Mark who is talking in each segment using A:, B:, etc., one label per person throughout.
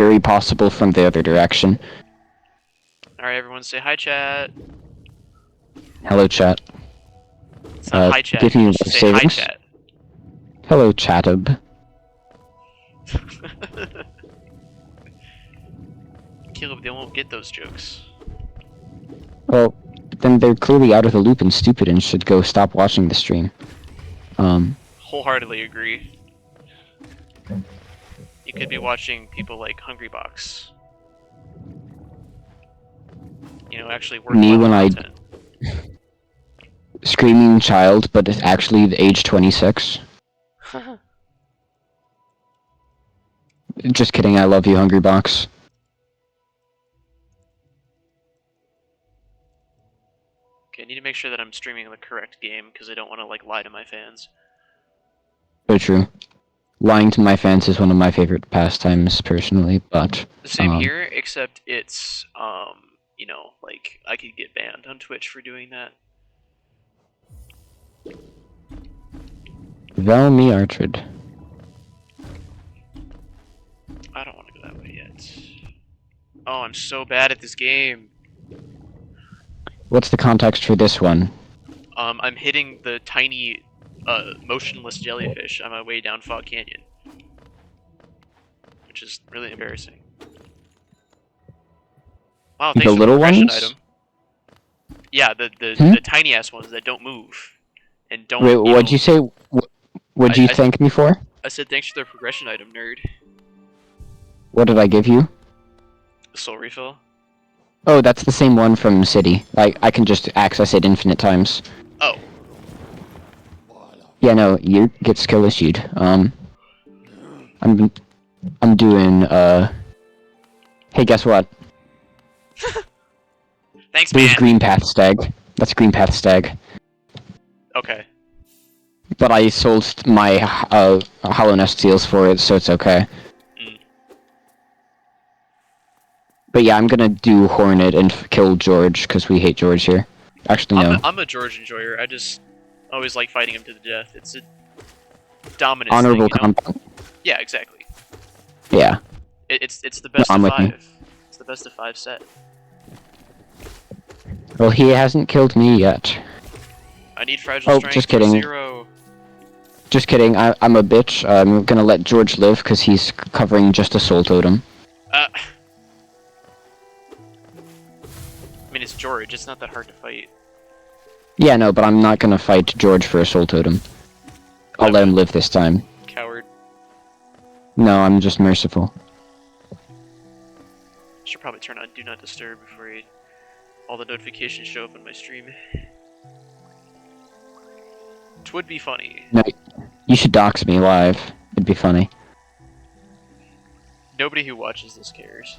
A: very possible from the other direction.
B: Alright, everyone say hi, chat.
A: Hello, chat.
B: It's not hi, chat.
A: Giving you
B: Just say
A: savings.
B: hi, chat.
A: Hello, Chatab.
B: Caleb, they won't get those jokes.
A: Well, then they're clearly out of the loop and stupid and should go stop watching the stream.
B: Wholeheartedly agree. You could be watching people like Hungrybox. You know, actually
A: Me
B: worthwhile
A: when
B: content.
A: Screaming child, but it's actually the age 26. Just kidding, I love you, Hungrybox.
B: Okay, I need to make sure that I'm streaming the correct game, because I don't want to, like, lie to my fans.
A: So true. Lying to my fans is one of my favorite pastimes, personally, but...
B: Same here, except it's, you know, like, I could get banned on Twitch for doing that.
A: Vel me Artrid.
B: I don't want to go that way yet. Oh, I'm so bad at this game.
A: What's the context for this one?
B: I'm hitting the tiny, motionless jellyfish on my way down Fog Canyon. Which is really embarrassing. Wow, thanks
A: The
B: for
A: little
B: the progression
A: ones?
B: item. Yeah, the tiny ass ones that don't move. And don't.
A: Wait, what'd you say? What'd you thank me for?
B: I said thanks for the progression item, nerd.
A: What did I give you?
B: The soul refill.
A: Oh, that's the same one from City. I can just access it infinite times.
B: Oh.
A: Yeah, no, you get skill issued. I'm doing, Hey, guess what?
B: Thanks,
A: There's
B: man.
A: Green Path Stag. That's Green Path Stag.
B: Okay.
A: But I sold my, Hollow Nest seals for it, so it's okay. But yeah, I'm gonna do Hornet and kill George, because we hate George here. Actually, no.
B: I'm a George enjoyer. I just always like fighting him to the death. It's a dominance
A: Honorable
B: thing, you know?
A: combat.
B: Yeah, exactly.
A: Yeah.
B: It's the best
A: I'm
B: of
A: with you.
B: 5. It's the best of 5 set.
A: Well, he hasn't killed me yet.
B: I need fragile strength.
A: Just kidding.
B: 0.
A: Just kidding, I'm a bitch. I'm gonna let George live, because he's covering just a soul totem.
B: I mean, it's George. It's not that hard to fight.
A: Yeah, no, but I'm not gonna fight George for a soul totem. I'll let him live this time.
B: Coward.
A: No, I'm just merciful.
B: Should probably turn on Do Not Disturb before all the notifications show up on my stream. Twould be funny.
A: No, you should dox me live. It'd be funny.
B: Nobody who watches this cares.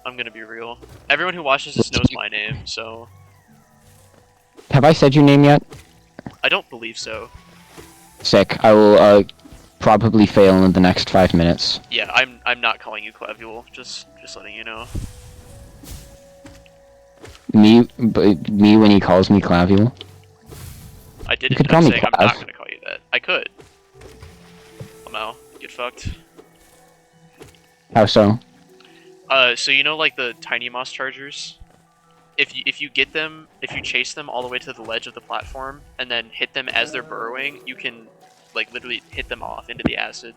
B: I'm gonna be real. Everyone who watches this knows my name, so...
A: Have I said your name yet?
B: I don't believe so.
A: Sick. I will, probably fail in the next 5 minutes.
B: Yeah, I'm not calling you Clavule, just letting you know.
A: Me when he calls me Clavule?
B: I didn't.
A: You could call me
B: saying
A: Clav.
B: I'm not gonna call you that. I could. Lamau, get fucked.
A: How so?
B: So you know, like the tiny moss chargers. If you get them, if you chase them all the way to the ledge of the platform and then hit them as they're burrowing, you can, like, literally hit them off into the acid.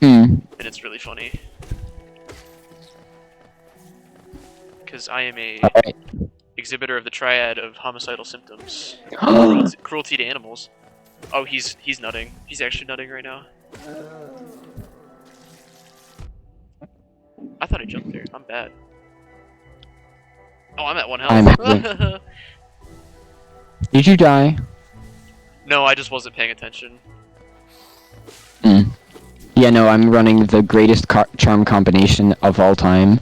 A: Hmm.
B: And it's really funny. Because I am a exhibitor of the triad of homicidal symptoms. Cruelty to animals. Oh, he's nutting. He's actually nutting right now. I thought I jumped there. I'm bad. Oh, I'm at 1 health.
A: Did you die?
B: No, I just wasn't paying attention.
A: Yeah, no, I'm running the greatest charm combination of all time.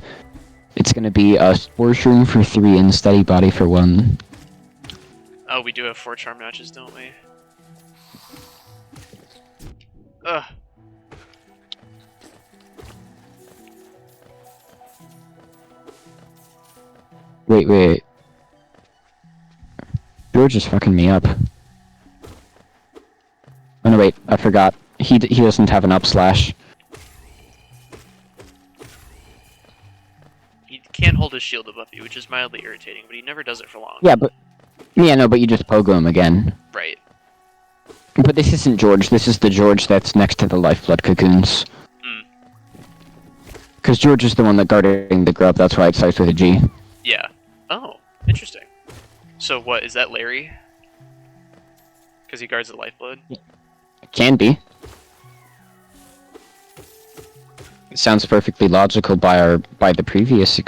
A: It's gonna be a Spore Room for 3 and Steady Body for 1.
B: Oh, we do have 4 charm matches, don't we? Ugh.
A: Wait. George is fucking me up. Oh no, wait, I forgot. He doesn't have an up slash.
B: hold his shield above you, which is mildly irritating, but he never does it for long.
A: Yeah, but you just pogo him again.
B: Right.
A: But this isn't George. This is the George that's next to the lifeblood cocoons. Because George is the one that guarding the grub. That's why it starts with a G.
B: Yeah. Oh, interesting. So what, is that Larry? Because he guards the lifeblood?
A: It can be. It sounds perfectly logical by the previous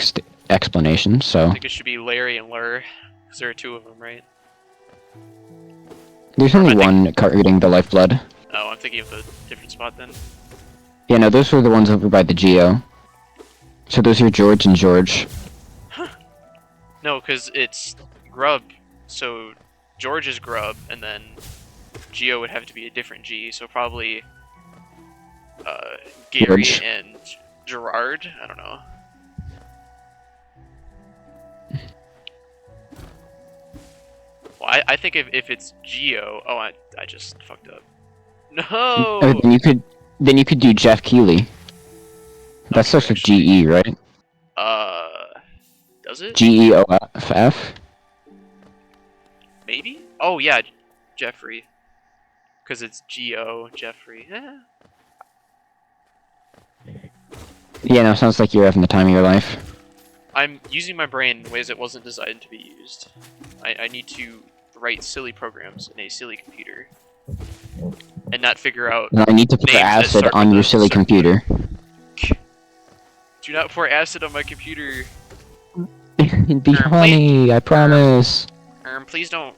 A: explanation, so...
B: I think it should be Larry and Lur, because there are two of them, right?
A: There's only one guarding the lifeblood.
B: Oh, I'm thinking of a different spot then.
A: Yeah, no, those were the ones over by the Geo. So those are George and George.
B: Huh. No, because it's Grub, so George is Grub, and then Geo would have to be a different G, so probably Gary
A: George.
B: and Gerard? I don't know. Well, I think if it's Geo... Oh, I just fucked up. No!
A: Oh, then you could do Jeff Keighley. That starts with GE, right?
B: Does it?
A: GEOFF?
B: Maybe? Oh, yeah, Jeffrey. Because it's G-O, Jeffrey. Eh.
A: Yeah, no, sounds like you're having the time of your life.
B: I'm using my brain in ways it wasn't designed to be used. I need to write silly programs in a silly computer. And not figure out...
A: No, I need to pour acid on your silly computer.
B: Do not pour acid on my computer.
A: It'd be funny, I promise.
B: Please don't...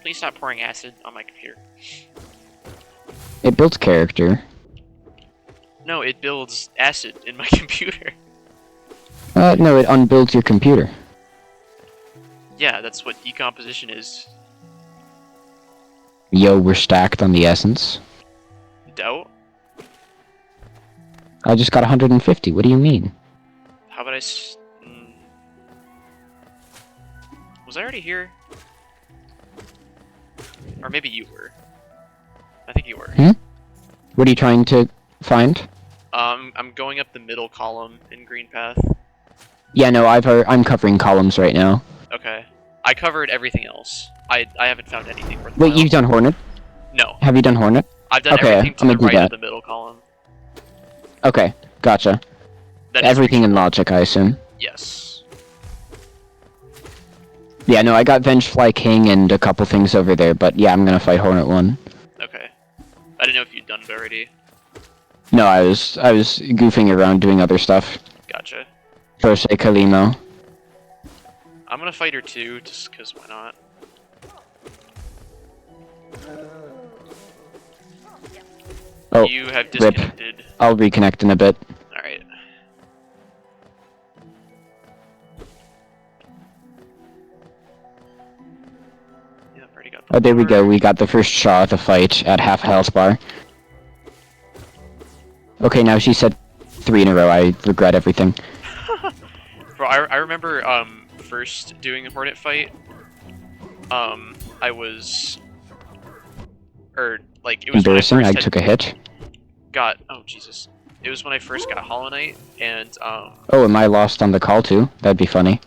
B: please stop pouring acid on my computer.
A: It builds character.
B: No, it builds acid in my computer.
A: No, it unbuilds your computer.
B: Yeah, that's what decomposition is.
A: Yo, we're stacked on the essence.
B: Doubt?
A: I just got 150, what do you mean?
B: How about Was I already here? Or maybe you were. I think you were.
A: Hmm? What are you trying to find?
B: I'm going up the middle column in Green Path.
A: Yeah, no, I'm covering columns right now.
B: Okay. I covered everything else. I haven't found anything worthwhile.
A: Wait, you've done Hornet?
B: No.
A: Have you done Hornet?
B: I've done everything to the right of the middle column.
A: Okay, gotcha. Everything in logic, I assume.
B: Yes.
A: Yeah, no, I got Vengefly King and a couple things over there, but yeah, I'm gonna fight Hornet 1.
B: Okay. I didn't know if you'd done it already.
A: No, I was goofing around doing other stuff.
B: Gotcha.
A: First, Kalimo.
B: I'm gonna fight her too, just cause why not?
A: Oh,
B: you have disconnected.
A: Rip. I'll reconnect in a bit.
B: Alright. Yeah, I've already got the
A: Oh, there we go. We got the first shot of the fight at half health bar. Okay, now she said 3 in a row. I regret everything.
B: Bro, I remember first doing a Hornet fight. I was... like, it was
A: embarrassing,
B: when
A: I took a hit.
B: Oh, Jesus. It was when I first got Hollow Knight, and,
A: Oh, am I lost on the call too? That'd be funny.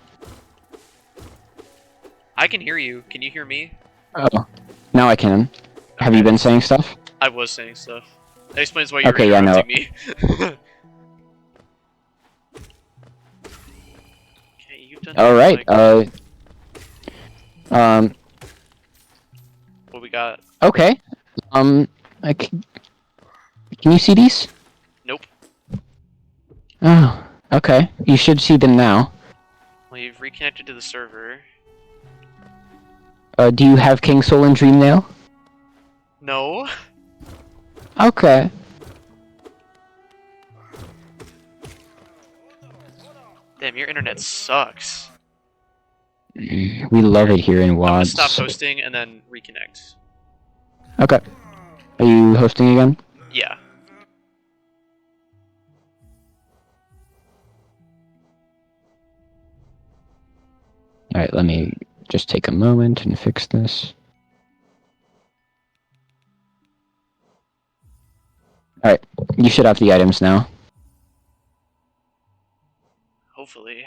B: I can hear you. Can you hear me?
A: Oh, now I can. Okay. Have you been saying stuff?
B: I was saying stuff. That explains why you're
A: okay,
B: interrupting me. Okay, you've done
A: alright,
B: what we got?
A: Okay. Can you see these?
B: Nope.
A: Oh, okay. You should see them now.
B: Well, you've reconnected to the server.
A: Do you have King Soul and Dreamnail?
B: No.
A: Okay.
B: Damn, your internet sucks.
A: We love it here in
B: I'm gonna
A: WADS.
B: stop hosting and then reconnect.
A: Okay. Are you hosting again?
B: Yeah.
A: Alright, let me just take a moment and fix this. Alright, you should have the items now.
B: Hopefully.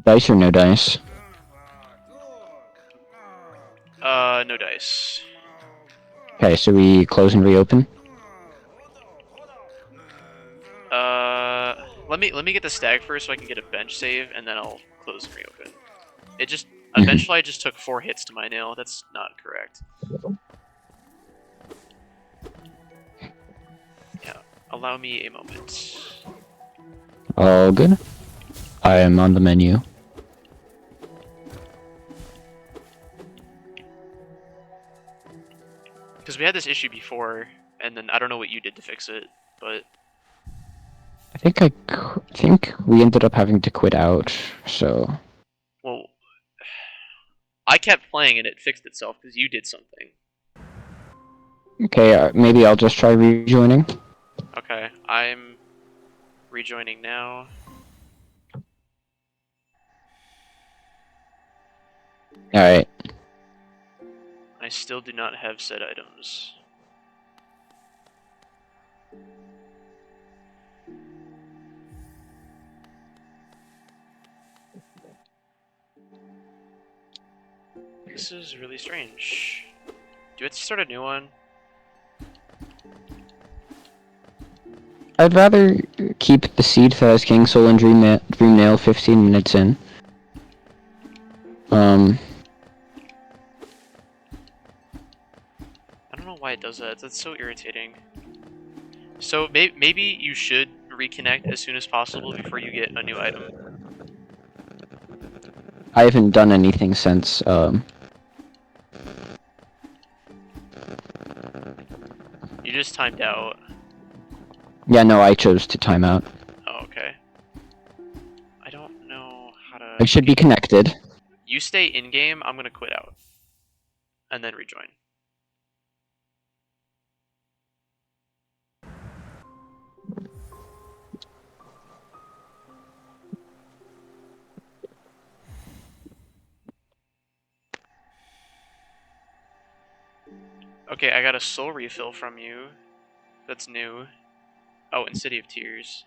A: Dice or no dice?
B: No dice.
A: Okay, so we close and reopen.
B: Let me get the stag first so I can get a bench save, and then I'll close and reopen. It just eventually I just took 4 hits to my nail. That's not correct. Yeah, allow me a moment.
A: All good. I am on the menu.
B: Because we had this issue before, and then I don't know what you did to fix it, but
A: I think we ended up having to quit out, so...
B: well, I kept playing and it fixed itself because you did something.
A: Okay, maybe I'll just try rejoining.
B: Okay, I'm rejoining now.
A: Alright.
B: I still do not have said items. This is really strange. Do we have to start a new one?
A: I'd rather keep the seed that has King Soul and Dream Nail 15 minutes in.
B: I don't know why it does that. That's so irritating. So maybe you should reconnect as soon as possible before you get a new item.
A: I haven't done anything since,
B: You just timed out.
A: Yeah, no, I chose to time out.
B: Oh, okay. I don't know how to...
A: It should be connected.
B: You stay in-game, I'm gonna quit out. And then rejoin. Okay, I got a soul refill from you. That's new. Oh, and City of Tears.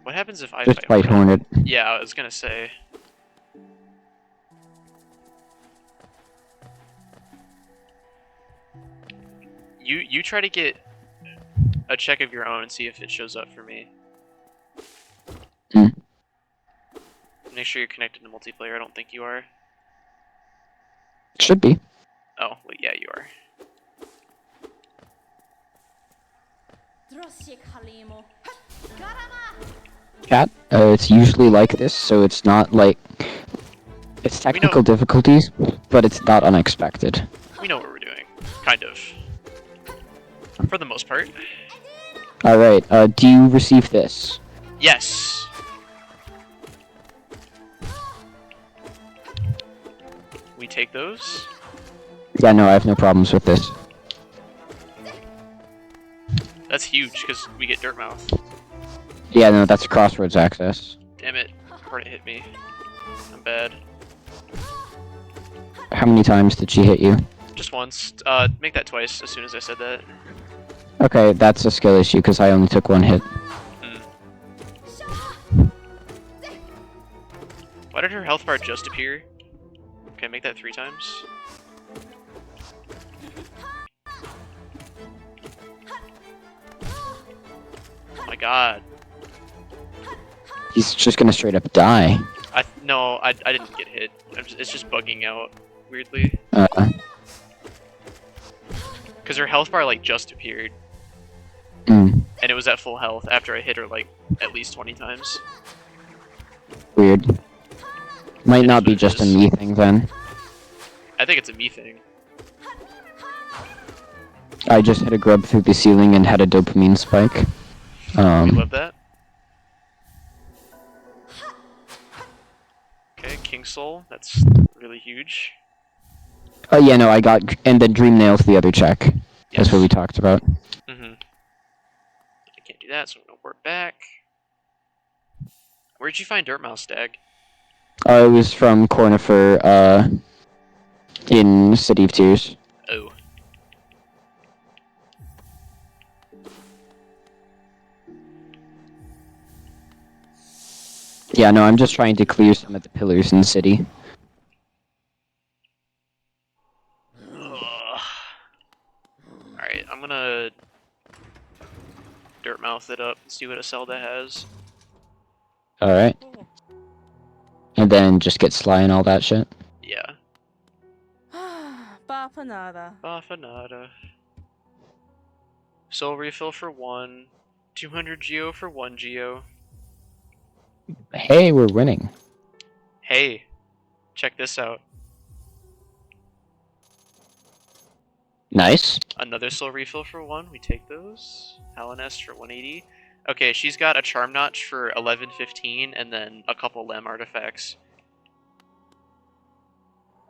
B: What happens if I
A: Just fight Hornet.
B: Yeah, I was gonna say. You try to get a check of your own and see if it shows up for me.
A: Mm.
B: Make sure you're connected to multiplayer. I don't think you are.
A: Should be.
B: Oh, well, yeah, you are.
A: Chat, it's usually like this, so it's not like... It's technical difficulties, but it's not unexpected.
B: We know what we're doing. Kind of. For the most part.
A: Alright, do you receive this?
B: Yes! We take those?
A: Yeah, no, I have no problems with this.
B: That's huge, because we get Dirt Mouth.
A: Yeah, no, that's Crossroads access.
B: Damn it. Hornet hit me. I'm bad.
A: How many times did she hit you?
B: Just once. Make that twice as soon as I said that.
A: Okay, that's a skill issue, because I only took 1 hit.
B: Why did her health bar just appear? Okay, make that 3 times. Oh my god.
A: He's just gonna straight up die.
B: No, I didn't get hit. It's just bugging out weirdly. Because her health bar like just appeared. And it was at full health after I hit her like at least 20 times.
A: Weird. Might not be just a me thing then.
B: I think it's a me thing.
A: I just hit a grub through the ceiling and had a dopamine spike.
B: We love that. Okay, King Soul, that's really huge.
A: Oh yeah, no, I got... And then Dream Nail's the other check.
B: Yes.
A: That's what we talked about.
B: I can't do that, so I'm gonna work back. Where'd you find Dirt Mouse Stag?
A: It was from Cornifer, in City of Tears.
B: Oh.
A: Yeah, no, I'm just trying to clear some of the pillars in the city.
B: Alright, I'm gonna dirt mouth it up and see what Iselda has.
A: Alright. And then just get Sly and all that shit.
B: Yeah.
C: Bafanada.
B: Bafanada. Soul refill for 1. 200 geo for 1 geo.
A: Hey, we're winning.
B: Hey, check this out.
A: Nice.
B: Another soul refill for 1. We take those. Halonest for 180. Okay, she's got a charm notch for 1115 and then a couple lem artifacts.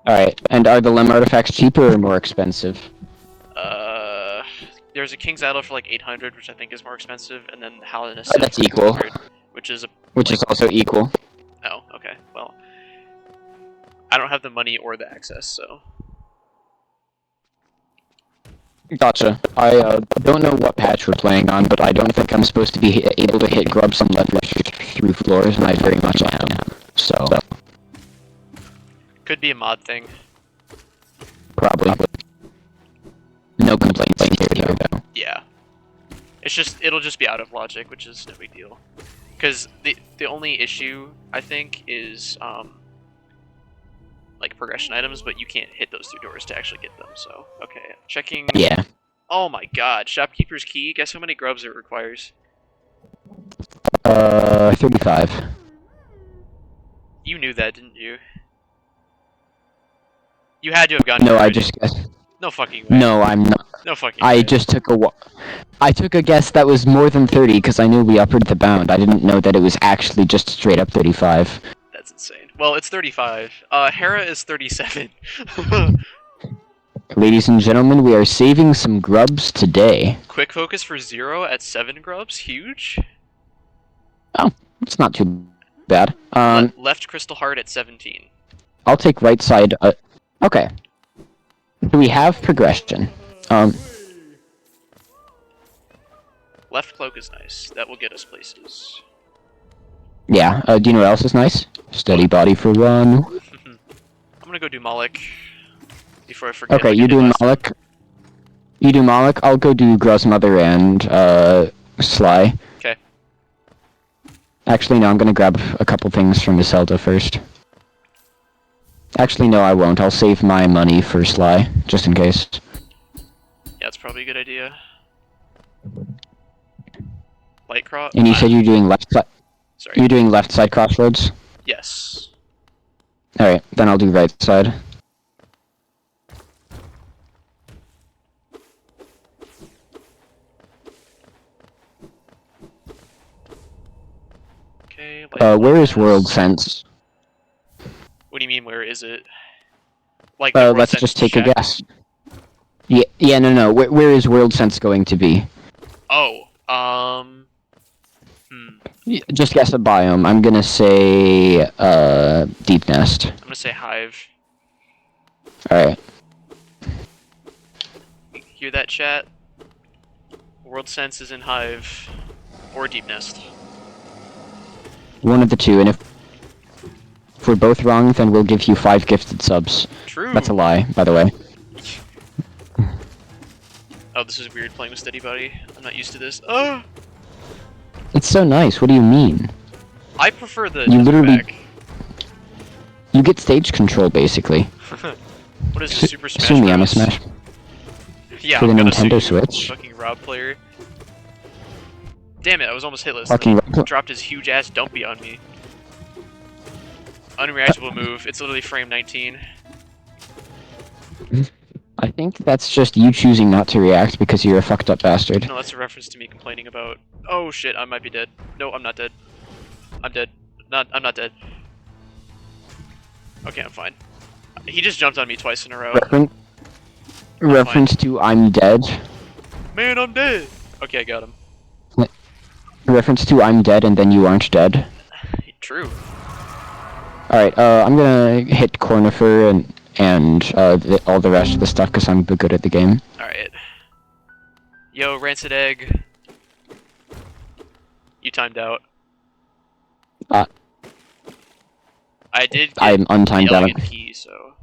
A: Alright, and are the Lem artifacts cheaper or more expensive?
B: There's a King's Idol for like 800, which I think is more expensive, and then Halonest
A: That's
B: for
A: equal.
B: 200, which is
A: Which is also equal.
B: Oh, okay. Well, I don't have the money or the access, so.
A: Gotcha. I don't know what patch we're playing on, but I don't think I'm supposed to be able to hit grubs on level 3 floors, and I very much am. So,
B: Could be a mod thing.
A: probably. No complaints here, though.
B: Yeah. It'll just be out of logic, which is no big deal. Because the only issue, I think, is, like, progression items, but you can't hit those 2 doors to actually get them, so. Okay, checking.
A: Yeah.
B: Oh my god, Shopkeeper's Key, guess how many grubs it requires?
A: 35.
B: You knew that, didn't you? You had to have gotten it
A: No, I
B: already.
A: just guessed.
B: No fucking way.
A: No, I'm not.
B: No fucking way.
A: I just took I took a guess that was more than 30 because I knew we uppered the bound. I didn't know that it was actually just straight up 35.
B: That's insane. Well, it's 35. Hera is 37.
A: Ladies and gentlemen, we are saving some grubs today.
B: Quick focus for 0 at 7 grubs, huge.
A: Oh, it's not too bad.
B: Left crystal heart at 17.
A: I'll take right side. Okay. Do we have progression?
B: Left cloak is nice. That will get us places.
A: Yeah. Do you know what else is nice? Steady body for 1.
B: I'm gonna go do Moloch before I forget.
A: Okay,
B: like I
A: you're
B: did
A: doing
B: last time.
A: Moloch. You do Moloch. I'll go do Grozmother and Sly.
B: Okay.
A: Actually, no. I'm gonna grab a couple things from Iselda first. Actually, no, I won't. I'll save my money for Sly, just in case.
B: Yeah, it's probably a good idea. Light crop.
A: And you said you're doing left side.
B: Sorry.
A: You're doing left side crossroads.
B: Yes.
A: All right, then I'll do right side.
B: Okay.
A: Where is World Sense?
B: What do you mean? Where is it? Like. The World
A: Let's
B: Sense
A: just take a
B: check?
A: guess. Yeah, no. Where is World Sense going to be?
B: Oh.
A: Just guess a biome. I'm gonna say Deep Nest.
B: I'm gonna say Hive.
A: All right.
B: Hear that, chat? World Sense is in Hive or Deep Nest.
A: One of the two, and if we're both wrong, then we'll give you 5 gifted subs.
B: True.
A: That's a lie, by the way.
B: Oh, this is weird playing with Steady Buddy. I'm not used to this. Oh!
A: It's so nice. What do you mean?
B: I prefer the
A: You literally-
B: back.
A: You get stage control, basically.
B: What is this, Super Smash
A: Sue me, I'm a
B: Bros?
A: Smash.
B: Yeah,
A: for the
B: I'm gonna
A: Nintendo
B: sue you,
A: Switch.
B: fucking Rob player. Damn it, I was almost hitless.
A: Fucking
B: And he dropped his huge ass dumpy on me. Unreactable move. It's literally frame 19.
A: I think that's just you choosing not to react because you're a fucked up bastard.
B: No, that's a reference to me complaining about. Oh shit, I might be dead. No, I'm not dead. I'm dead. I'm not dead. Okay, I'm fine. He just jumped on me twice in a row.
A: Reference to I'm dead.
B: Man, I'm dead. Okay, I got him.
A: Reference to I'm dead and then you aren't dead.
B: True.
A: Alright, I'm gonna hit Cornifer and all the rest of the stuff because I'm good at the game.
B: Alright. Yo, Rancid Egg. You timed out. I did get
A: I'm untimed
B: the
A: out.
B: elegant key, so...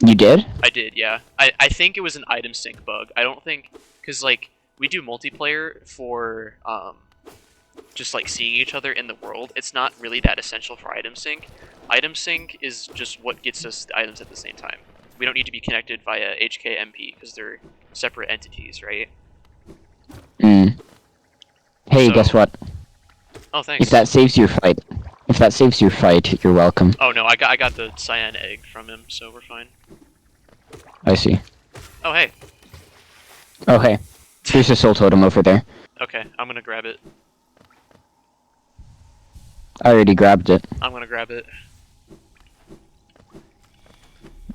A: You did?
B: I did, yeah. I think it was an item sync bug. I don't think... Because, like, we do multiplayer for, just, like, seeing each other in the world. It's not really that essential for item sync. Item sync is just what gets us the items at the same time. We don't need to be connected via HKMP, because they're separate entities, right?
A: Mm. Hey,
B: So-
A: guess what?
B: Oh, thanks.
A: If that saves your fight, you're welcome.
B: Oh, no, I got the cyan egg from him, so we're fine.
A: I see.
B: Oh, hey.
A: Oh, hey. There's a soul totem over there.
B: Okay, I'm gonna grab it.
A: I already grabbed it.
B: I'm gonna grab it.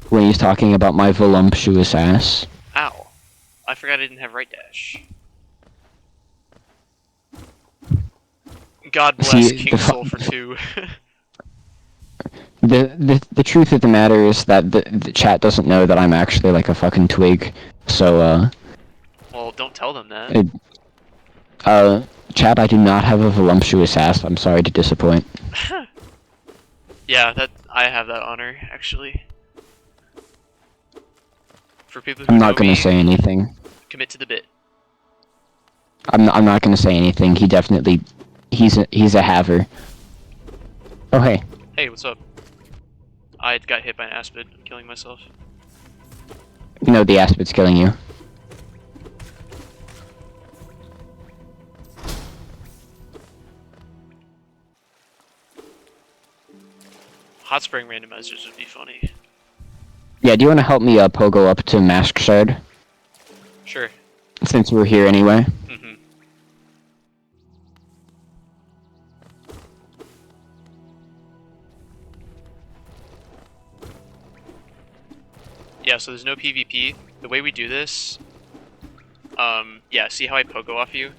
A: When he's talking about my voluptuous ass.
B: Ow. I forgot I didn't have right dash. God bless
A: See,
B: King Soul for 2.
A: The truth of the matter is that the chat doesn't know that I'm actually like a fucking twig. So,
B: Well, don't tell them that.
A: chat, I do not have a voluptuous ass. I'm sorry to disappoint.
B: Yeah, I have that honor, actually. For people who
A: I'm
B: know
A: not gonna
B: me,
A: say anything.
B: commit to the bit.
A: I'm not gonna say anything. He definitely, he's a haver. Oh hey.
B: Hey, what's up? I got hit by an aspid. I'm killing myself.
A: You know the aspid's killing you.
B: Hot spring randomizers would be funny.
A: Yeah, do you want to help me pogo up to Mask Shard?
B: Sure.
A: Since we're here anyway.
B: Mm-hmm. Yeah, so there's no PvP. The way we do this, yeah, see how I pogo off you?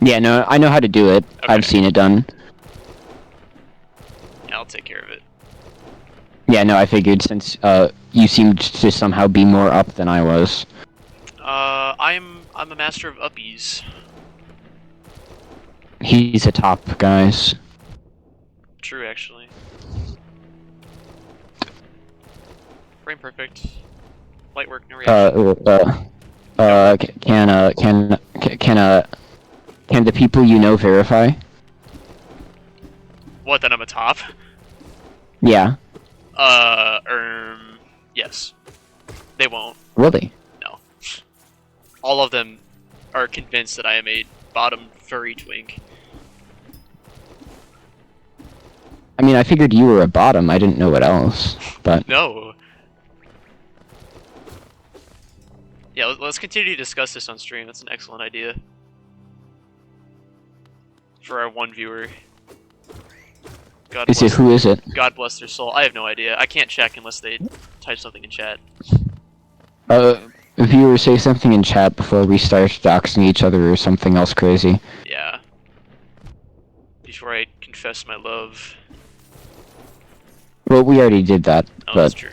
A: Yeah, no, I know how to do it.
B: Okay.
A: I've seen it done.
B: Yeah, I'll take care of it.
A: Yeah, no, I figured since you seemed to somehow be more up than I was.
B: I'm a master of uppies.
A: He's a top, guys.
B: True, actually. Brain perfect. Light work, no reaction.
A: Can the people you know verify?
B: What, that I'm a top?
A: Yeah.
B: Yes. They won't.
A: Really?
B: No. All of them are convinced that I am a bottom furry twink.
A: I mean, I figured you were a bottom. I didn't know what else. But
B: No. Yeah, let's continue to discuss this on stream. That's an excellent idea. For our one viewer. God
A: is it?
B: bless,
A: Who is it?
B: God bless their soul. I have no idea. I can't check unless they type something in chat.
A: Viewers, say something in chat before we start doxing each other or something else crazy.
B: Yeah. Before I confess my love.
A: Well, we already did that.
B: Oh,
A: but
B: that's true.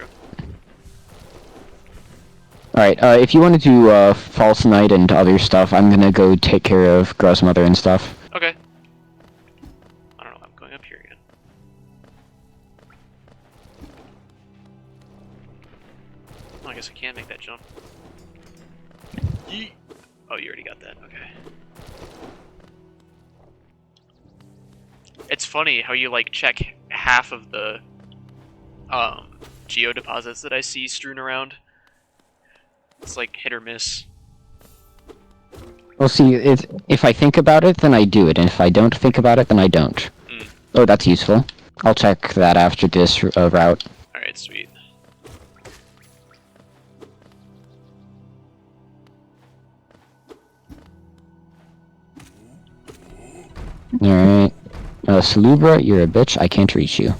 A: Alright, if you want to do False Knight and other stuff, I'm gonna go take care of Grow's mother and stuff.
B: Okay. I don't know, I'm going up here again. Oh, I guess I can't make that jump. Yeet. Oh, you already got that, okay. It's funny how you, like, check half of the, geodeposits that I see strewn around. It's like hit or miss.
A: Well, see, if I think about it, then I do it, and if I don't think about it, then I don't.
B: Mm.
A: Oh, that's useful. I'll check that after this route.
B: Alright, sweet.
A: Alright. Salubra, you're a bitch. I can't reach you.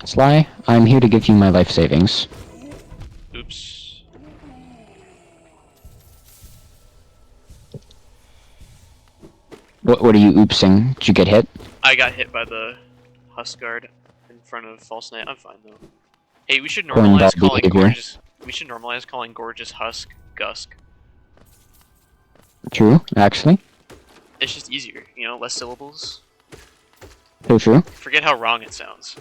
A: Sly, I'm here to give you my life savings.
B: Oops.
A: What are you oopsing? Did you get hit?
B: I got hit by the Husk Guard in front of False Knight. I'm fine though. Hey, we should
A: Going
B: normalize
A: bad
B: calling
A: behavior.
B: gorgeous. We should normalize calling gorgeous Husk Gusk.
A: True, actually.
B: It's just easier, you know, less syllables.
A: So true.
B: Forget how wrong it sounds.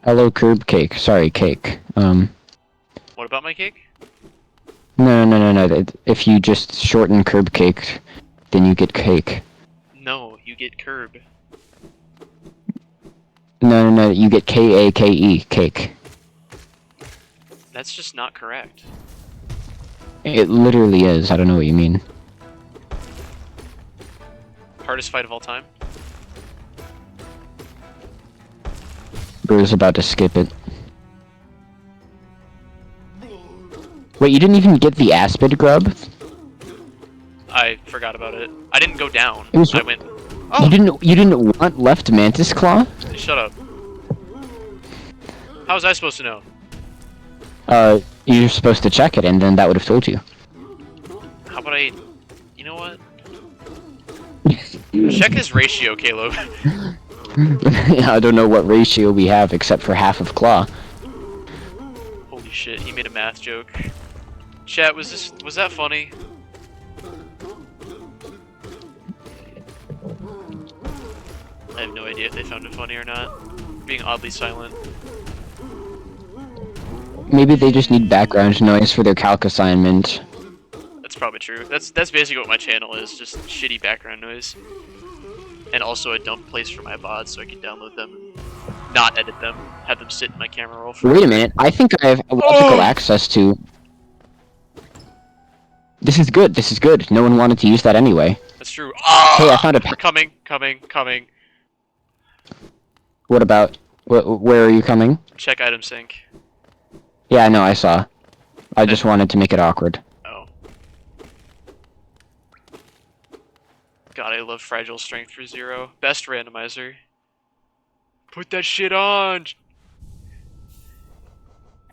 A: Hello, curb cake. Sorry, cake.
B: What about my cake?
A: No. If you just shorten curb cake, then you get cake.
B: No, you get curb.
A: No. You get K-A-K-E, cake.
B: That's just not correct.
A: It literally is. I don't know what you mean.
B: Hardest fight of all time?
A: Bro's about to skip it. Wait, you didn't even get the aspid grub?
B: I forgot about it. I didn't go down.
A: It was-
B: I went. Oh!
A: You didn't want left mantis claw?
B: Shut up. How was I supposed to know?
A: You're supposed to check it, and then that would have told you.
B: How about I... You know what? Check this ratio, Caleb.
A: I don't know what ratio we have except for half of claw.
B: Holy shit, he made a math joke. Chat, was that funny? I have no idea if they found it funny or not. Being oddly silent.
A: Maybe they just need background noise for their calc assignment.
B: That's probably true. That's basically what my channel is, just shitty background noise. And also a dump place for my VODs so I can download them and not edit them. Have them sit in my camera roll for...
A: Wait a minute, I think I have logical access to... This is good. No one wanted to use that anyway.
B: That's true. Ah!
A: Hey, I found a...
B: Coming.
A: What about... Where are you coming?
B: Check item sync.
A: Yeah, I know, I saw. I just wanted to make it awkward.
B: Oh. God, I love fragile strength for 0. Best randomizer. Put that shit on!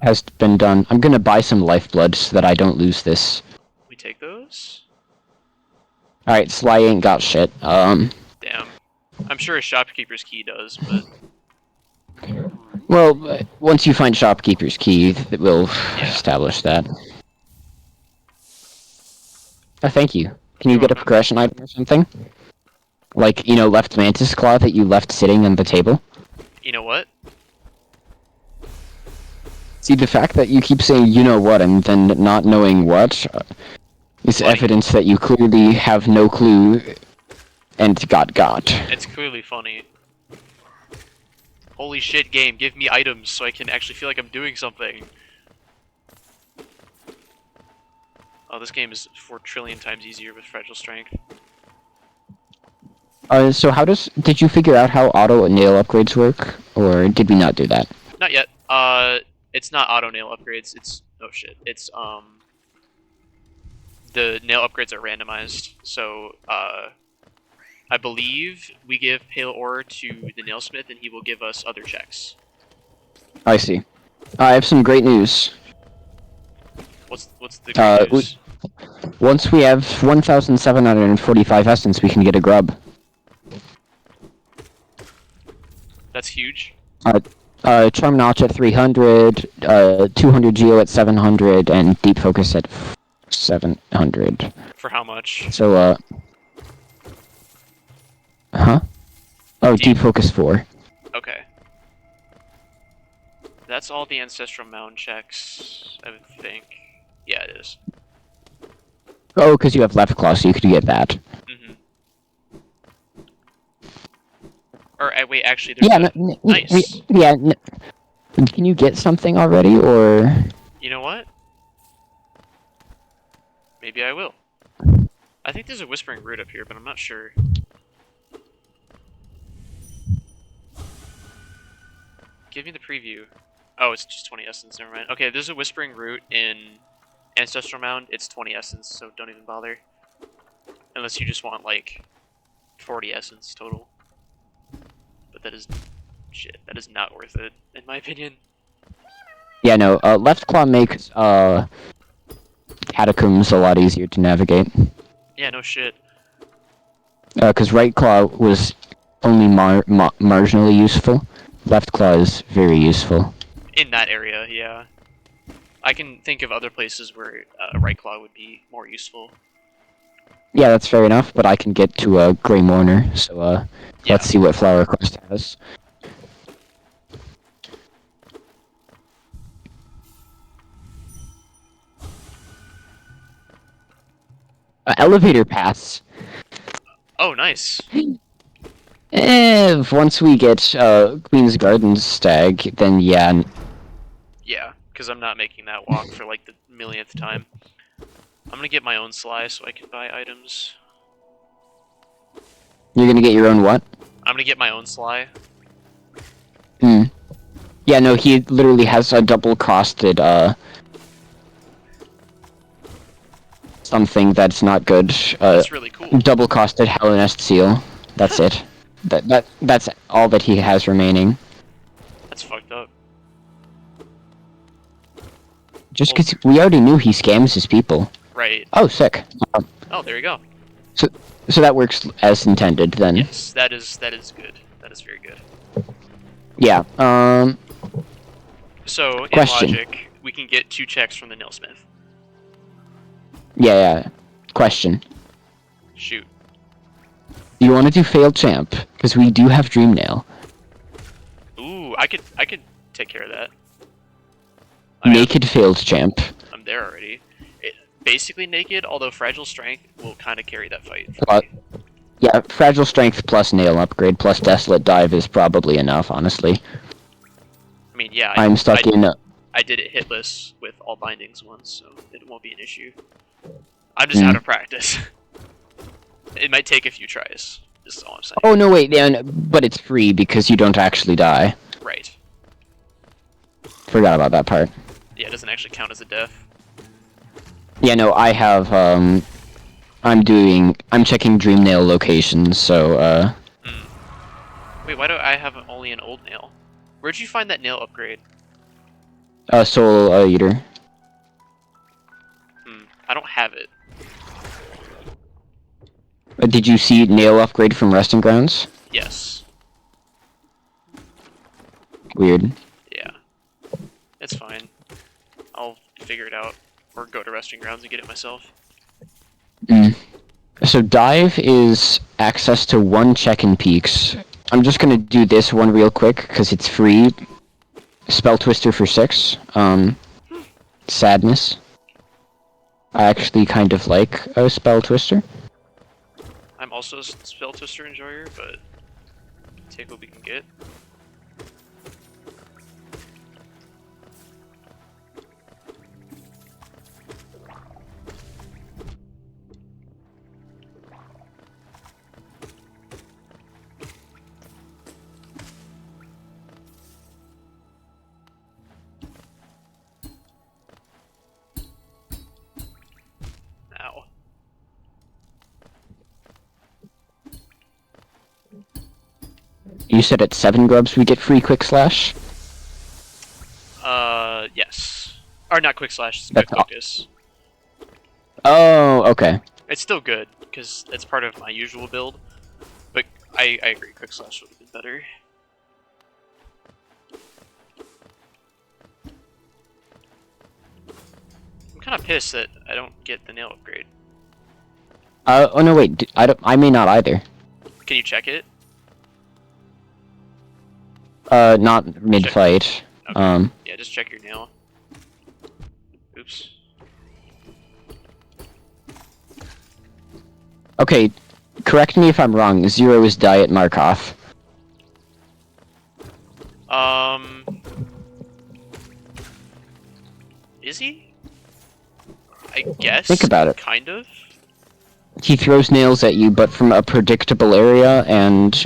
A: Has been done. I'm gonna buy some lifeblood so that I don't lose this.
B: We take those?
A: Alright, Sly ain't got shit.
B: Damn. I'm sure a shopkeeper's key does, but...
A: Well, once you find shopkeeper's key, we'll establish that. Oh, thank you. Can you get a progression item or something? Like, you know, left mantis claw that you left sitting on the table?
B: You know what?
A: See, the fact that you keep saying you know what and then not knowing what is
B: Funny.
A: evidence that you clearly have no clue and got.
B: It's clearly funny. Holy shit, game, give me items so I can actually feel like I'm doing something. Oh, this game is 4 trillion times easier with fragile strength.
A: So did you figure out how auto nail upgrades work? Or did we not do that?
B: Not yet. It's not auto nail upgrades, it's... Oh shit. It's, the nail upgrades are randomized, so, I believe we give Pale Ore to the Nailsmith and he will give us other checks.
A: I see. I have some great news.
B: What's the great news?
A: Once we have 1,745 essence, we can get a grub.
B: That's huge.
A: Charm Notch at 300, 200 Geo at 700, and Deep Focus at 700.
B: For how much?
A: So, Huh? Oh, Deep Focus 4.
B: Okay. That's all the Ancestral Mound checks, I would think. Yeah, it is.
A: Oh, because you have Left Claw, so you could get that.
B: Mm-hmm. Or, wait, actually, there's nice!
A: Can you get something already, or...?
B: You know what? Maybe I will. I think there's a Whispering Root up here, but I'm not sure. Give me the preview. Oh, it's just 20 essence, never mind. Okay, there's a Whispering Root in Ancestral Mound. It's 20 essence, so don't even bother. Unless you just want, like, 40 essence total. But that is... shit, that is not worth it, in my opinion.
A: Yeah, no, Left Claw makes, Catacombs a lot easier to navigate.
B: Yeah, no shit.
A: Because Right Claw was only marginally useful. Left Claw is very useful.
B: In that area, yeah. I can think of other places where Right Claw would be more useful.
A: Yeah, that's fair enough, but I can get to a Grey Mourner, so
B: Yeah.
A: let's see what Flower Quest has. Elevator paths.
B: Oh, nice.
A: Once we get Queen's Gardens stag, then yeah.
B: Yeah, because I'm not making that walk for like the millionth time. I'm gonna get my own sly so I can buy items.
A: You're gonna get your own what?
B: I'm gonna get my own sly.
A: Hmm. Yeah, no, he literally has a double-costed, something that's not good.
B: That's really cool.
A: Double-costed Hellenist seal. That's it. That's all that he has remaining.
B: That's fucked up.
A: Just
B: Well,
A: because we already knew he scams his people.
B: right.
A: Oh, sick.
B: Oh, there you go.
A: So that works as intended, then.
B: Yes, that is good. That is very good.
A: Yeah,
B: So, in
A: question.
B: logic, we can get 2 checks from the nailsmith.
A: Yeah. Question.
B: Shoot.
A: Do you want to do failed champ? Because we do have Dream Nail.
B: Ooh, I could take care of that. I mean,
A: Naked failed champ.
B: I'm there already. Basically naked, although fragile strength will kind of carry that fight.
A: But, yeah, fragile strength plus nail upgrade plus desolate dive is probably enough, honestly.
B: I mean, yeah,
A: I'm stuck in.
B: I did it hitless with all bindings once, so it won't be an issue. I'm just out of practice. It might take a few tries. Is all I'm saying.
A: Oh no, wait, yeah, but it's free because you don't actually die.
B: Right.
A: Forgot about that part.
B: Yeah, it doesn't actually count as a death.
A: Yeah, no, I have. I'm checking Dream Nail locations, so
B: Wait, why do I have only an old nail? Where'd you find that nail upgrade?
A: Soul Eater.
B: I don't have it.
A: Did you see nail upgrade from Resting Grounds?
B: Yes.
A: Weird.
B: Yeah. It's fine. I'll figure it out. Or go to resting grounds and get it myself.
A: So dive is access to 1 check-in peaks. I'm just gonna do this one real quick because it's free. Spell Twister for 6. Sadness. I actually kind of like a Spell Twister.
B: I'm also a spell twister enjoyer, but take what we can get. Ow.
A: You said at 7 grubs we get free Quick Slash?
B: Yes. Or not quick slash, quick
A: That's
B: focus.
A: Oh, okay.
B: It's still good, because it's part of my usual build. But I agree, quick slash would have been better. I'm kind of pissed that I don't get the nail upgrade.
A: Oh no, wait, I may not either.
B: Can you check it?
A: Not mid-fight.
B: Okay. Yeah, just check your nail. Oops.
A: Okay, correct me if I'm wrong, 0 is Diet Markov.
B: Is he? I guess.
A: Think about it.
B: Kind of.
A: He throws nails at you, but from a predictable area, and,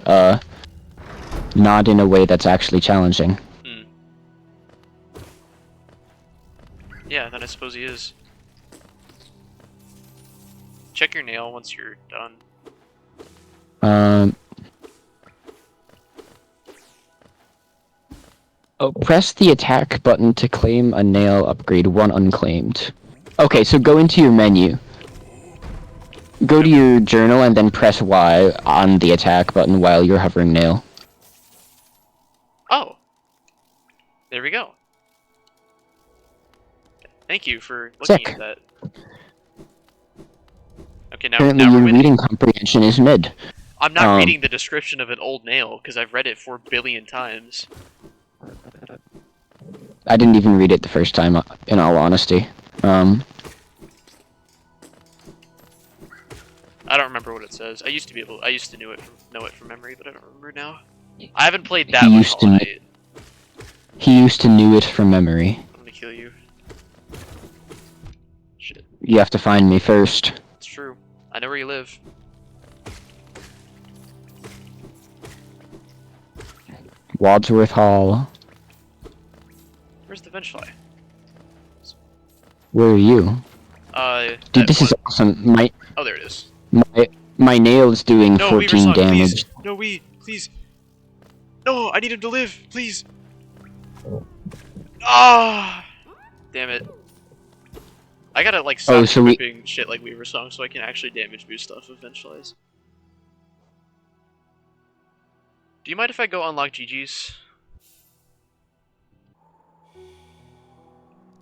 A: not in a way that's actually challenging.
B: Yeah, then I suppose he is. Check your nail once you're done.
A: Oh, press the attack button to claim a nail upgrade, 1 unclaimed. Okay, so go into your menu. Go to your journal and then press Y on the attack button while you're hovering nail.
B: Oh! There we go. Thank you for looking
A: Sick.
B: at that. Okay, now
A: Apparently,
B: we're
A: your
B: winning.
A: reading comprehension is mid.
B: I'm not reading the description of an old nail because I've read it 4 billion times.
A: I didn't even read it the first time, in all honesty.
B: I don't remember what it says. I used to know it from memory, but I don't remember now. I haven't played that much Hollow Knight.
A: He used to know it from memory.
B: I'm gonna kill you. Shit.
A: You have to find me first.
B: It's true. I know where you live.
A: Wadsworth Hall.
B: Where's the Vengefly?
A: Where are you? Dude, this is awesome.
B: Oh, there it is.
A: My nail is doing 14 damage.
B: Please. No, please. No, I need him to live, please. Ah, damn it. I gotta like stop equipping shit like Weaver Song so I can actually damage boost stuff eventually. Do you mind if I go unlock GG's?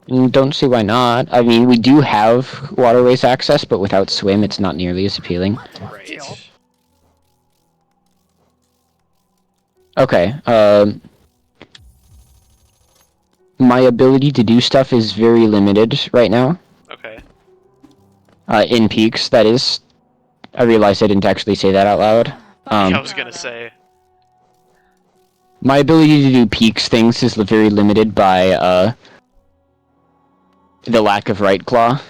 A: Don't see why not. I mean, we do have waterways access, but without swim, it's not nearly as appealing.
B: Right.
A: Okay, my ability to do stuff is very limited right now.
B: Okay.
A: In peaks, that is. I realized I didn't actually say that out loud.
B: Yeah, I was gonna say.
A: My ability to do peaks things is very limited by, the lack of right claw.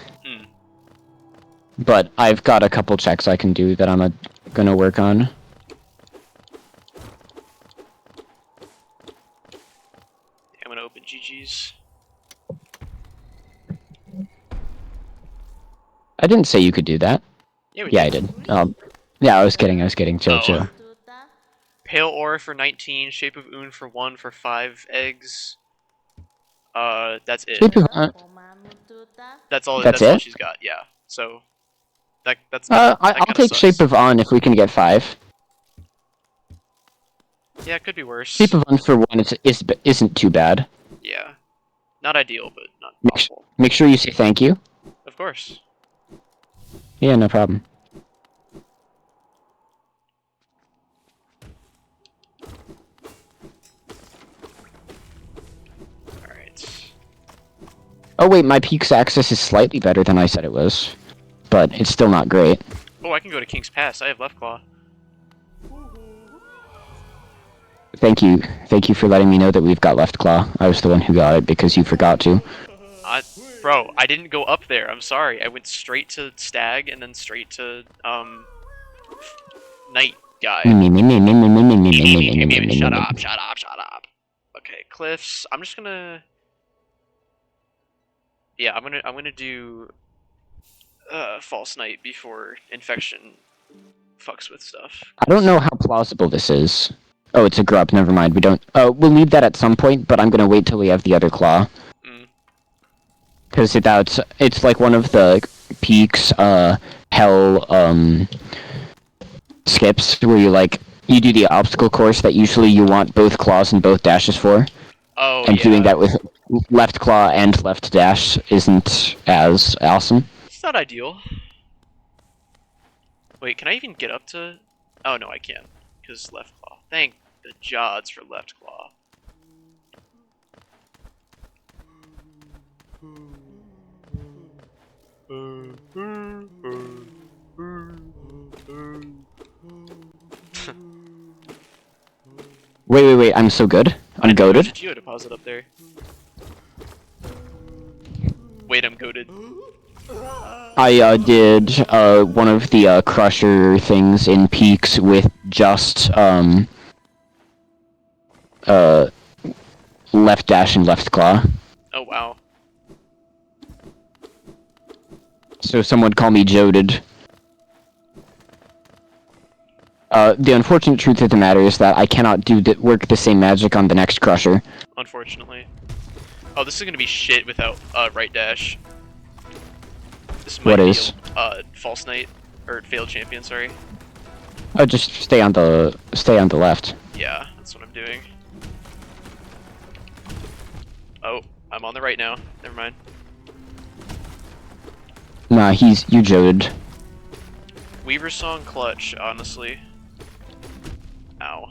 A: But I've got a couple checks I can do that I'm gonna work on.
B: I'm gonna open GG's.
A: I didn't say you could do that.
B: Yeah,
A: I did. Yeah, I was kidding. Chill.
B: Pale Aura for 19, Shape of Un for 1 for 5 eggs. That's it. That's all she's got, yeah. So that's
A: I'll take
B: sucks.
A: Shape of On if we can get 5.
B: Yeah, it could be worse.
A: Shape of On for 1 isn't too bad.
B: Yeah. Not ideal, but not awful.
A: Make sure you say thank you.
B: Of course.
A: Yeah, no problem.
B: Alright.
A: Oh wait, my Peaks access is slightly better than I said it was. But it's still not great.
B: Oh, I can go to King's Pass. I have Left Claw.
A: Thank you for letting me know that we've got Left Claw. I was the one who got it because you forgot to.
B: Bro, I didn't go up there. I'm sorry. I went straight to Stag and then straight to Knight guy. Shut up. Okay, Cliffs. I'm just gonna. Yeah, I'm gonna do False Knight before Infection fucks with stuff.
A: I don't know how plausible this is. Oh, it's a grub. Never mind. We don't. We'll leave that at some point, but I'm gonna wait till we have the other claw. Because it's like one of the Peaks, hell, skips where you do the obstacle course that usually you want both claws and both dashes for.
B: Oh,
A: and
B: yeah.
A: doing that with left claw and left dash isn't as awesome.
B: It's not ideal. Wait, can I even get up to... Oh, no, I can't. Because left claw. Thank the Jods for left claw.
A: Wait, I'm so good. I'm goated.
B: There's a Geo deposit up there. Wait, I'm goated.
A: I did one of the crusher things in Peaks with just left dash and left claw.
B: Oh wow.
A: So some would call me joded. The unfortunate truth of the matter is that I cannot work the same magic on the next crusher.
B: Unfortunately. Oh, this is gonna be shit without right dash. This might be False Knight or Failed Champion, sorry.
A: Oh, just stay on the left.
B: Yeah, that's what I'm doing. Oh, I'm on the right now. Never mind.
A: Nah, you joded.
B: Weaver Song clutch, honestly. Ow.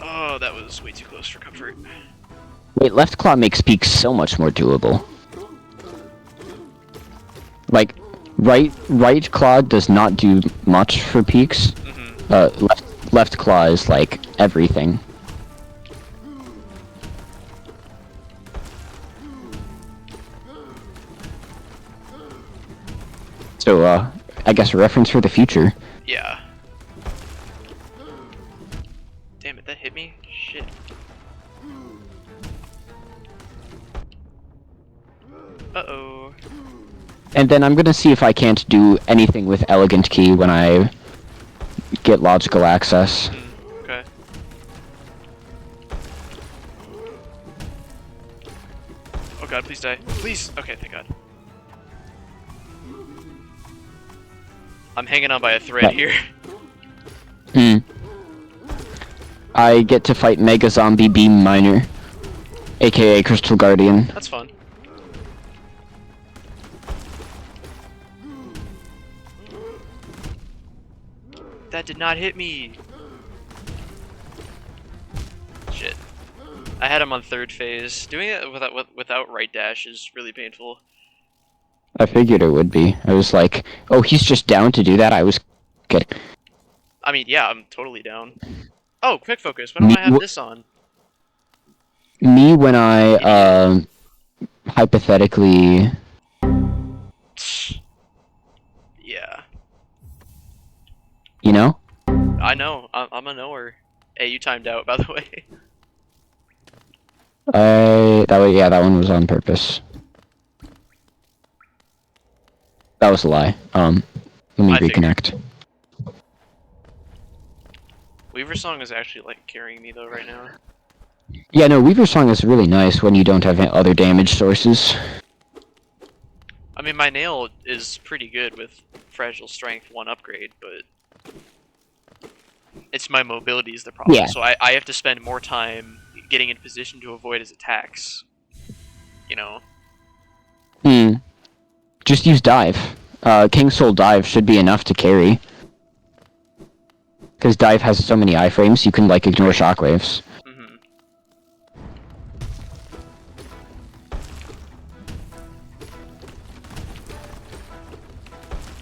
B: Oh, that was way too close for comfort.
A: Wait, left claw makes peaks so much more doable. Like, right claw does not do much for peaks. Left claw is like everything. So, I guess a reference for the future.
B: Yeah. Damn it, that hit me? Shit. Uh-oh.
A: And then I'm gonna see if I can't do anything with Elegant Key when I get logical access.
B: Okay. Oh god, please die. Please! Okay, thank god. I'm hanging on by a thread here.
A: I get to fight Mega Zombie Beam Miner, aka Crystal Guardian.
B: That's fun. That did not hit me! Shit. I had him on third phase. Doing it without right dash is really painful.
A: I figured it would be. I was like, oh, he's just down to do that? I was kidding.
B: I mean, yeah, I'm totally down. Oh, quick focus. Why don't I have this on?
A: Me when I, hypothetically...
B: Yeah.
A: You know?
B: I know. I'm a knower. Hey, you timed out, by the way.
A: That one was on purpose. That was a lie. Let me reconnect.
B: Weaver Song is actually, like, carrying me, though, right now.
A: Yeah, no, Weaver Song is really nice when you don't have other damage sources.
B: I mean, my nail is pretty good with Fragile Strength 1 upgrade, but it's my mobility is the problem.
A: Yeah.
B: So I have to spend more time getting in position to avoid his attacks. You know?
A: Just use Dive. King Soul Dive should be enough to carry. Because Dive has so many iframes, you can, like, ignore shockwaves.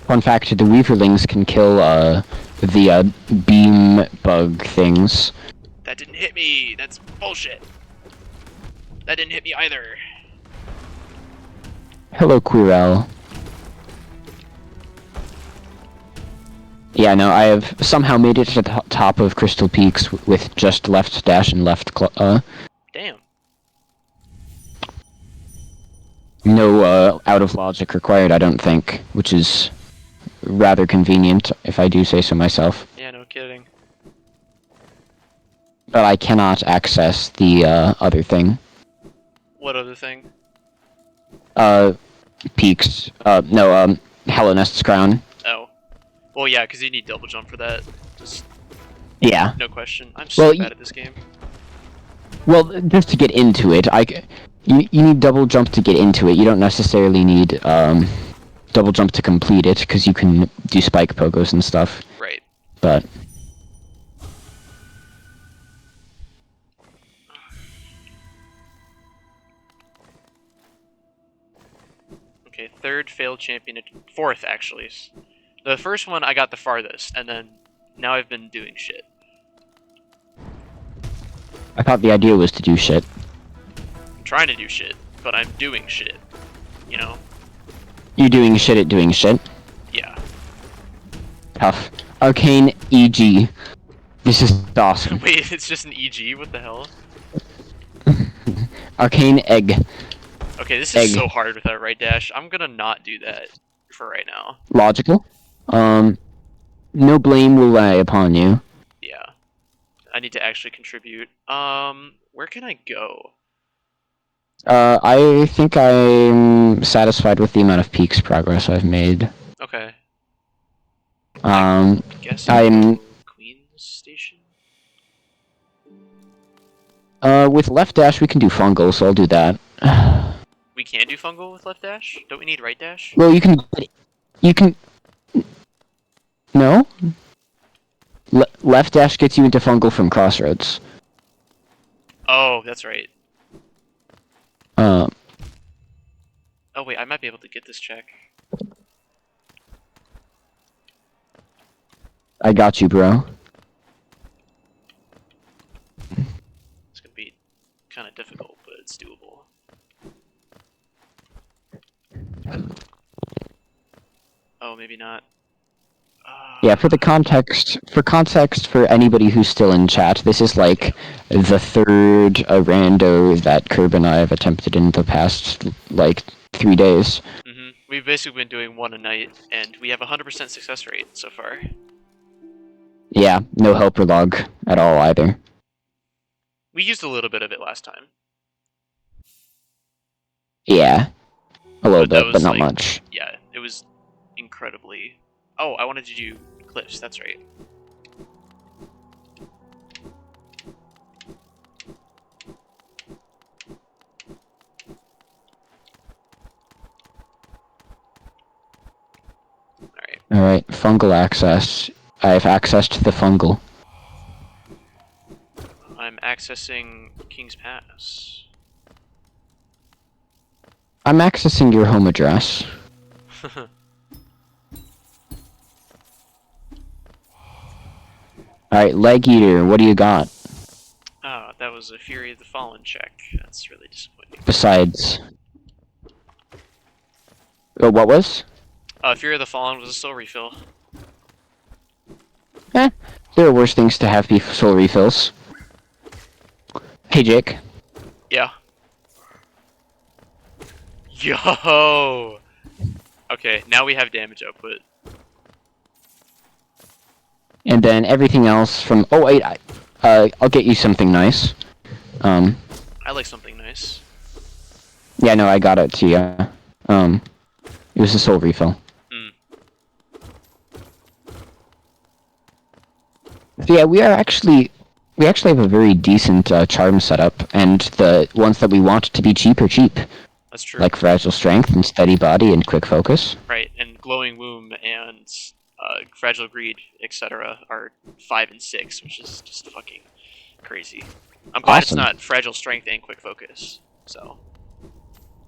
A: Fun fact, the Weaverlings can kill, the, beam bug things.
B: That didn't hit me! That's bullshit! That didn't hit me either!
A: Hello, Quirrell. Yeah, no, I have somehow made it to the top of Crystal Peaks with just left dash and left
B: Damn.
A: No, out of logic required, I don't think, which is rather convenient, if I do say so myself.
B: Yeah, no kidding.
A: But I cannot access the, other thing.
B: What other thing?
A: Peaks. Hello Nest's Crown.
B: Oh. Well, yeah, because you need double jump for that. Just
A: Yeah.
B: no question. I'm so bad at this game.
A: Well, just to get into it, you need double jump to get into it. You don't necessarily need, double jump to complete it, because you can do spike pogos and stuff.
B: Right.
A: But...
B: Okay, third failed champion, fourth actually. The first one I got the farthest, and then now I've been doing shit.
A: I thought the idea was to do shit.
B: I'm trying to do shit, but I'm doing shit. You know?
A: You doing shit at doing shit?
B: Yeah.
A: Tough. Arcane EG. This is awesome.
B: Wait, it's just an EG? What the hell?
A: Arcane Egg.
B: Okay, this is so hard without right dash. I'm gonna not do that for right now.
A: Logical. No blame will lie upon you.
B: Yeah. I need to actually contribute. Where can I go?
A: I think I'm satisfied with the amount of peaks progress I've made.
B: Okay.
A: I'm...
B: Queen's Station?
A: With left dash we can do fungal, so I'll do that.
B: We can do fungal with left dash? Don't we need right dash?
A: Well, you can, no? Left dash gets you into fungal from crossroads.
B: Oh, that's right.
A: Uh,
B: Oh wait, I might be able to get this check.
A: I got you, bro.
B: It's gonna be kind of difficult, but it's doable. Oh, maybe not.
A: Yeah, for context for anybody who's still in chat, this is like the third rando that Curb and I have attempted in the past, like, 3 days.
B: We've basically been doing one a night, and we have a 100% success rate so far.
A: Yeah, no helper log at all either.
B: We used a little bit of it last time.
A: Yeah, a little
B: That
A: bit,
B: was
A: but not
B: like,
A: much.
B: Yeah, it was incredibly... Oh, I wanted to do cliffs, that's right. Alright.
A: Alright, fungal access. I have access to the fungal.
B: I'm accessing King's Pass.
A: I'm accessing your home address. Alright, Leg Eater, what do you got?
B: Oh, that was a Fury of the Fallen check. That's really disappointing.
A: Besides... Oh, what was?
B: Fury of the Fallen was a soul refill.
A: Eh, there are worse things to have be soul refills. Hey, Jake.
B: Yeah. Yo! Okay, now we have damage output.
A: And then everything else from... Oh, wait, I'll get you something nice.
B: I like something nice.
A: Yeah, no, I got it to you. It was a soul refill. So yeah, we actually have a very decent charm setup, and the ones that we want to be cheap are cheap.
B: That's true.
A: Like Fragile Strength and Steady Body and Quick Focus.
B: Right, and Glowing Womb and Fragile Greed, etc. are 5 and 6, which is just fucking crazy. I'm glad
A: Awesome.
B: it's not Fragile Strength and Quick Focus, so...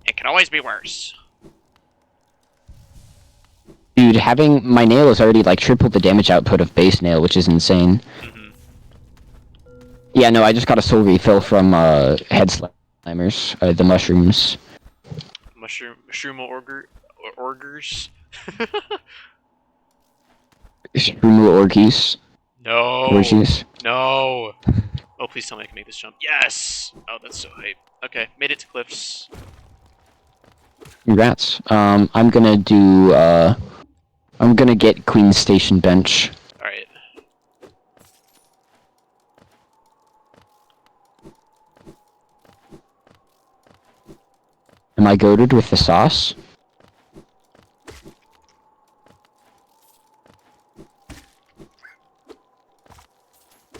B: It can always be worse.
A: Dude, having my nail is already like triple the damage output of base nail, which is insane. Yeah, no, I just got a soul refill from Head Slimers, the mushrooms.
B: Mushroom Orgers?
A: Shroom Orgies.
B: No!
A: Orgies.
B: No! Oh, please tell me I can make this jump. Yes! Oh, that's so hype. Okay, made it to cliffs.
A: Congrats. I'm gonna get Queen's Station bench.
B: Alright.
A: Am I goated with the sauce?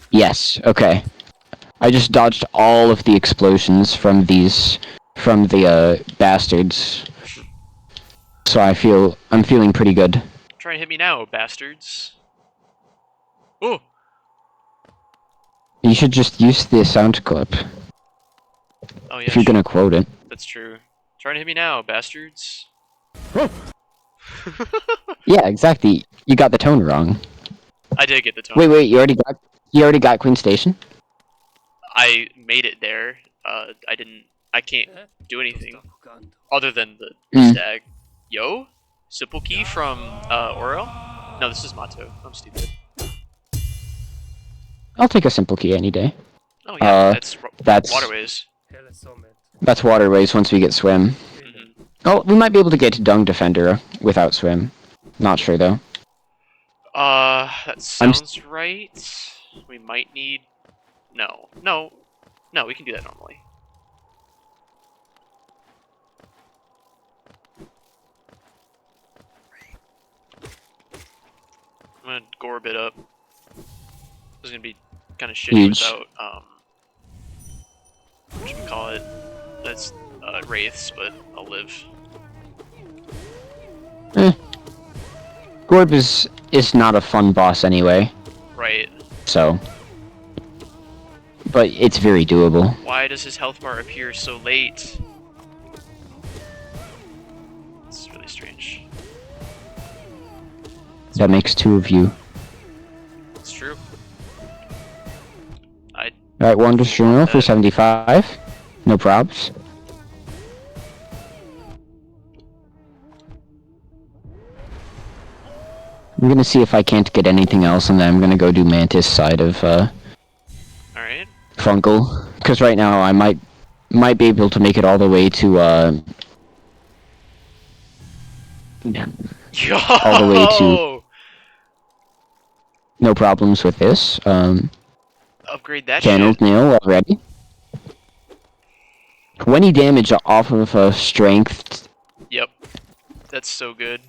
A: Yes, okay. I just dodged all of the explosions from the bastards. So I'm feeling pretty good.
B: Try and hit me now, bastards. Oh!
A: You should just use the sound clip.
B: Oh yeah,
A: If you're gonna quote it.
B: That's true. Try and hit me now, bastards.
A: Yeah, exactly. You got the tone wrong.
B: I did get the tone.
A: Wait, you already got Queen Station?
B: I made it there. I can't do anything other than the stag. Yo? Simple key from, Oro? No, this is Mato. I'm stupid.
A: I'll take a simple key any day.
B: Oh yeah,
A: that's
B: waterways.
A: That's waterways once we get swim. Oh, we might be able to get to Dung Defender without swim. Not sure though.
B: That sounds right. We might need... No, we can do that normally. I'm gonna gore a bit up. This is gonna be kind of shitty
A: Huge.
B: without, call it. That's wraiths, but I'll live.
A: Gorb is not a fun boss anyway.
B: Right.
A: So. But it's very doable.
B: Why does his health bar appear so late? It's really strange.
A: That makes 2 of you.
B: It's true.
A: Alright, Wondrous Journal for 75. No probs. I'm gonna see if I can't get anything else, and then I'm gonna go do Mantis side of,
B: Alright.
A: Fungal. Because right now I might be able to make it all the way to,
B: Yo!
A: all the way to... No problems with this.
B: Upgrade that
A: Channeled
B: shit.
A: Nail already. 20 damage off of strength.
B: Yep. That's so good.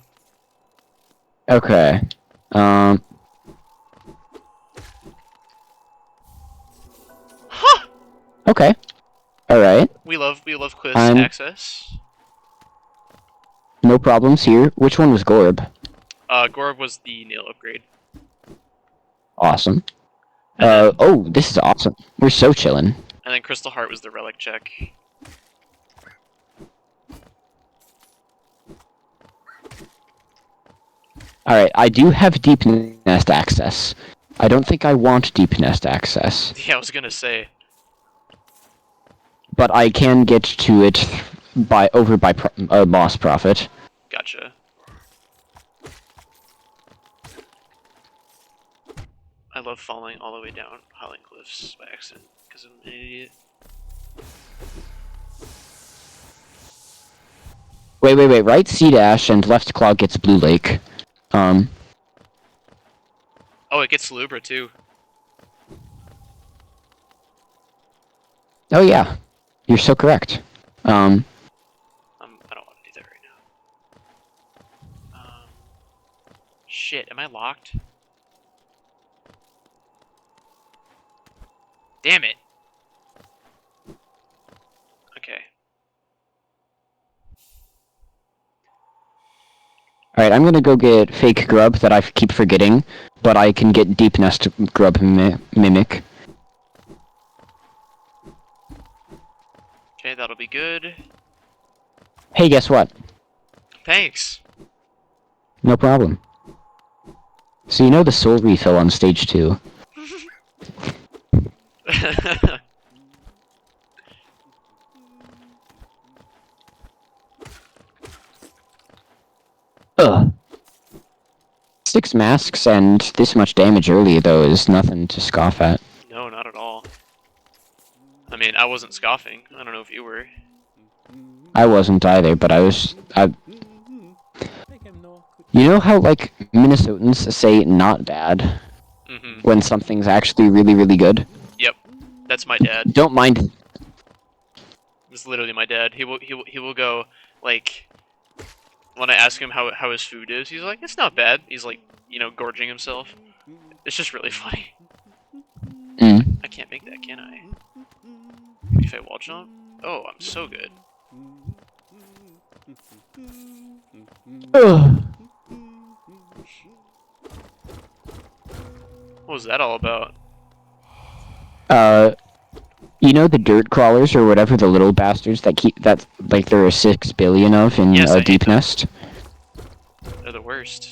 A: Okay.
B: Huh!
A: Okay. Alright.
B: We love Cliff's
A: I'm-
B: access.
A: No problems here. Which one was Gorb?
B: Gorb was the nail upgrade.
A: Awesome.
B: And
A: Oh, this is awesome. We're so chillin'.
B: And then Crystal Heart was the relic check.
A: Alright, I do have Deep Nest access. I don't think I want Deep Nest access.
B: Yeah, I was gonna say.
A: But I can get to it by Moss Prophet.
B: Gotcha. I love falling all the way down Howling Cliffs by accident, because I'm an idiot.
A: Wait, right C dash and left claw gets Blue Lake.
B: Oh, it gets Salubra too.
A: Oh yeah. You're so correct.
B: I don't want to do that right now. Shit, am I locked? Damn it! Okay.
A: Alright, I'm gonna go get Fake Grub that I keep forgetting, but I can get Deep Nest Grub Mimic.
B: Okay, that'll be good.
A: Hey, guess what?
B: Thanks!
A: No problem. So you know the soul refill on stage 2? Ugh. 6 masks and this much damage early, though, is nothing to scoff at.
B: No, not at all. I mean, I wasn't scoffing. I don't know if you were.
A: I wasn't either, but You know how, like, Minnesotans say not bad
B: Mm-hmm.
A: when something's actually really, really good?
B: Yep. That's my dad.
A: Don't mind...
B: It's literally my dad. He will go, like, when I ask him how his food is, he's like, it's not bad. He's like, you know, gorging himself. It's just really funny. I can't make that, can I? If I wall jump? Oh, I'm so good.
A: Ugh.
B: What was that all about?
A: You know the dirt crawlers or whatever, the little bastards that like there are 6 billion of in
B: Yes, I hate
A: Deep
B: them.
A: Nest?
B: They're the worst.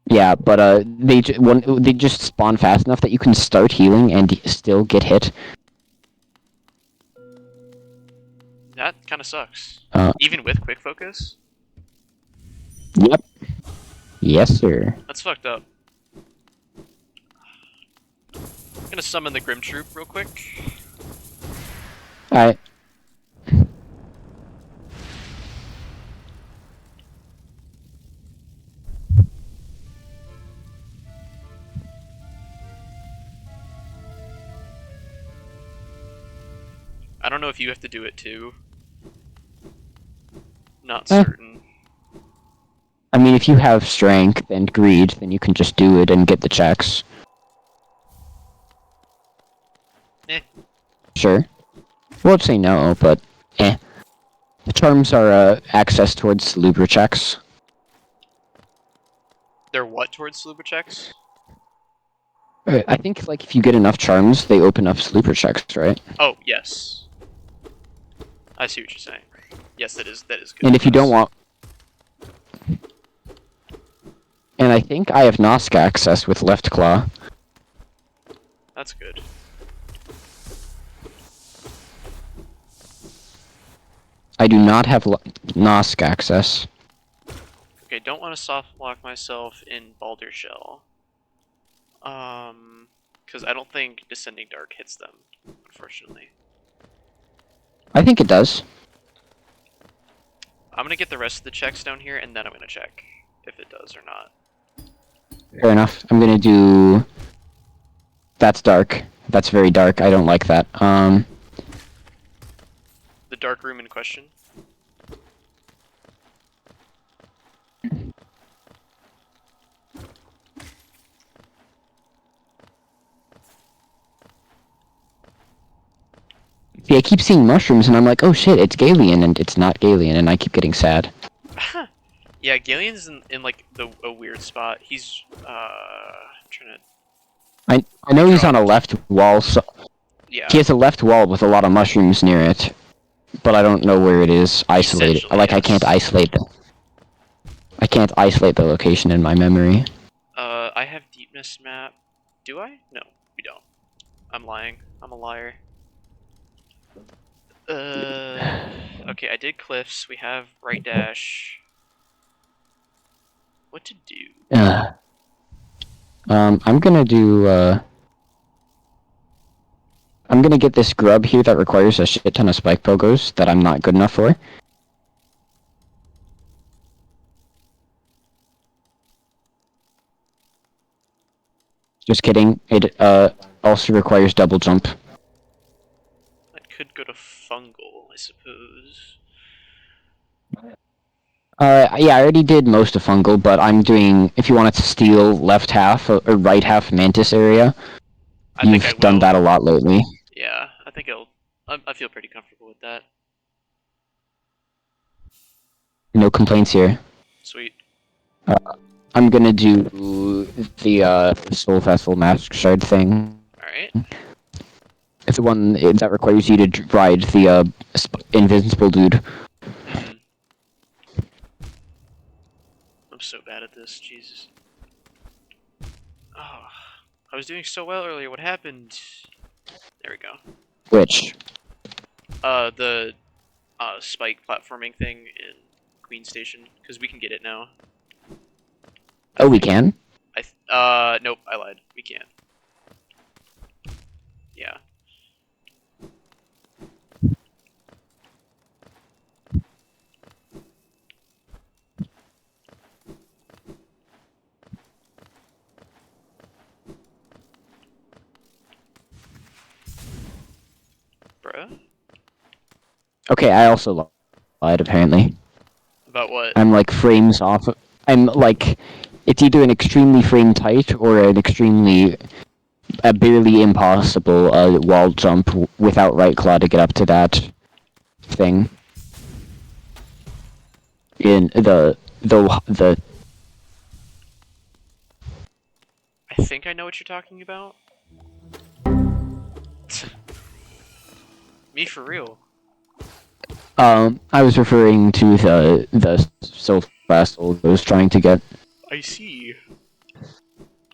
A: Yeah, but they just spawn fast enough that you can start healing and still get hit.
B: That kind of sucks.
A: Uh.
B: Even with quick focus?
A: Yep. Yes, sir.
B: That's fucked up. I'm gonna summon the Grim Troop real quick.
A: Alright.
B: I don't know if you have to do it too. Not certain.
A: I mean, if you have strength and greed, then you can just do it and get the checks.
B: Eh.
A: Sure. Won't say no, but eh. The charms are access towards Salubra checks.
B: They're what towards Sluba checks?
A: I think like if you get enough charms, they open up Salubra checks, right?
B: Oh, yes. I see what you're saying. Yes, that is good.
A: And if you don't
B: advice.
A: want... And I think I have Nosk access with Left Claw.
B: That's good.
A: I do not have Nosk access.
B: Okay, don't want to soft lock myself in Baldur Shell. Because I don't think Descending Dark hits them, unfortunately.
A: I think it does.
B: I'm gonna get the rest of the checks down here, and then I'm gonna check if it does or not.
A: Fair enough. I'm gonna do... That's dark. That's very dark. I don't like that.
B: The dark room in question.
A: See, I keep seeing mushrooms, and I'm like, oh shit, it's Galian, and it's not Galian, and I keep getting sad.
B: Yeah, Galeon's in like a weird spot. He's trying to.
A: I know he's on a left wall, so...
B: Yeah.
A: He has a left wall with a lot of mushrooms near it, but I don't know where it is isolated.
B: Essentially,
A: Like, I
B: yes.
A: can't isolate the... I can't isolate the location in my memory.
B: I have deepness map. Do I? No, we don't. I'm lying. I'm a liar. Okay, I did cliffs. We have right dash. What to do?
A: I'm gonna do, I'm gonna get this grub here that requires a shit ton of spike pogos that I'm not good enough for. Just kidding. It, also requires double jump.
B: That could go to fungal, I suppose.
A: Yeah, I already did most of fungal, but I'm doing, if you wanted to steal left half, or right half mantis area,
B: I think I
A: you've
B: will.
A: done that a lot lately.
B: Yeah, I think I feel pretty comfortable with that.
A: No complaints here.
B: Sweet.
A: I'm gonna do the Soul Festival Mask Shard thing.
B: Alright.
A: It's the one that requires you to ride the invincible dude.
B: Mm. I'm so bad at this, Jesus. Oh, I was doing so well earlier, what happened? There we go.
A: Which?
B: The spike platforming thing in Queen Station, because we can get it now.
A: Oh, we can?
B: Nope, I lied. We can't. Yeah. Bruh?
A: Okay, I also lied, apparently.
B: About what?
A: I'm like frames off. I'm like, it's either an extremely frame tight or an extremely, a barely impossible wall jump without right claw to get up to that thing. In the
B: I think I know what you're talking about. Me for real.
A: I was referring to the Soul Festival I was trying to get.
B: I see.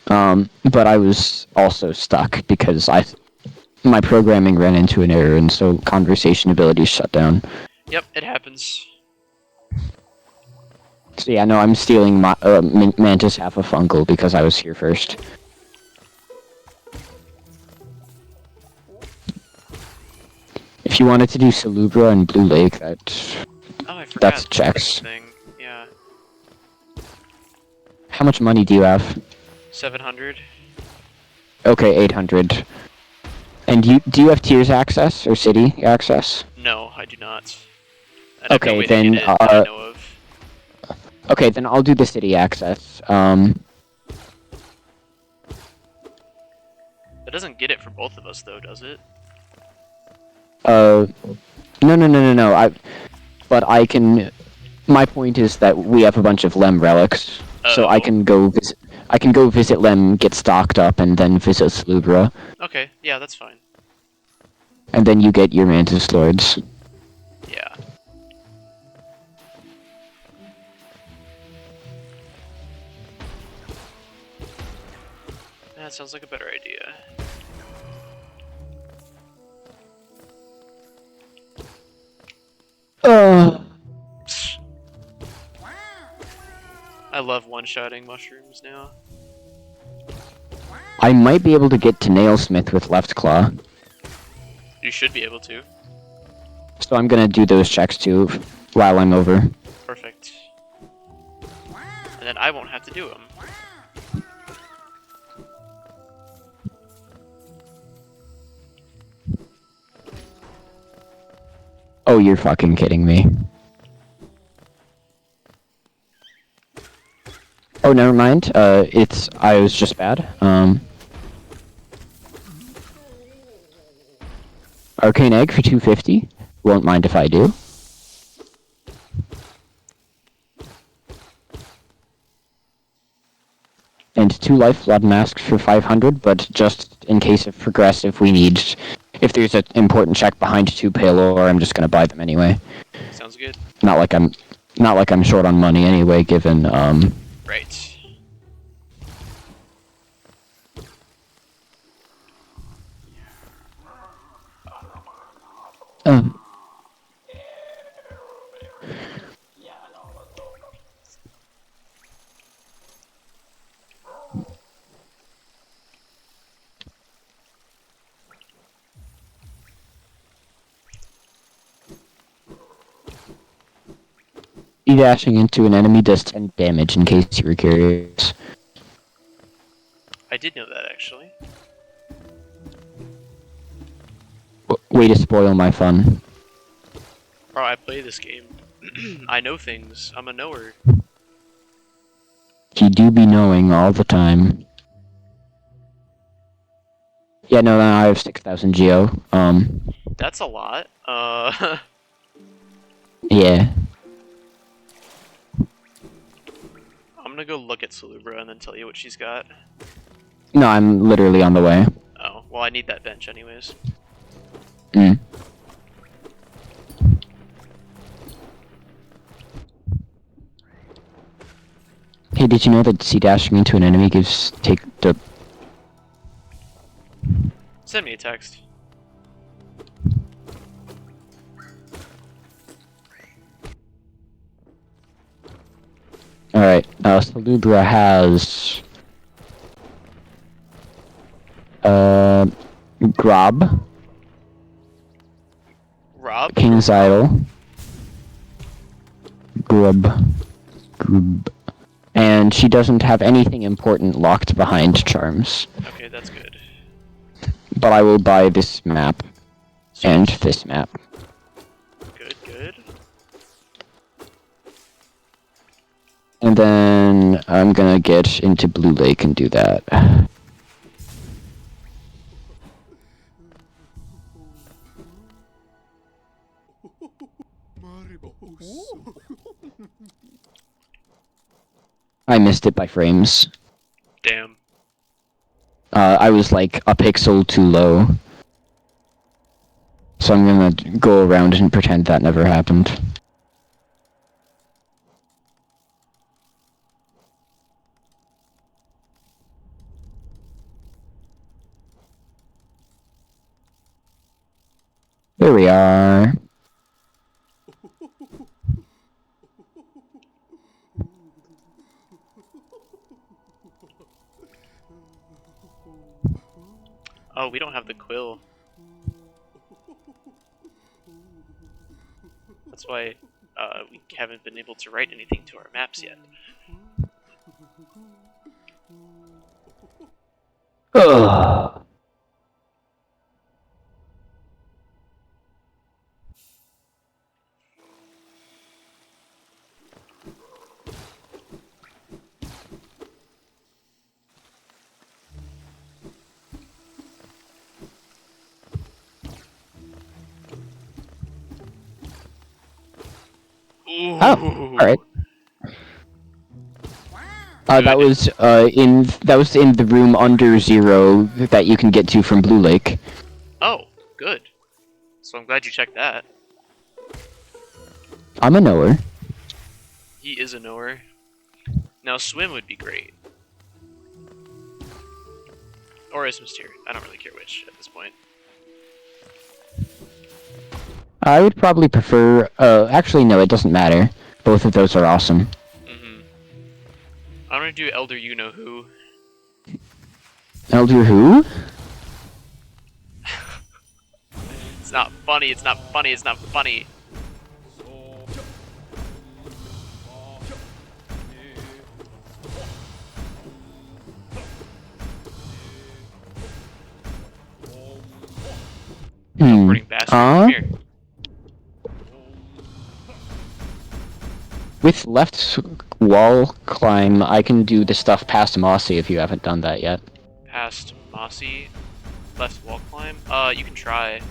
A: But I was also stuck because my programming ran into an error, and so conversation abilities shut down.
B: Yep, it happens.
A: So yeah, no, I'm stealing my Mantis half a fungal because I was here first. If you wanted to do Salubra and Blue Lake,
B: Oh, I forgot
A: that's
B: the
A: checks.
B: thing. Yeah.
A: How much money do you have?
B: 700.
A: Okay, 800. And do you have tiers access or city access?
B: No, I do not. And I have no
A: Okay,
B: way
A: then
B: to get it that I know of.
A: okay, then I'll do the city access.
B: It doesn't get it for both of us though, does it?
A: No. But I can. My point is that we have a bunch of Lem relics, so I
B: Oh.
A: can go visit. I can go visit Lem, get stocked up, and then visit Slubra,
B: Okay, yeah, that's fine.
A: and then you get your Mantis Lords.
B: Yeah. That sounds like a better idea. I love one-shotting mushrooms now.
A: I might be able to get to Nailsmith with Left Claw,
B: You should be able to.
A: so I'm gonna do those checks too while I'm over.
B: Perfect. And then I won't have to do them.
A: Oh, you're fucking kidding me. Oh, never mind. I was just bad. Arcane Egg for 250. Won't mind if I do. And 2 Life Blood Masks for 500, but just in case of progressive, we need... If there's an important check behind 2 Pale Ore, I'm just gonna buy them anyway.
B: Sounds good.
A: Not like I'm short on money anyway, given,
B: Right.
A: dashing into an enemy does 10 damage, in case you were curious.
B: I did know that, actually.
A: Way to spoil my fun.
B: Bro, I play this game. I know things. I'm a knower.
A: You do be knowing all the time. Yeah, no, I have 6,000 geo.
B: That's a lot.
A: Yeah.
B: I'm gonna go look at Salubra and then tell you what she's got.
A: No, I'm literally on the way.
B: Oh, well, I need that bench anyways.
A: Mm. Hey, did you know that C-dashing into an enemy take the...
B: Send me a text.
A: Alright, Salubra has... Grob,
B: Rob?
A: King's Idol, Grub, and she doesn't have anything important locked behind charms.
B: Okay, that's good.
A: But I will buy this map,
B: Sweet.
A: and this map.
B: Good, good.
A: And then I'm gonna get into Blue Lake and do that. I missed it by frames.
B: Damn.
A: I was like a pixel too low. So I'm gonna go around and pretend that never happened. There we are.
B: Oh, we don't have the quill. That's why we haven't been able to write anything to our maps yet.
A: Ugh. Oh, alright.
B: Good.
A: That was in the room under 0 that you can get to from Blue Lake.
B: Oh, good. So I'm glad you checked that.
A: I'm a knower.
B: He is a knower. Now swim would be great. Or is Mysteria. I don't really care which at this point.
A: I would probably prefer. Actually, no, it doesn't matter. Both of those are awesome.
B: I'm gonna do Elder You Know Who.
A: Elder who?
B: It's not funny, it's not funny, it's not funny. Teleporting bastard, come here.
A: With left wall climb, I can do the stuff past Mossy if you haven't done that yet.
B: Past Mossy, left wall climb. You can try.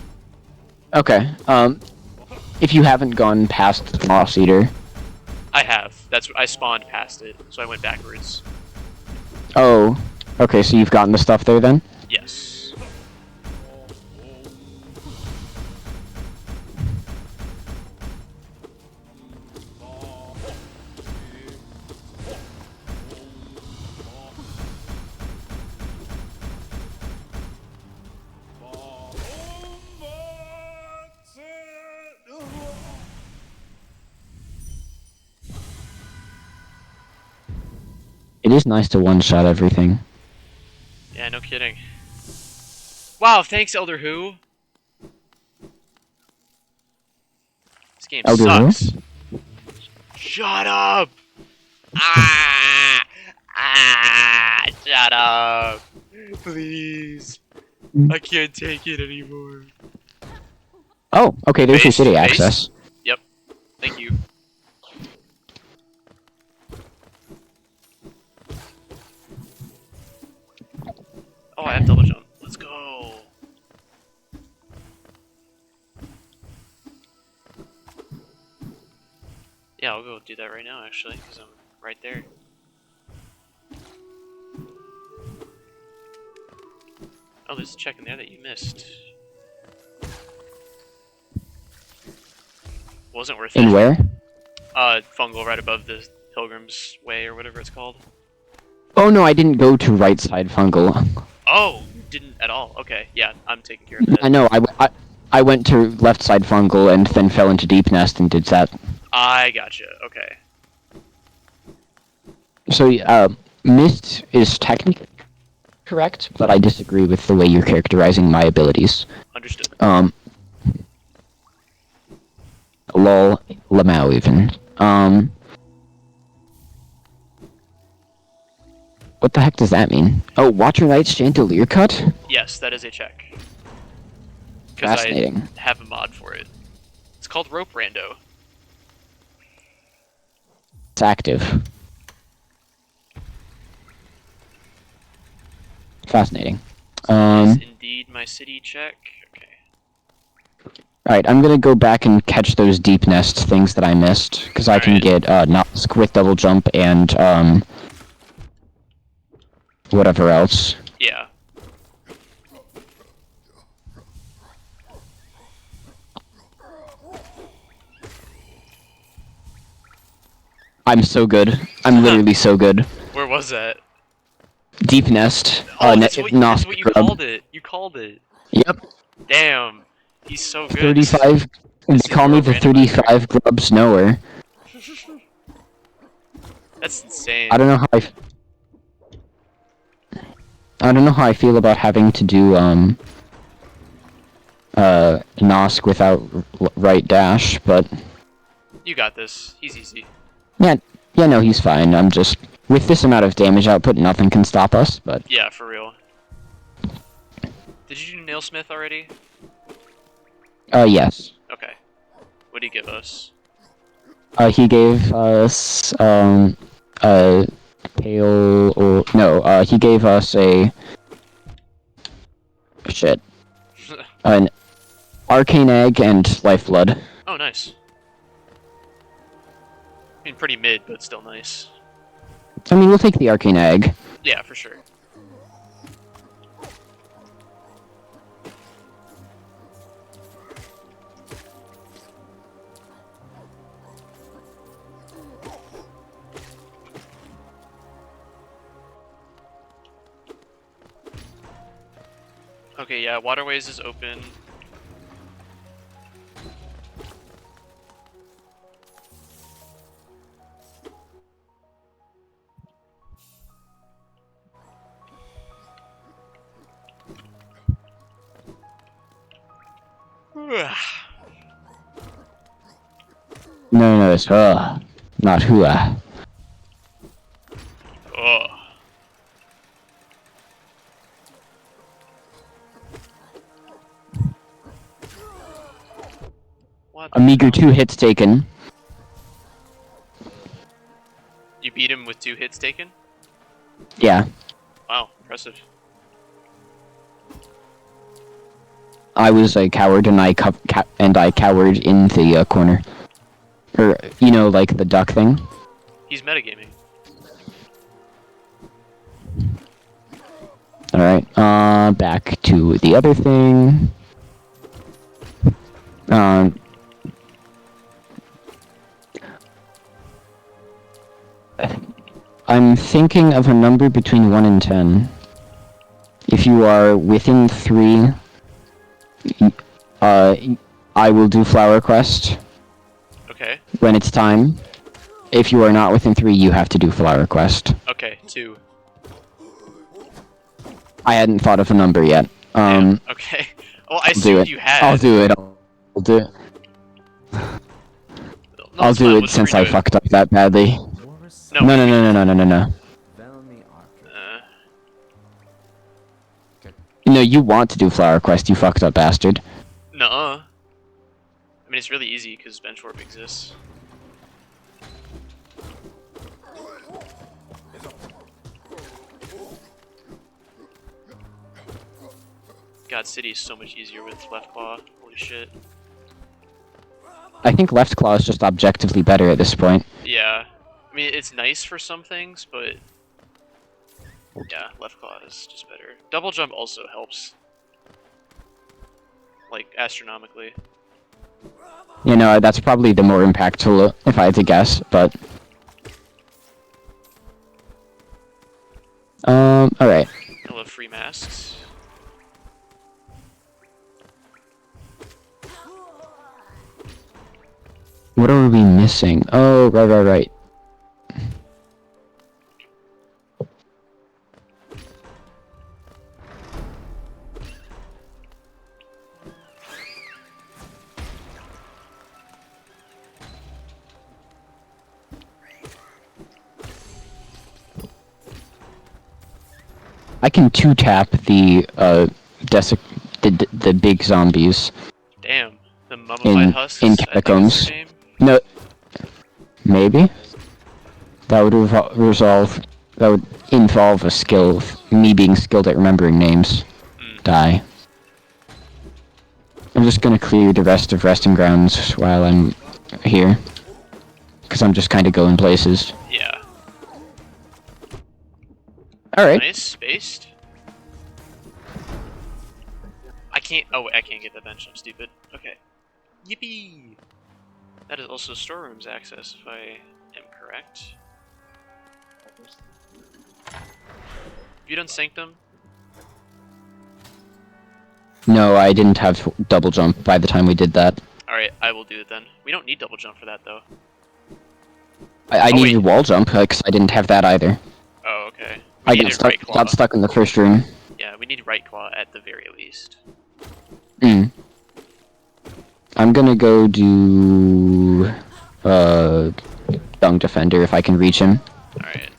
A: Okay. If you haven't gone past Moss Eater.
B: I have. I spawned past it, so I went backwards.
A: Oh. Okay, so you've gotten the stuff there then?
B: Yes.
A: It is nice to one-shot everything.
B: Yeah, no kidding. Wow, thanks, Elder Who. This game
A: Elder
B: sucks.
A: Who?
B: Shut up! Shut up! Please. I can't take it anymore.
A: Oh, okay, there's your
B: Base,
A: city
B: base.
A: access.
B: Yep. Thank you. Oh, I have double jump. Let's go. Yeah, I'll go do that right now, actually, because I'm right there. Oh, there's a check in there that you missed. Wasn't worth it.
A: In where?
B: Fungal right above the Pilgrim's Way or whatever it's called.
A: Oh no, I didn't go to right side fungal.
B: Oh, you didn't at all. Okay, yeah, I'm taking care of that.
A: I know, I went to left side fungal and then fell into deep nest and did that.
B: I gotcha. Okay.
A: So, Mist is technically correct, but I disagree with the way you're characterizing my abilities.
B: Understood.
A: Lol, Lamau even. What the heck does that mean? Oh, Watcher Knight's Chandelier Cut?
B: Yes, that is a check. Because
A: Fascinating.
B: I have a mod for it. It's called Rope Rando.
A: It's active. Fascinating.
B: Is indeed my city check. Okay.
A: Alright, I'm gonna go back and catch those deep nest things that I missed, because I can get, Nosk with double jump and, whatever else.
B: Yeah.
A: I'm so good. I'm literally so good.
B: Where was that?
A: Deep nest.
B: Oh, that's what you
A: grub.
B: called it. You called it.
A: Yep.
B: Damn. He's so good.
A: 35. They call me the 35 grubs knower.
B: That's insane.
A: I don't know how I feel about having to do Nosk without right dash, but
B: You got this. He's easy.
A: yeah, no, he's fine. I'm just with this amount of damage output, nothing can stop us. But
B: Yeah, for real. Did you do Nailsmith already?
A: yes.
B: Okay. What did he give us?
A: He gave us pale or no. He gave us a shit. An arcane egg and lifeblood.
B: Oh, nice. mean, pretty mid, but still nice.
A: I mean, we'll take the Arcane Egg.
B: Yeah, for sure. Okay, yeah, Waterways is open.
A: No, it's not hua.
B: Oh. What?
A: A meager 2 hits taken.
B: You beat him with 2 hits taken?
A: Yeah.
B: Wow, impressive.
A: I was a coward and I cowered in the corner. Or, you know, like the duck thing.
B: He's metagaming.
A: Alright, back to the other thing. I'm thinking of a number between 1 and 10. If you are within 3, I will do Flower Quest
B: Okay.
A: when it's time. If you are not within 3, you have to do Flower Quest.
B: Okay, 2.
A: I hadn't thought of a number yet.
B: Damn, okay. Well, I
A: I'll do
B: assumed
A: it.
B: you had.
A: I'll do it. I'll do it.
B: No,
A: I'll
B: it's
A: do
B: fine,
A: it
B: let's
A: since I
B: redo it.
A: fucked up that badly.
B: No,
A: No. No, you want to do Flower Quest, you fucked up bastard.
B: nuh-uh. I mean, it's really easy because bench warp exists. God, City is so much easier with left claw. Holy shit.
A: I think Left Claw is just objectively better at this point.
B: Yeah. I mean, it's nice for some things, but... yeah, left claw is just better. Double jump also helps. Like, astronomically.
A: You know, that's probably the more impactful if I had to guess, but... alright.
B: I love free masks.
A: What are we missing? Oh, right. I can 2-tap the, the big zombies.
B: Damn. The mummified husks?
A: in
B: I think is
A: Catacombs.
B: their name?
A: No, maybe? That would that would involve a skill, me being skilled at remembering names. Die. I'm just gonna clear the rest of Resting Grounds while I'm here. Because I'm just kinda going places.
B: Yeah.
A: Alright.
B: Nice, spaced. I can't. Oh, wait, I can't get the bench. I'm stupid. Okay. Yippee! That is also storerooms access, if I am correct. You done Sanctum?
A: No, I didn't have double jump by the time we did that.
B: Alright, I will do it then. We don't need double jump for that, though.
A: I
B: Oh,
A: needed
B: wait.
A: wall jump, because I didn't have that either.
B: Oh, okay.
A: I
B: We
A: got
B: needed
A: stuck,
B: right claw.
A: got stuck in the first room.
B: Yeah, we need right claw at the very least.
A: I'm gonna go do... Dung Defender if I can reach him.
B: Alright.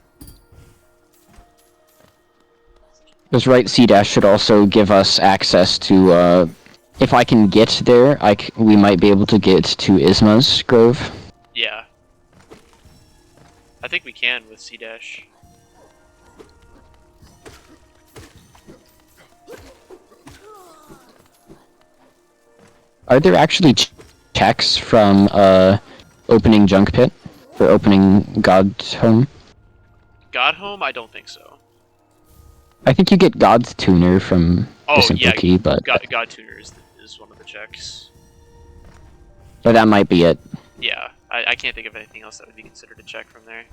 A: Because right C-dash should also give us access to, if I can get there, we might be able to get to Isma's Grove.
B: Yeah. I think we can with C-dash.
A: Are there actually checks from, opening Junk Pit? for opening God's home?
B: God Home? I don't think so.
A: I think you get God's tuner from the
B: Oh
A: simple
B: yeah,
A: key, but
B: God Tuner is one of the checks.
A: that might be it.
B: Yeah, I can't think of anything else that would be considered a check from there.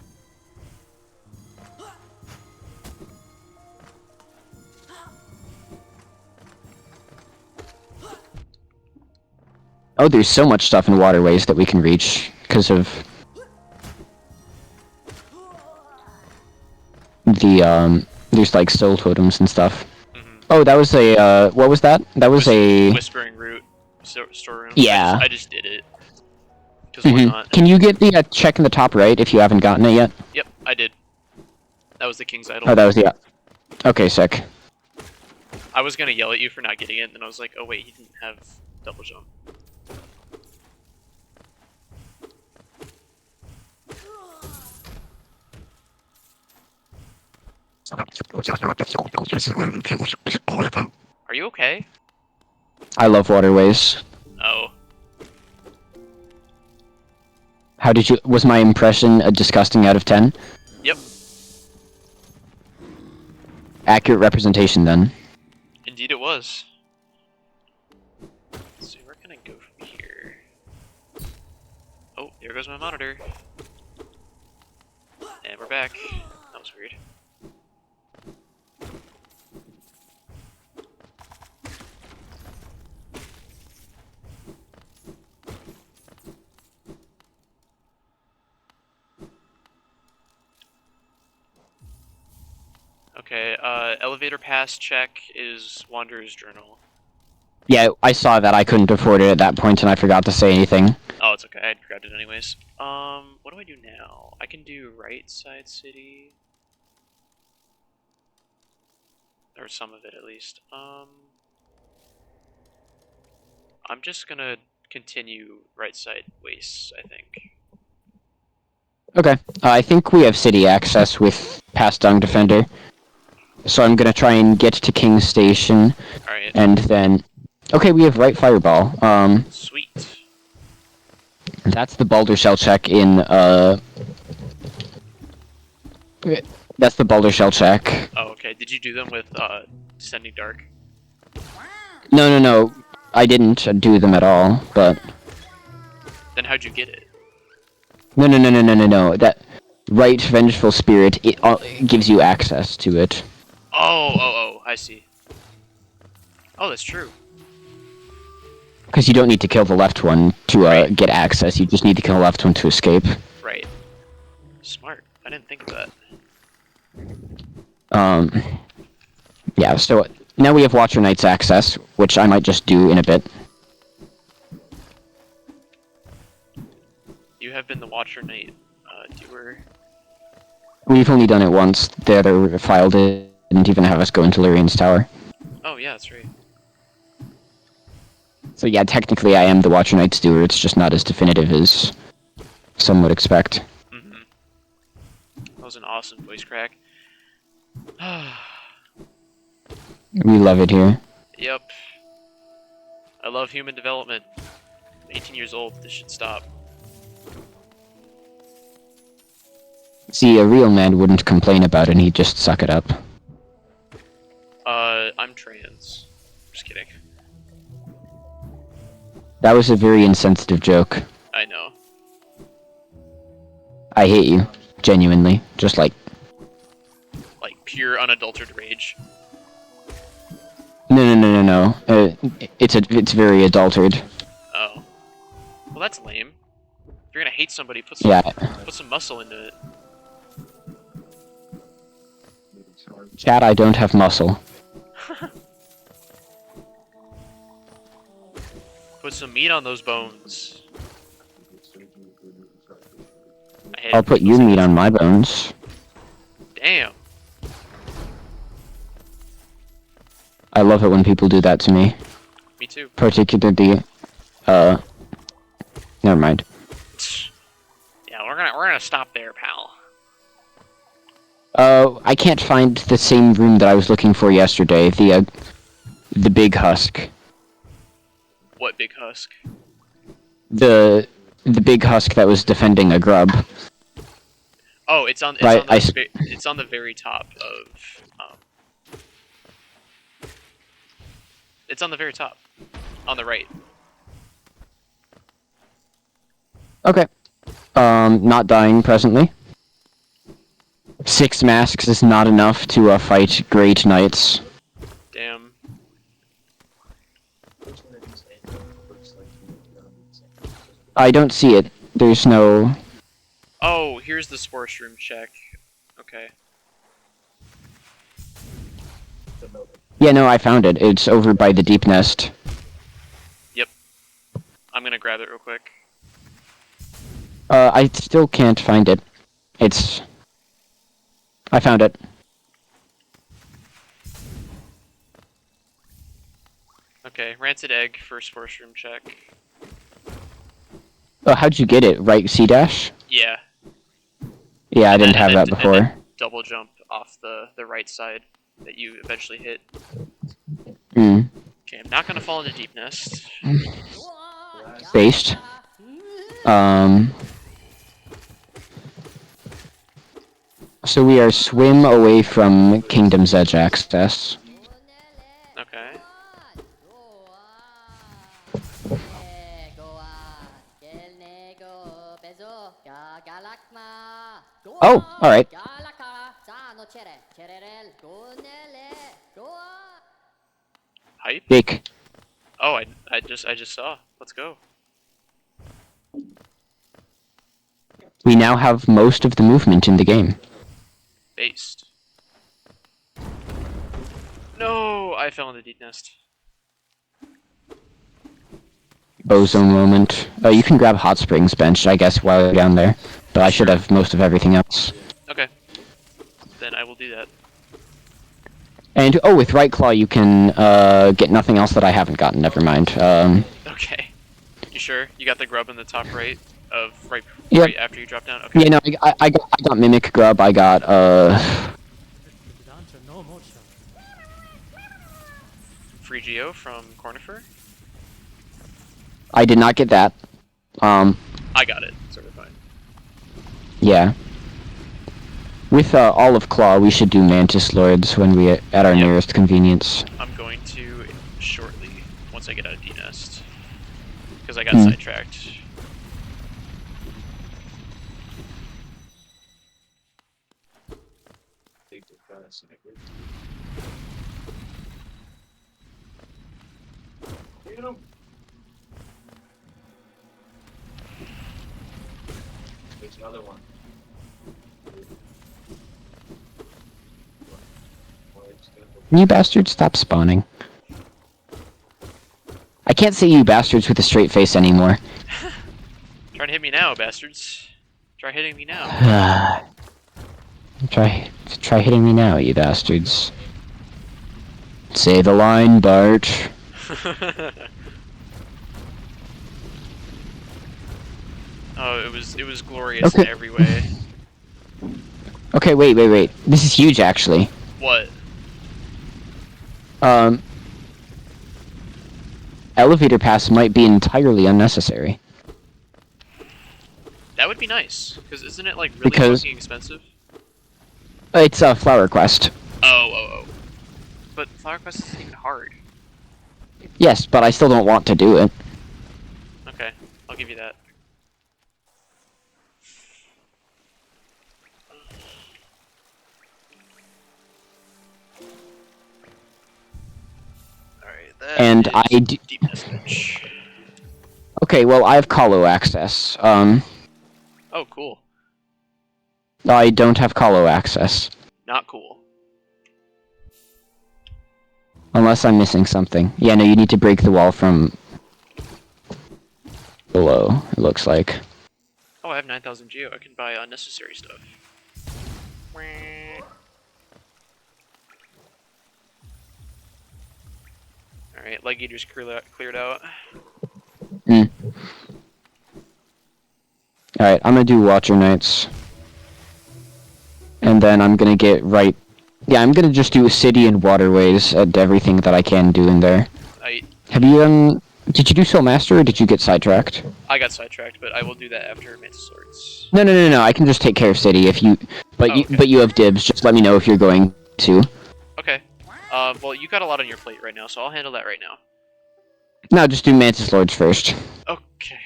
A: Oh, there's so much stuff in waterways that we can reach because of the there's like soul totems and stuff.
B: Mm-hmm.
A: Oh, that was a what was that? That was a
B: Whispering Root storeroom.
A: yeah.
B: I just did it. Because why not?
A: Can you get the check in the top right if you haven't gotten it yet?
B: Yep, I did. That was the King's Idol.
A: Oh, that was the. Okay, sick.
B: I was gonna yell at you for not getting it, and then I was like, oh wait, he didn't have double jump. Are you okay?
A: I love waterways.
B: Oh.
A: How did you? Was my impression a disgusting out of 10?
B: Yep.
A: Accurate representation then.
B: Indeed it was. So we're gonna go from here. Oh, there goes my monitor. And we're back. That was weird. Okay, elevator pass check is Wanderer's Journal.
A: Yeah, I saw that. I couldn't afford it at that point, and I forgot to say anything.
B: Oh, it's okay. I grabbed it anyways. What do I do now? I can do right side city. Or some of it, at least. I'm just gonna continue right side wastes, I think.
A: Okay. I think we have city access with Pass Dung Defender. So I'm gonna try and get to King's Station,
B: Alright.
A: and then... Okay, we have right fireball.
B: Sweet.
A: That's the Boulder Shell check in, That's the Boulder Shell check.
B: Oh, okay. Did you do them with, Descending Dark?
A: No. I didn't do them at all, but...
B: Then how'd you get it?
A: No. That right Vengeful Spirit, it gives you access to it.
B: Oh, I see. Oh, that's true.
A: Because you don't need to kill the left one to
B: Right.
A: get access, you just need to kill the left one to escape.
B: Right. Smart. I didn't think of that.
A: Yeah, so now we have Watcher Knight's access, which I might just do in a bit.
B: You have been the Watcher Knight, doer.
A: We've only done it once. The other file didn't even have us go into Lyrian's tower.
B: Oh, yeah, that's right.
A: So yeah, technically I am the Watcher Knight's doer, it's just not as definitive as some would expect.
B: Mm-hmm. That was an awesome voice crack.
A: We love it here.
B: Yep. I love human development. I'm 18 years old, this should stop.
A: See, a real man wouldn't complain about it, he'd just suck it up.
B: I'm trans. Just kidding.
A: That was a very insensitive joke.
B: I know.
A: I hate you. Genuinely. Just like...
B: Like, pure unadulterated rage.
A: No. It's very adulterated.
B: Oh. Well, that's lame. If you're gonna hate somebody, put some muscle into it.
A: Chat, I don't have muscle.
B: Put some meat on those bones.
A: I'll put you meat on my bones.
B: Damn.
A: I love it when people do that to me.
B: Me too.
A: Particularly, never mind.
B: Yeah, we're gonna stop there, pal.
A: I can't find the same room that I was looking for yesterday. The big husk.
B: What big husk?
A: The big husk that was defending a grub.
B: Oh, it's on.
A: Right,
B: It's on the very top of. It's on the very top, on the right.
A: Okay. Not dying presently. 6 masks is not enough to fight great knights.
B: Damn.
A: I don't see it. There's no...
B: Oh, here's the sports room check. Okay.
A: Yeah, no, I found it. It's over by the deep nest.
B: Yep. I'm gonna grab it real quick.
A: I still can't find it. It's... I found it.
B: Okay, rancid egg for sports room check.
A: Oh, how'd you get it? Right C dash?
B: Yeah.
A: Yeah, I didn't have that
B: And
A: before.
B: then double jump off the right side that you eventually hit.
A: Mm.
B: Okay, I'm not gonna fall into deep nest.
A: Based. So we are swim away from Kingdom's Edge access.
B: Okay.
A: Oh, alright.
B: Hype?
A: Jake.
B: Oh, I just saw. Let's go.
A: We now have most of the movement in the game.
B: Based. No, I fell in the deep nest.
A: Bozo moment. You can grab Hot Springs bench, I guess, while you're down there. But I should have most of everything else.
B: Okay. Then I will do that.
A: And, oh, with Right Claw you can get nothing else that I haven't gotten, never mind.
B: Okay. You sure? You got the grub in the top right of right after you drop down? Okay.
A: Yeah, no, I got Mimic Grub, I got,
B: Free Geo from Cornifer?
A: I did not get that.
B: I got it, so we're fine.
A: Yeah. With Olive Claw, we should do Mantis Lords when we at our nearest convenience.
B: I'm going to shortly, once I get out of D-Nest. Because I got sidetracked.
C: There's another one.
A: You bastards, stop spawning. I can't say you bastards with a straight face anymore.
B: Trying to hit me now, bastards. Try hitting me now.
A: Try hitting me now, you bastards. Say the line, Bart.
B: Oh, it was glorious in every way.
A: Okay, wait. This is huge, actually.
B: What?
A: Elevator pass might be entirely unnecessary.
B: That would be nice, because isn't it like really fucking expensive?
A: It's a Flower Quest.
B: Oh. But Flower Quest isn't even hard.
A: Yes, but I still don't want to do it.
B: Okay, I'll give you that. Alright, that
A: And
B: is deep message.
A: Okay, well, I have Colo access.
B: Oh, cool.
A: I don't have Colo access.
B: Not cool.
A: Unless I'm missing something. Yeah, no, you need to break the wall from below, it looks like.
B: Oh, I have 9,000 geo. I can buy unnecessary stuff. Alright, leg eaters cleared out.
A: Alright, I'm gonna do Watcher Knights. And then I'm gonna get right... Yeah, I'm gonna just do City and Waterways and everything that I can do in there. Have you done... Did you do Soul Master or did you get sidetracked?
B: I got sidetracked, but I will do that after Mantis Swords.
A: No. I can just take care of City if you. But
B: Oh,
A: you,
B: okay.
A: but you have dibs. Just let me know if you're going to.
B: Okay. Well, you got a lot on your plate right now, so I'll handle that right now.
A: No, just do Mantis Lords first.
B: Okay.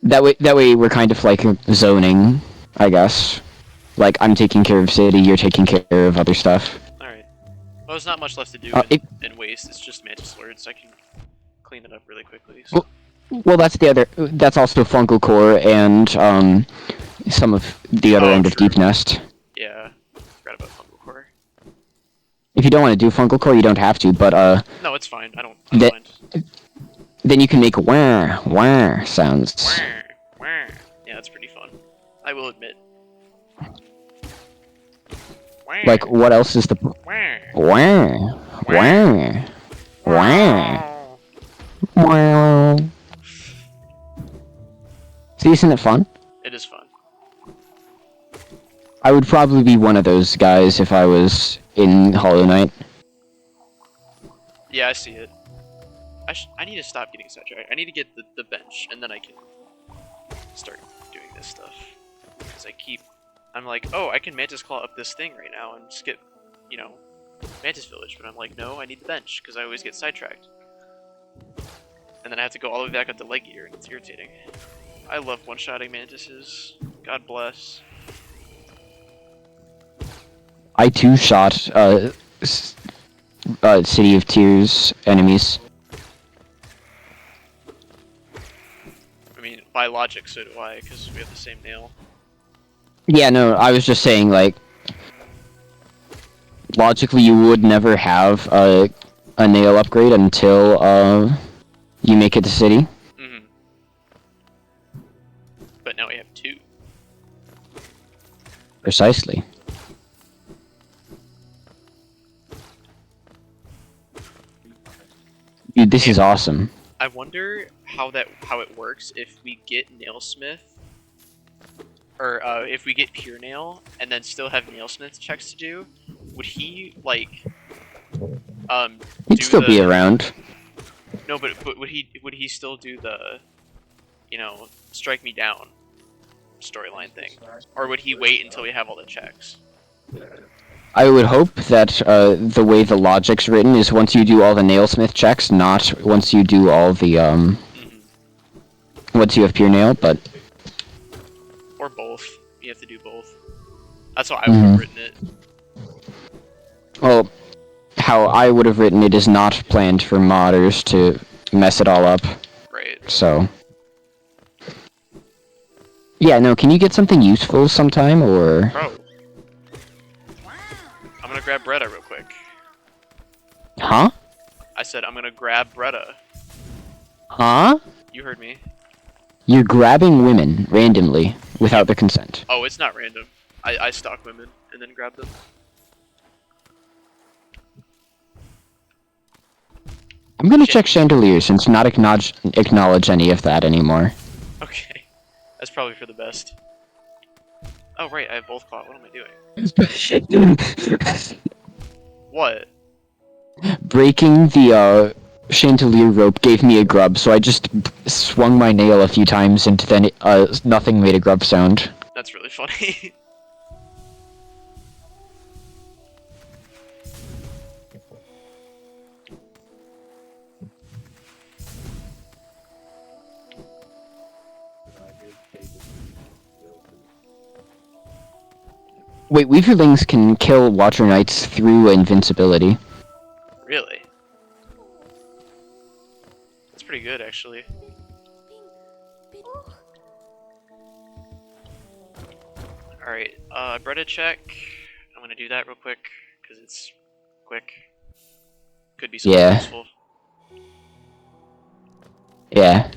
A: That way we're kind of like zoning, I guess. Like I'm taking care of City, you're taking care of other stuff.
B: Alright. Well, there's not much left to do in Waste. It's just Mantis Lords. I can clean it up really quickly. So.
A: Well, that's the other. That's also Fungal Core and some of the other end of
B: true.
A: Deep Nest.
B: Yeah. Forgot about Fungal Core.
A: If you don't want to do Fungal Core, you don't have to. But
B: No, it's fine. I don't mind.
A: Then you can make wah sounds.
B: Yeah, that's pretty fun. I will admit.
A: Like what else is the wah. See, isn't it fun?
B: It is fun.
A: I would probably be one of those guys if I was in Hollow Knight.
B: Yeah, I see it. I need to stop getting sidetracked. I need to get the bench, and then I can start doing this stuff. Because I'm like, oh, I can Mantis Claw up this thing right now and skip, you know, Mantis Village. But I'm like, no, I need the bench, because I always get sidetracked. And then I have to go all the way back up to Leg Eater, and it's irritating. I love one-shotting Mantises. God bless.
A: I too shot City of Tears enemies.
B: I mean, by logic, so do I, because we have the same nail.
A: Yeah, no, I was just saying, like, logically you would never have a nail upgrade until you make it to City.
B: Mm-hmm. But now we have 2.
A: Precisely. Dude, this is awesome.
B: I wonder how it works if we get Nailsmith, or if we get Pure Nail and then still have Nailsmith checks to do. Would he like
A: He'd still be around.
B: No, but would he still do the, you know, strike me down storyline thing, or would he wait until we have all the checks?
A: I would hope that the way the logic's written is once you do all the Nailsmith checks, not once you do all the once you have Pure Nail, but
B: or both. You have to do both. That's how I would have written it.
A: Well, how I would have written it is not planned for modders to mess it all up.
B: Right.
A: So yeah, no, can you get something useful sometime, or?
B: Bro. I'm gonna grab Bretta real quick.
A: Huh?
B: I said I'm gonna grab Bretta.
A: Huh?
B: You heard me.
A: You're grabbing women randomly without their consent.
B: Oh, it's not random. I stalk women and then grab them.
A: I'm gonna check Chandelier since not acknowledge any of that anymore.
B: Okay. That's probably for the best. Oh, right, I have both claw. What am I doing? What?
A: Breaking the Chandelier rope gave me a grub, so I just swung my nail a few times and then nothing made a grub sound.
B: That's really funny.
A: Wait, Weaverlings can kill Watcher Knights through invincibility.
B: Really? That's pretty good, actually. Alright, Bretta check. I'm gonna do that real quick, because it's quick. Could be something useful.
A: Yeah.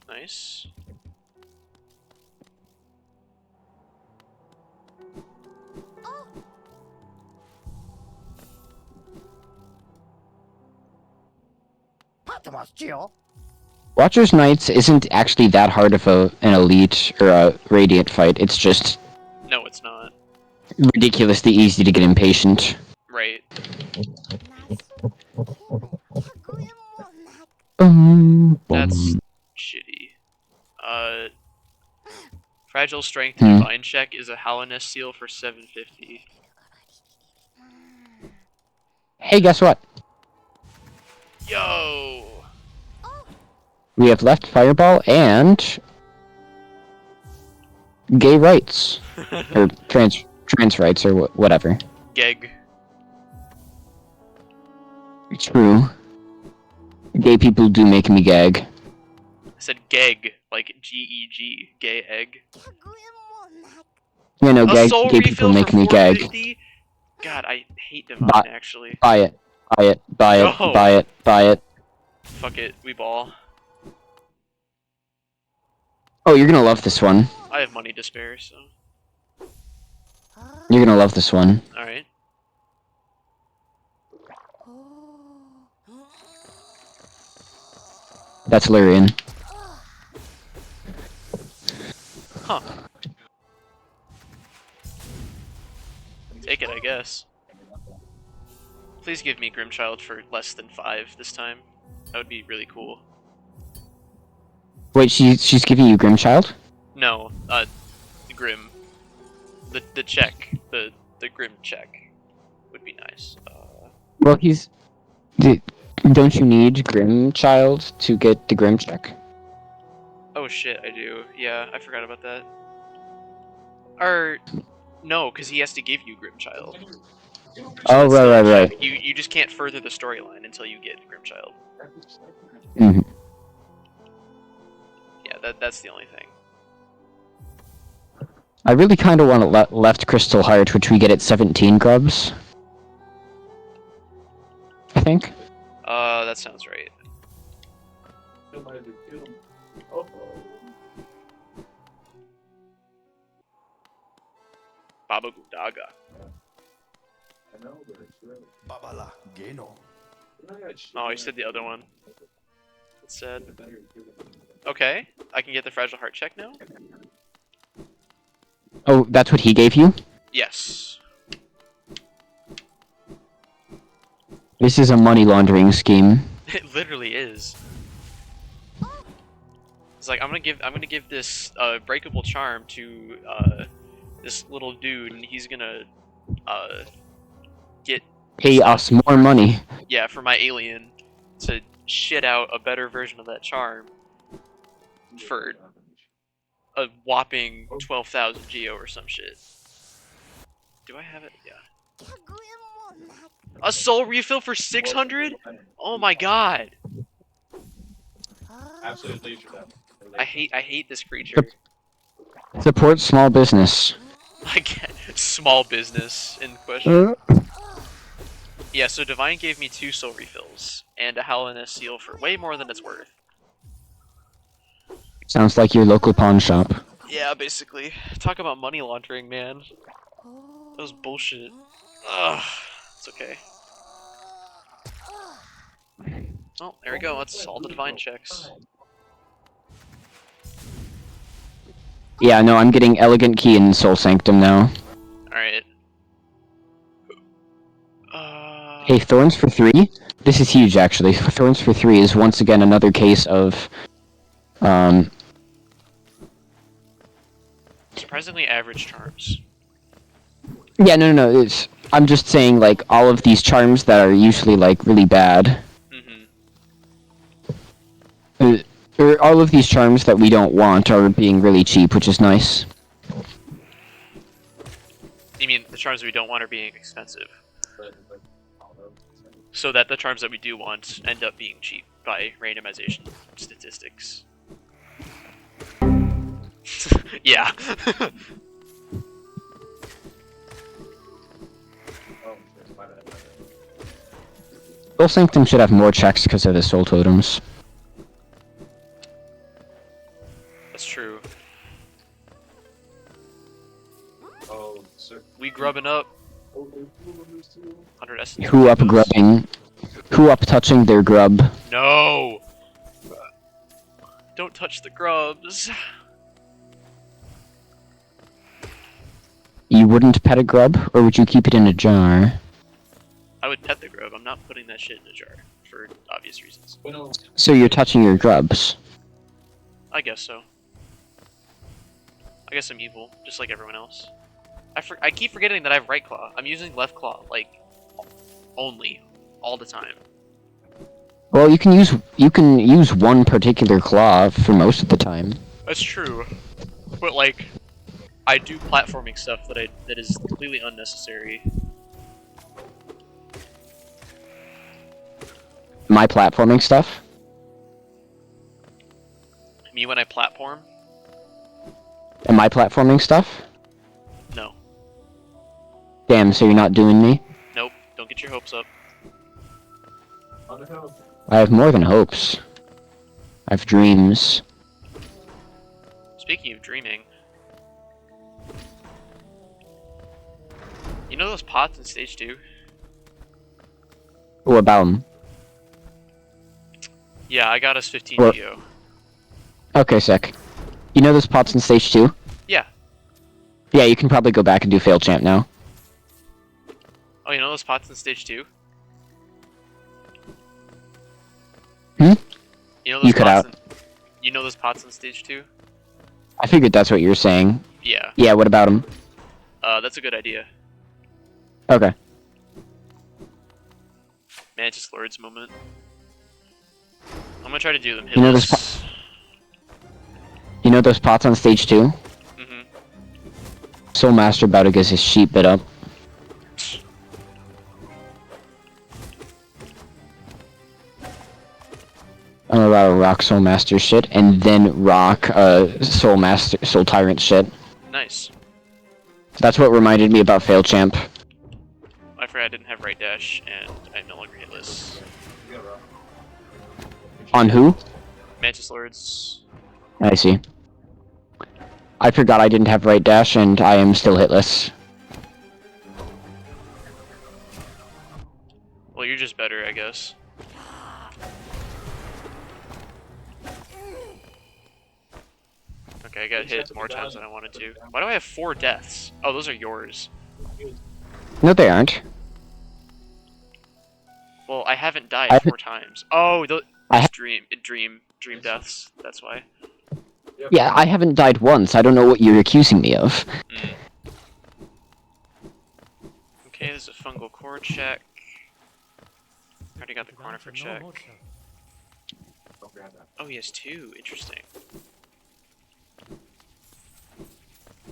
B: Nice.
A: Watcher's Knights isn't actually that hard of an elite or a radiant fight. It's just ridiculously easy to get impatient.
B: Right. That's shitty. Fragile Strength
A: Hmm.
B: Divine Check is a Hallowness seal for 750.
A: Hey, guess what?
B: Yo!
A: We have left Fireball and gay rights. Or trans rights, or whatever.
B: Geg.
A: True. Gay people do make me gag.
B: I said geg, like G-E-G, gay egg.
A: You know,
B: A soul
A: gay people
B: refill for
A: make me gag.
B: 450? God, I hate Divine, actually.
A: Buy it. Buy it. Buy it.
B: No.
A: Buy it. Buy it.
B: Fuck it, we ball.
A: Oh, you're gonna love this one.
B: I have money to spare, so...
A: You're gonna love this one.
B: Alright.
A: That's Lyrian.
B: Huh. Take it, I guess. Please give me Grimchild for less than 5 this time. That would be really cool.
A: Wait, she's giving you Grimchild?
B: No, Grim. The check. The Grim check would be nice.
A: Well, don't you need Grimchild to get the Grim check?
B: Oh shit, I do. Yeah, I forgot about that. Or... No, because he has to give you Grimchild.
A: Oh, right.
B: You just can't further the storyline until you get Grimchild.
A: Mm-hmm.
B: Yeah, that's the only thing.
A: I really kind of want a left Crystal Heart, which we get at 17 grubs. I think.
B: That sounds right. Baba Gudaga.
D: Babala Geno.
B: Oh, I said the other one. It said. Okay, I can get the Fragile Heart check now?
A: Oh, that's what he gave you?
B: Yes.
A: This is a money laundering scheme.
B: It literally is. It's like I'm gonna give this breakable charm to this little dude, and he's gonna get
A: Pay us more money.
B: yeah for my alien to shit out a better version of that charm for a whopping 12,000 geo or some shit. Do I have it? Yeah. A soul refill for 600? Oh my god!
C: Absolutely.
B: I hate this creature.
A: Support small business.
B: Again, small business in question. Yeah, so Divine gave me 2 soul refills and a Hallowness seal for way more than it's worth.
A: Sounds like your local pawn shop.
B: Yeah, basically. Talk about money laundering, man. That was bullshit. Ugh. It's okay. Oh, there we go. That's all the Divine checks.
A: Yeah, no, I'm getting Elegant Key and Soul Sanctum now.
B: Alright.
A: Hey, Thorns for 3? This is huge, actually. Thorns for 3 is once again another case of...
B: Surprisingly average charms.
A: Yeah, no, I'm just saying, like, all of these charms that are usually, like, really bad... or all of these charms that we don't want are being really cheap, which is nice.
B: You mean the charms we don't want are being expensive? So that the charms that we do want end up being cheap by randomization statistics. Yeah.
A: Soul Sanctum should have more checks because of the Soul Totems.
B: That's true.
C: Oh, sir.
B: We grubbing up. 100 essence.
A: Who up grubbing? Who up touching their grub?
B: No! Don't touch the grubs.
A: You wouldn't pet a grub, or would you keep it in a jar?
B: I would pet the grub. I'm not putting that shit in a jar for obvious reasons.
A: So you're touching your grubs.
B: I guess so. I guess I'm evil, just like everyone else. I keep forgetting that I have right claw. I'm using left claw, like, only, all the time.
A: Well, you can use one particular claw for most of the time.
B: That's true. But, like, I do platforming stuff that is completely unnecessary.
A: My platforming stuff?
B: Me when I platform?
A: Am I platforming stuff?
B: No.
A: Damn, so you're not doing me?
B: Nope. Don't get your hopes up.
A: I have more than hopes. I have dreams.
B: Speaking of dreaming, you know those pots in stage 2?
A: What about 'em?
B: Yeah, I got us 15
A: What?
B: geo.
A: Okay, sick. You know those pots in stage 2?
B: Yeah.
A: Yeah, you can probably go back and do fail champ now.
B: Oh, you know those pots in stage 2?
A: Hmm?
B: You know those
A: You cut
B: pots
A: out.
B: you know those pots in stage 2?
A: I figured that's what you were saying.
B: Yeah.
A: Yeah, what about 'em?
B: That's a good idea.
A: Okay.
B: Mantis Lords moment. I'm gonna try to do them
A: You know those
B: hitless.
A: You know those pots on stage 2?
B: Mm-hmm.
A: Soul Master about to get his sheep bit up. I'm about to rock Soul Master shit, and then rock Soul Tyrant shit.
B: Nice.
A: That's what reminded me about fail champ.
B: I forgot I didn't have right dash, and I'm no longer hitless.
A: On who?
B: Mantis Lords.
A: I see. I forgot I didn't have right dash, and I am still hitless.
B: Well, you're just better, I guess. Okay, I got hit more times than I wanted to. Why do I have 4 deaths? Oh, those are yours.
A: No, they aren't.
B: Well, I haven't died
A: I
B: 4 times. Oh,
A: I
B: those
A: ha-
B: dream deaths. That's why.
A: Yeah, I haven't died once. I don't know what you're accusing me of.
B: Mm. Okay, there's a fungal core check. Already got the corner for check. Oh, he has 2. Interesting.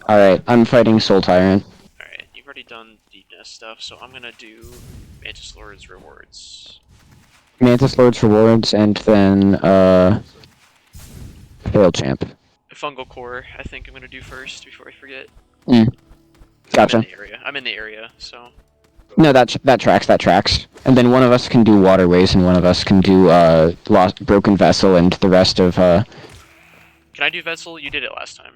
A: Alright, I'm fighting Soul Tyrant.
B: Alright, you've already done deep nest stuff, so I'm gonna do Mantis Lord's rewards.
A: Mantis Lord's rewards, and then, fail champ.
B: Fungal core, I think I'm gonna do first before I forget.
A: Gotcha.
B: I'm in the area, so.
A: No, that tracks. And then one of us can do Waterways, and one of us can do, Broken Vessel, and the rest of,
B: Can I do Vessel? You did it last time.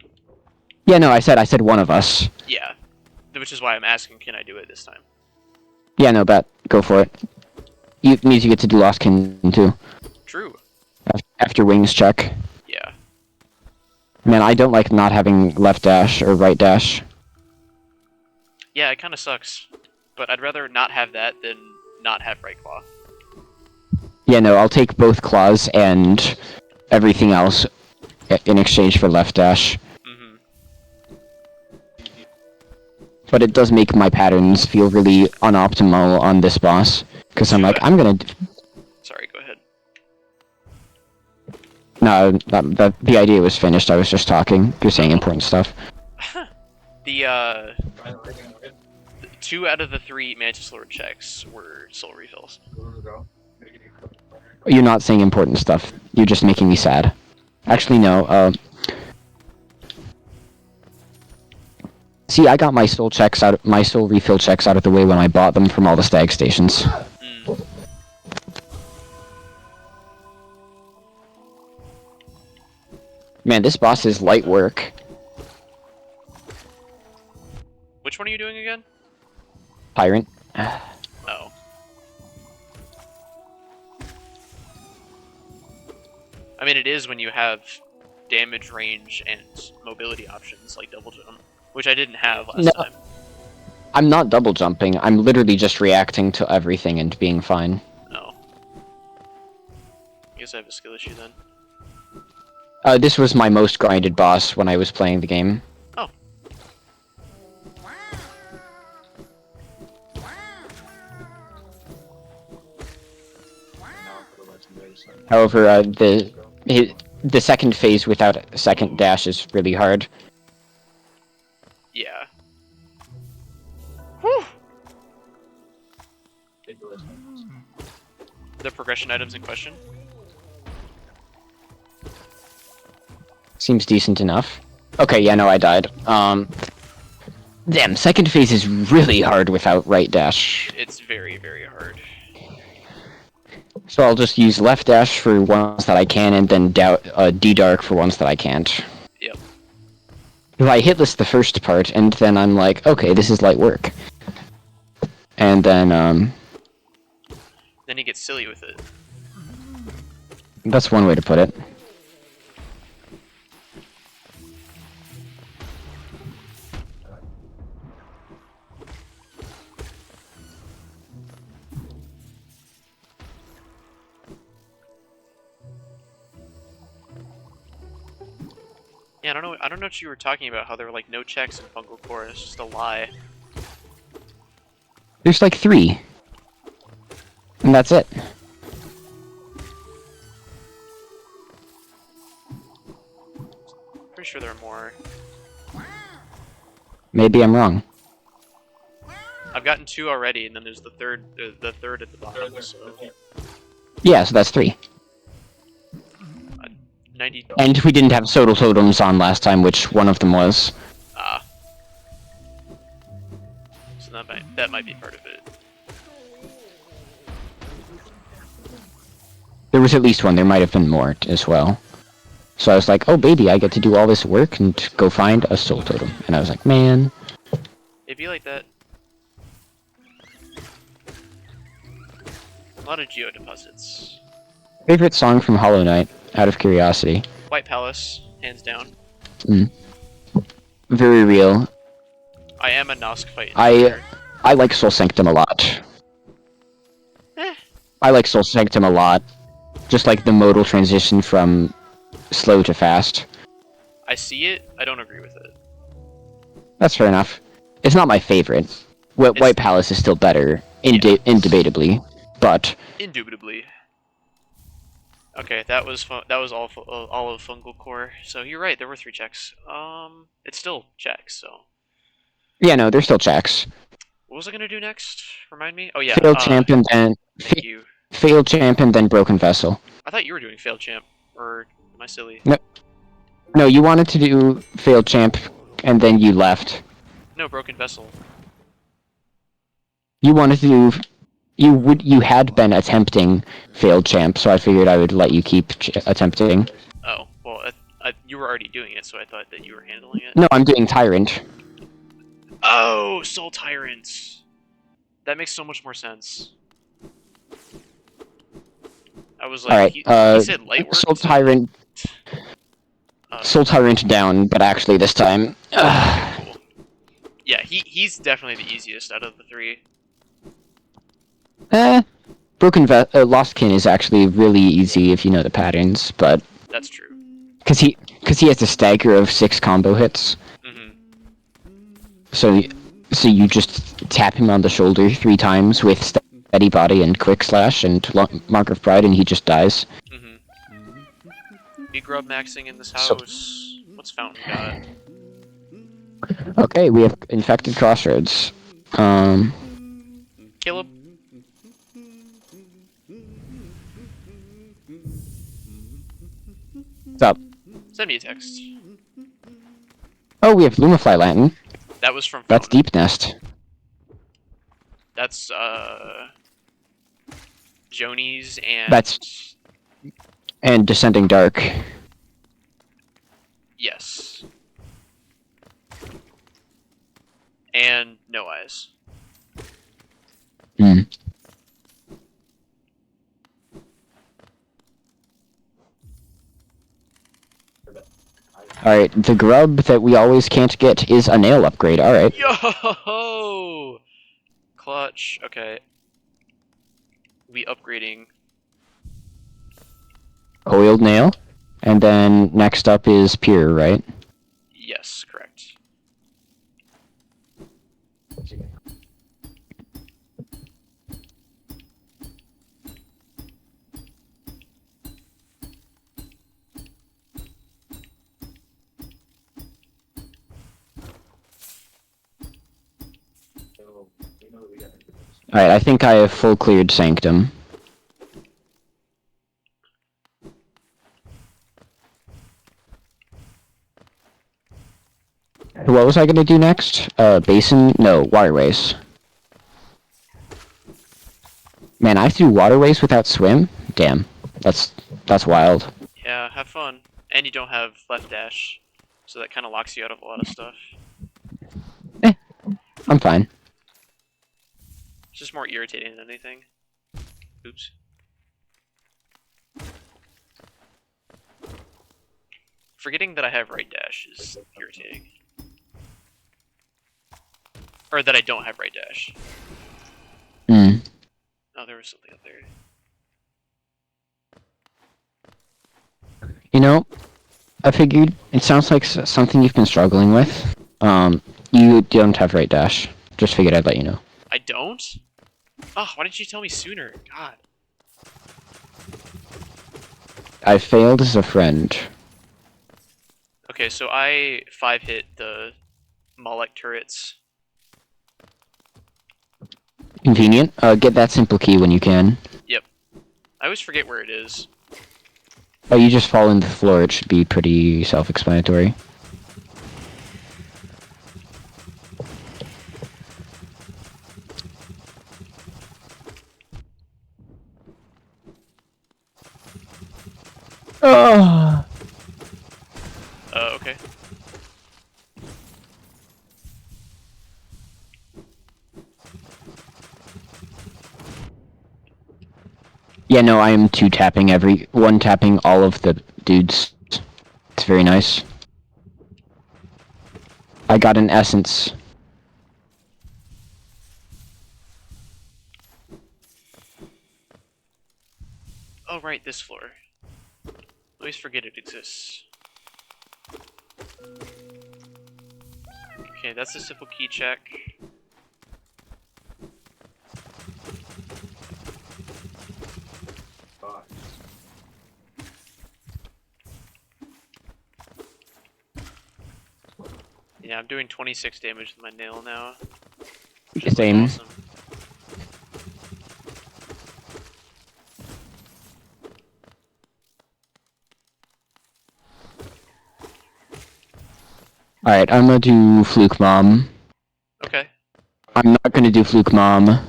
A: Yeah, no, I said one of us.
B: Yeah. Which is why I'm asking, can I do it this time?
A: Yeah, no, bet. Go for it. It means you get to do Lost Kin, too.
B: True.
A: After Wings check.
B: Yeah.
A: Man, I don't like not having left dash or right dash.
B: Yeah, it kinda sucks. But I'd rather not have that than not have right claw.
A: Yeah, no, I'll take both claws and everything else in exchange for left dash.
B: Mm-hmm.
A: But it does make my patterns feel really unoptimal on this boss. Because I'm like, I'm gonna...
B: Sorry, go ahead.
A: No, the idea was finished, I was just talking. You're saying important stuff.
B: The 2 out of the 3 Mantis Lord checks were soul refills.
A: You're not saying important stuff. You're just making me sad. Actually, no, See, I got my soul refill checks out of the way when I bought them from all the stag stations.
B: Mm.
A: Man, this boss is light work.
B: Which one are you doing again?
A: Tyrant.
B: Oh. I mean, it is when you have damage, range, and mobility options, like double jump, which I didn't have last time.
A: I'm not double jumping. I'm literally just reacting to everything and being fine.
B: Oh. I guess I have a skill issue then.
A: This was my most grinded boss when I was playing the game.
B: Oh.
C: Now for the legendary son.
A: However, the second phase without a second dash is really hard.
B: Yeah. Whew.
C: Take the legendary.
B: The progression items in question.
A: Seems decent enough. Okay, yeah, no, I died. Damn, second phase is really hard without right dash.
B: It's very, very hard.
A: So I'll just use left dash for ones that I can, and then D-Dark for ones that I can't.
B: Yep.
A: If I hitless the first part, and then I'm like, okay, this is light work. And then,
B: Then he gets silly with it.
A: that's one way to put it.
B: Yeah, I don't know what you were talking about, how there were like no checks in Fungal Core, it's just a lie.
A: There's like 3. And that's it.
B: Pretty sure there are more.
A: Maybe I'm wrong.
B: I've gotten 2 already, and then there's the third at the bottom, so...
A: Yeah, so that's 3.
B: 90...
A: And we didn't have Sodal Totems on last time, which one of them was.
B: Ah. So that might be part of it.
A: There was at least one, there might have been more as well. So I was like, oh baby, I get to do all this work and go find a Soul Totem. And I was like, man.
B: It'd be like that. A lot of geo deposits.
A: Favorite song from Hollow Knight, out of curiosity.
B: White Palace, hands down.
A: Very real.
B: I am a Nosk fight.
A: I like Soul Sanctum a lot. I like Soul Sanctum a lot. Just like the modal transition from slow to fast.
B: I see it, I don't agree with it.
A: That's fair enough. It's not my favorite. White Palace is still better, indebatably, but...
B: Indubitably. Okay, that was all of Fungal Core. So you're right, there were 3 checks. It's still checks, so...
A: Yeah, no, they're still checks.
B: What was I gonna do next? Remind me? Oh yeah,
A: Failed Champ and then...
B: thank you.
A: Failed Champ and then Broken Vessel.
B: I thought you were doing Failed Champ, or am I silly?
A: No, you wanted to do Failed Champ, and then you left.
B: No, Broken Vessel.
A: You wanted to do... You had been attempting Failed Champ, so I figured I would let you keep attempting.
B: Oh, well, you were already doing it, so I thought that you were handling it.
A: No, I'm doing Tyrant.
B: Oh, Soul Tyrants! That makes so much more sense. I was like,
A: Alright,
B: he said light work?
A: Soul Tyrant... Soul Tyrant down, but actually this time...
B: Cool. Yeah, he's definitely the easiest out of the 3.
A: Lost Kin is actually really easy if you know the patterns, but...
B: That's true.
A: Because he has a stagger of 6 combo hits. So you just tap him on the shoulder 3 times with Steady Body and Quick Slash and Mark of Pride, and he just dies.
B: Be grub maxing in this house. What's Fountain got?
A: Okay, we have Infected Crossroads.
B: Caleb?
A: What's up?
B: Send me a text.
A: Oh, we have Lumafly Lantern.
B: That was from Fountain.
A: That's Deep Nest.
B: That's, Jonies and...
A: That's... And Descending Dark.
B: Yes. And No Eyes.
A: Alright, the grub that we always can't get is a nail upgrade, alright.
B: Yo! Clutch. Okay. We upgrading.
A: Oiled nail. And then next up is pure, right?
B: Yes, correct.
A: Alright, I think I have full cleared Sanctum. What was I gonna do next? Basin? No, waterways. Man, I threw waterways without swim? Damn. That's wild.
B: Yeah, have fun. And you don't have left dash, so that kind of locks you out of a lot of stuff.
A: I'm fine.
B: It's just more irritating than anything. Oops. Forgetting that I have right dash is irritating. Or that I don't have right dash.
A: Hmm.
B: Oh, there was something up there.
A: You know, I figured it sounds like something you've been struggling with. You don't have right dash. Just figured I'd let you know.
B: I don't? Oh, why didn't you tell me sooner? God.
A: I failed as a friend.
B: Okay, so I 5-hit the Malek turrets.
A: Convenient. Get that simple key when you can.
B: I always forget where it is.
A: Oh, you just fall into the floor. It should be pretty self-explanatory. Oh.
B: Okay.
A: Yeah, no, I am two-tapping one-tapping all of the dudes. It's very nice. I got an essence.
B: Oh, right, this floor. Always forget it exists. Okay, that's a simple key check. Yeah, I'm doing 26 damage with my nail now. Which is like
A: Same.
B: awesome.
A: Alright, I'm gonna do Fluke Mom.
B: Okay,
A: I'm not gonna do Fluke Mom.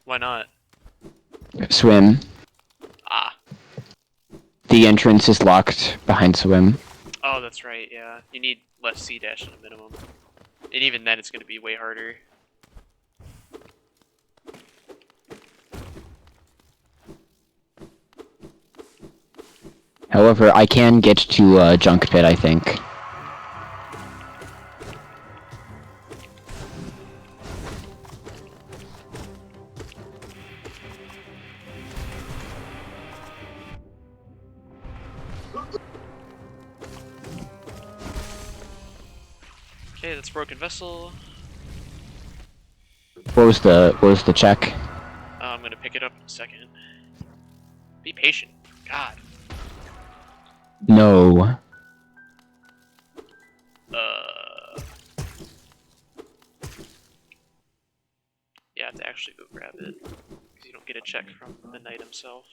B: why not?
A: Swim.
B: Ah.
A: The entrance is locked behind swim.
B: Oh, that's right, yeah. You need less C dash at a minimum. And even then, it's going to be way harder.
A: However, I can get to Junk Pit, I think.
B: Okay, that's Broken Vessel.
A: What was the check?
B: I'm going to pick it up in a second. Be patient. God.
A: No.
B: Yeah, I have to actually go grab it. Because you don't get a check from the knight himself.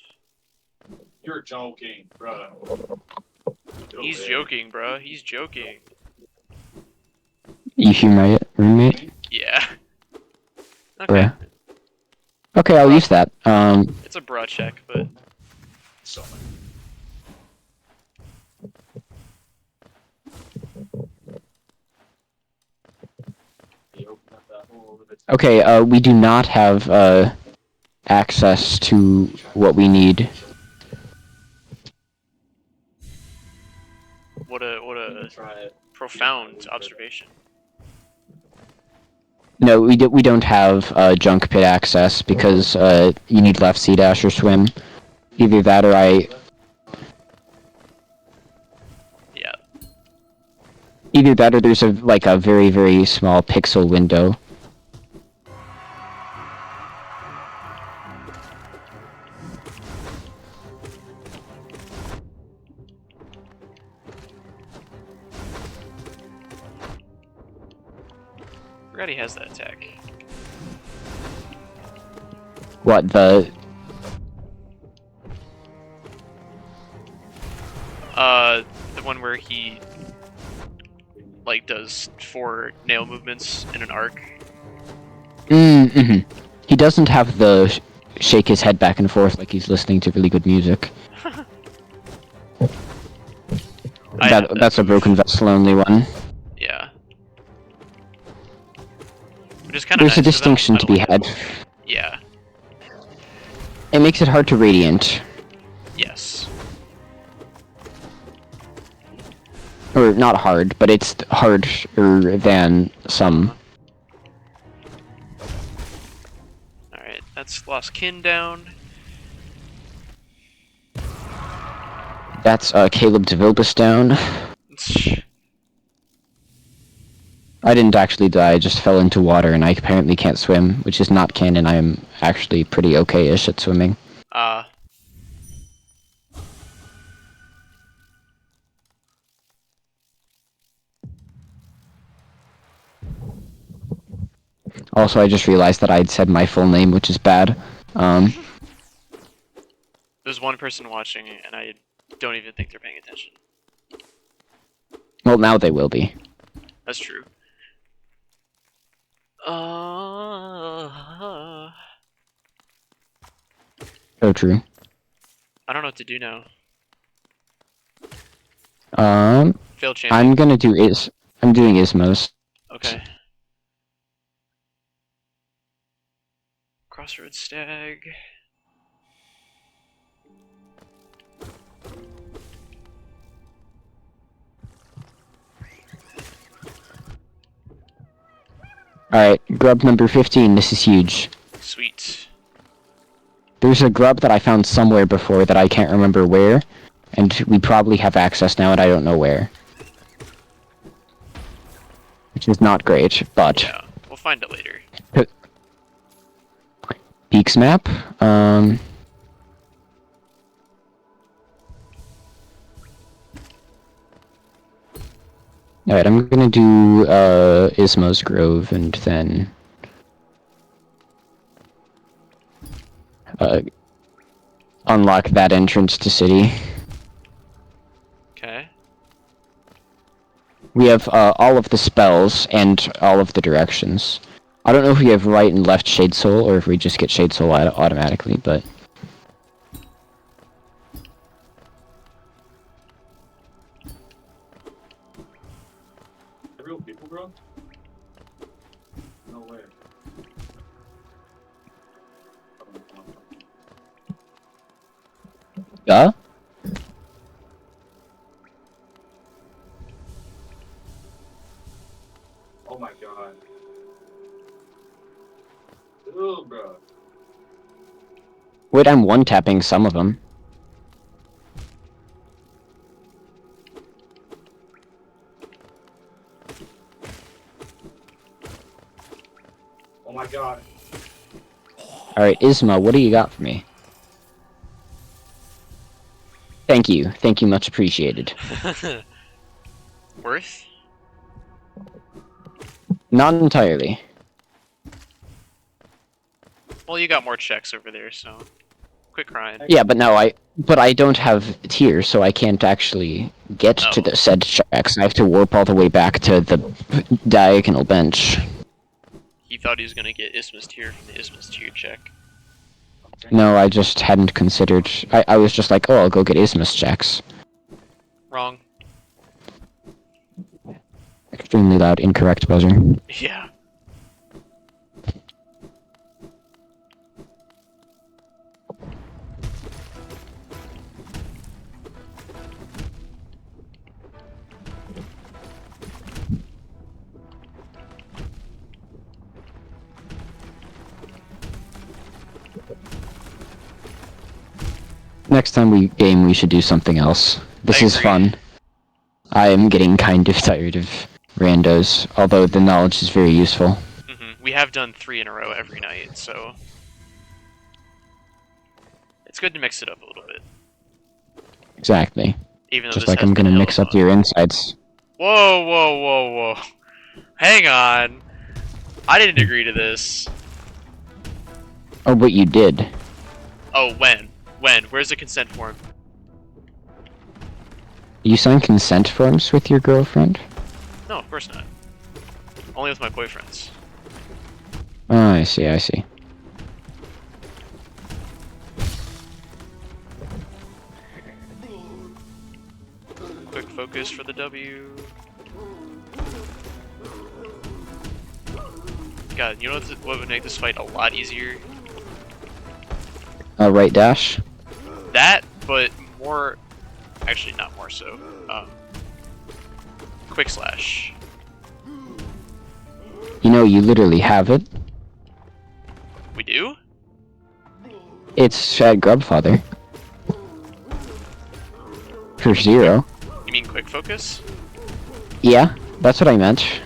C: You're joking, bro.
B: He's joking, bro. He's joking.
A: You hear my roommate?
B: Yeah. Okay.
A: Bruh. Okay, I'll use that.
B: It's a bra check, but...
C: So
A: Okay, we do not have, access to what we need.
B: What a
C: Try it.
B: profound observation.
A: No, we don't have junk pit access because you need left C dash or swim. Either that or
B: Yeah.
A: either that or there's a very very small pixel window.
B: Forgot he has that attack.
A: What the?
B: The one where he like does 4 nail movements in an arc.
A: Mm-hmm. He doesn't have the shake his head back and forth like he's listening to really good music.
B: I have that
A: That's a
B: move.
A: broken vessel only one.
B: Yeah. Which is kind of
A: There's
B: nice,
A: a
B: 'cause
A: distinction
B: I
A: to
B: don't
A: be
B: like
A: had.
B: it. Yeah.
A: It makes it hard to radiant.
B: Yes.
A: Or not hard, but it's harder than some.
B: Alright, that's lost kin down.
A: That's Caleb DeVilbus down. I didn't actually die, I just fell into water and I apparently can't swim, which is not canon. I am actually pretty okay-ish at swimming. Also, I just realized that I'd said my full name, which is bad.
B: There's one person watching, and I don't even think they're paying attention.
A: Well, now they will be.
B: That's true.
A: So true.
B: I don't know what to do now. Failed champion.
A: I'm gonna do I'm doing Ismos.
B: Okay. Crossroads Stag.
A: Alright, grub number 15, this is huge.
B: Sweet.
A: There's a grub that I found somewhere before that I can't remember where, and we probably have access now and I don't know where. Which is not great, but...
B: Yeah, we'll find it later.
A: Peaks map? Alright, I'm gonna do, Ismos Grove, and then... unlock that entrance to city.
B: Okay.
A: We have, all of the spells, and all of the directions. I don't know if we have right and left Shade Soul, or if we just get Shade Soul automatically, but...
C: Real people, bro? No way.
A: Yeah?
C: Oh my god. Ew, bro.
A: Wait, I'm one-tapping some of them.
C: Oh my god.
A: Alright, Isma, what do you got for me? Thank you. Thank you, much appreciated.
B: Worth?
A: Not entirely.
B: Well, you got more checks over there, so quit crying.
A: Yeah, but no, I don't have tiers, so I can't actually get to the said checks. I have to warp all the way back to the diagonal bench.
B: He thought he was gonna get Isthmus tier from the Isthmus tier check.
A: No, I just hadn't considered... I was just like, oh, I'll go get Isthmus checks.
B: Wrong.
A: Extremely loud, incorrect buzzer.
B: Yeah.
A: Next time we game, we should do something else. This
B: I
A: is
B: agree.
A: fun. I am getting kind of tired of randos, although the knowledge is very useful.
B: We have done 3 in a row every night, so it's good to mix it up a little bit.
A: Exactly.
B: Even though
A: Just
B: this
A: like
B: has
A: I'm
B: been
A: gonna
B: hella
A: mix up
B: fun.
A: your insights.
B: Whoa, whoa, whoa, whoa. Hang on. I didn't agree to this.
A: Oh, but you did.
B: Oh, when? When? Where's the consent form?
A: You signed consent forms with your girlfriend?
B: No, of course not. Only with my boyfriends.
A: Oh, I see, I see.
B: Quick focus for the W. God, you know what would make this fight a lot easier?
A: Right dash?
B: That, but more... Actually, not more so. Quick slash.
A: You know, you literally have it.
B: We do?
A: It's at Grubfather. For 0.
B: You mean quick focus?
A: Yeah, that's what I meant.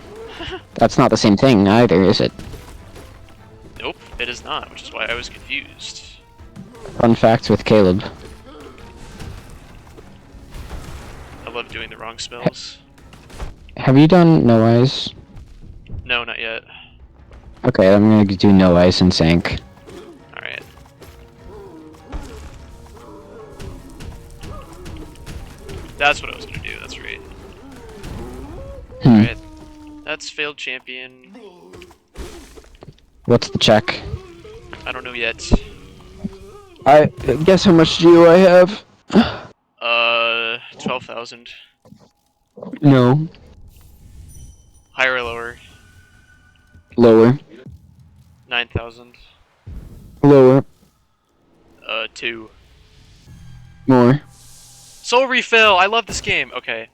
A: That's not the same thing either, is it?
B: Nope, it is not, which is why I was confused.
A: Fun facts with Caleb.
B: I love doing the wrong spells.
A: Have you done No Eyes?
B: No, not yet.
A: Okay, I'm gonna do No Eyes and Sank.
B: Alright. That's what I was gonna do, that's right. Alright. That's failed champion.
A: What's the check?
B: I don't know yet.
A: I guess how much geo I have?
B: 12,000.
A: No.
B: Higher or lower?
A: Lower.
B: 9,000.
A: Lower.
B: 2.
A: More.
B: Soul refill! I love this game! Okay.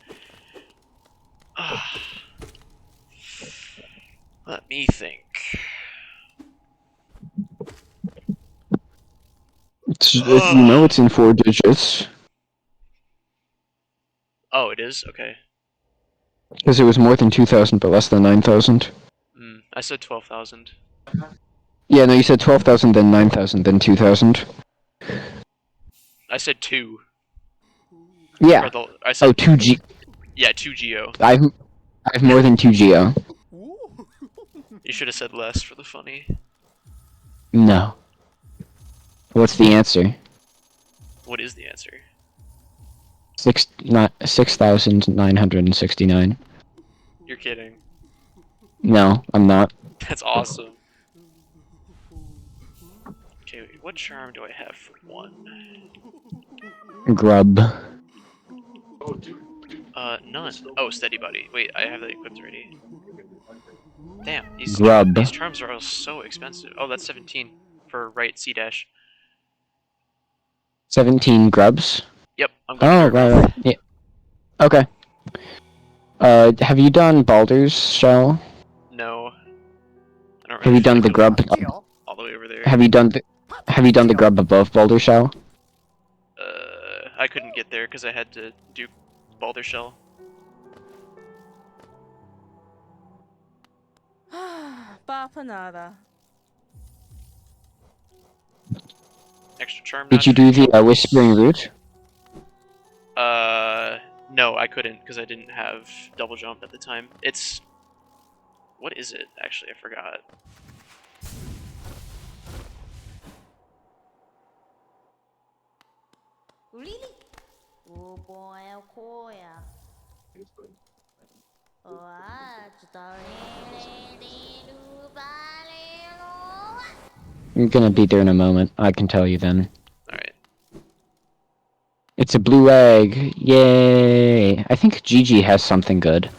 B: Let me think.
A: You know it's in 4 digits.
B: Oh, it is? Okay.
A: Because it was more than 2,000 but less than 9,000.
B: I said 12,000.
A: Yeah, no, you said 12,000, then 9,000, then 2,000.
B: I said 2.
A: Yeah.
B: I said
A: Oh, 2G.
B: Yeah, 2 Geo.
A: I have more than 2 geo.
B: You should have said less for the funny.
A: No. What's the answer?
B: What is the answer?
A: 6,969.
B: You're kidding.
A: No, I'm not.
B: That's awesome. Okay, wait, what charm do I have for 1?
A: Grub.
C: Oh, dude.
B: None. Oh, steady buddy. Wait, I have that equipped already. Damn,
A: Grub.
B: these charms are all so expensive. Oh, that's 17 for right C dash.
A: 17 grubs?
B: Yep, I'm going
A: Oh,
B: to
A: right. Yeah. Okay. Have you done Baldur's Shell?
B: No. I don't
A: Have
B: really
A: you done
B: feel
A: the
B: like
A: grub?
B: I'm all the way over there.
A: Have you done the grub above Baldur Shell?
B: I couldn't get there because I had to do Baldur Shell.
E: Papa nada.
B: Extra charm.
A: Did you do the Whispering Root?
B: No, I couldn't because I didn't have double jump at the time. It's... What is it, actually? I forgot.
E: Really? Oh boy, oh yeah.
A: I'm gonna be there in a moment. I can tell you then.
B: Alright.
A: It's a blue egg. Yay! I think Gigi has something good.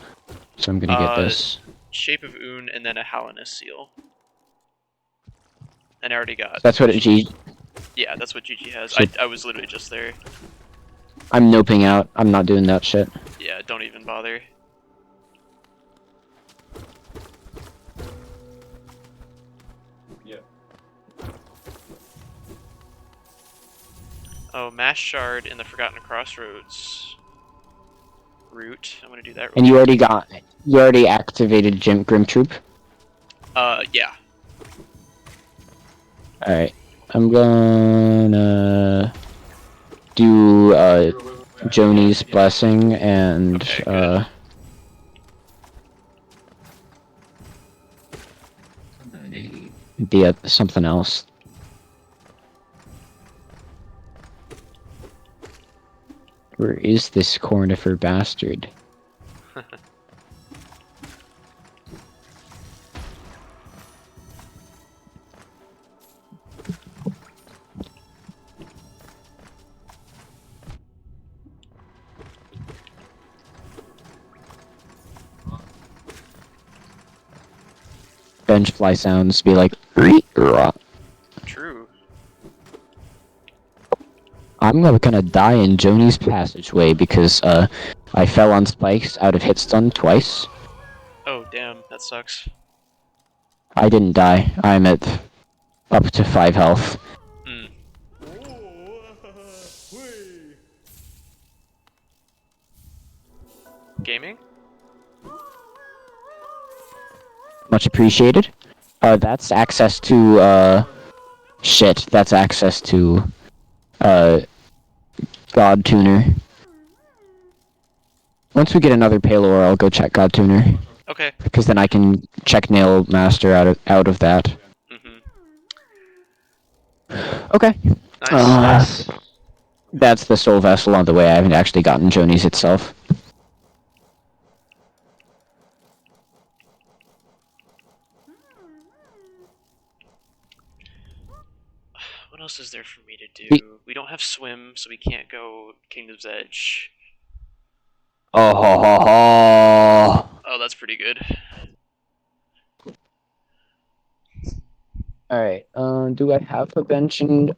A: So I'm gonna get this.
B: Shape of Un and then a Hallowness seal. And I already got...
A: That's what Gigi...
B: Yeah, that's what Gigi has.
A: So-
B: I was literally just there.
A: I'm noping out. I'm not doing that shit.
B: Yeah, don't even bother.
C: Yeah.
B: Oh, Mass Shard in the Forgotten Crossroads route. I'm gonna do that.
A: And you already activated Grim Troop?
B: Yeah.
A: Alright. I'm gonna do, Joni's Blessing and,
B: Okay, good.
A: something else. Where is this cornifer bastard? Benchfly sounds be like,
B: True.
A: I'm gonna die in Joni's passageway because, I fell on spikes out of hit stun twice.
B: Oh, damn, that sucks.
A: I didn't die. I'm at up to 5 health.
B: Hmm. Gaming?
A: Much appreciated. That's access to, shit, that's access to, God Tuner. Once we get another Palor, I'll go check God Tuner.
B: Okay.
A: Because then I can check Nail Master out of that.
B: Mm-hmm.
A: Okay.
B: Nice.
A: That's the Soul Vessel on the way. I haven't actually gotten Joni's itself.
B: What else is there for me to
A: We-
B: do? We don't have swim, so we can't go Kingdom's Edge.
A: Oh ho ho ho!
B: Oh, that's pretty good.
A: Alright, do I have a bench and,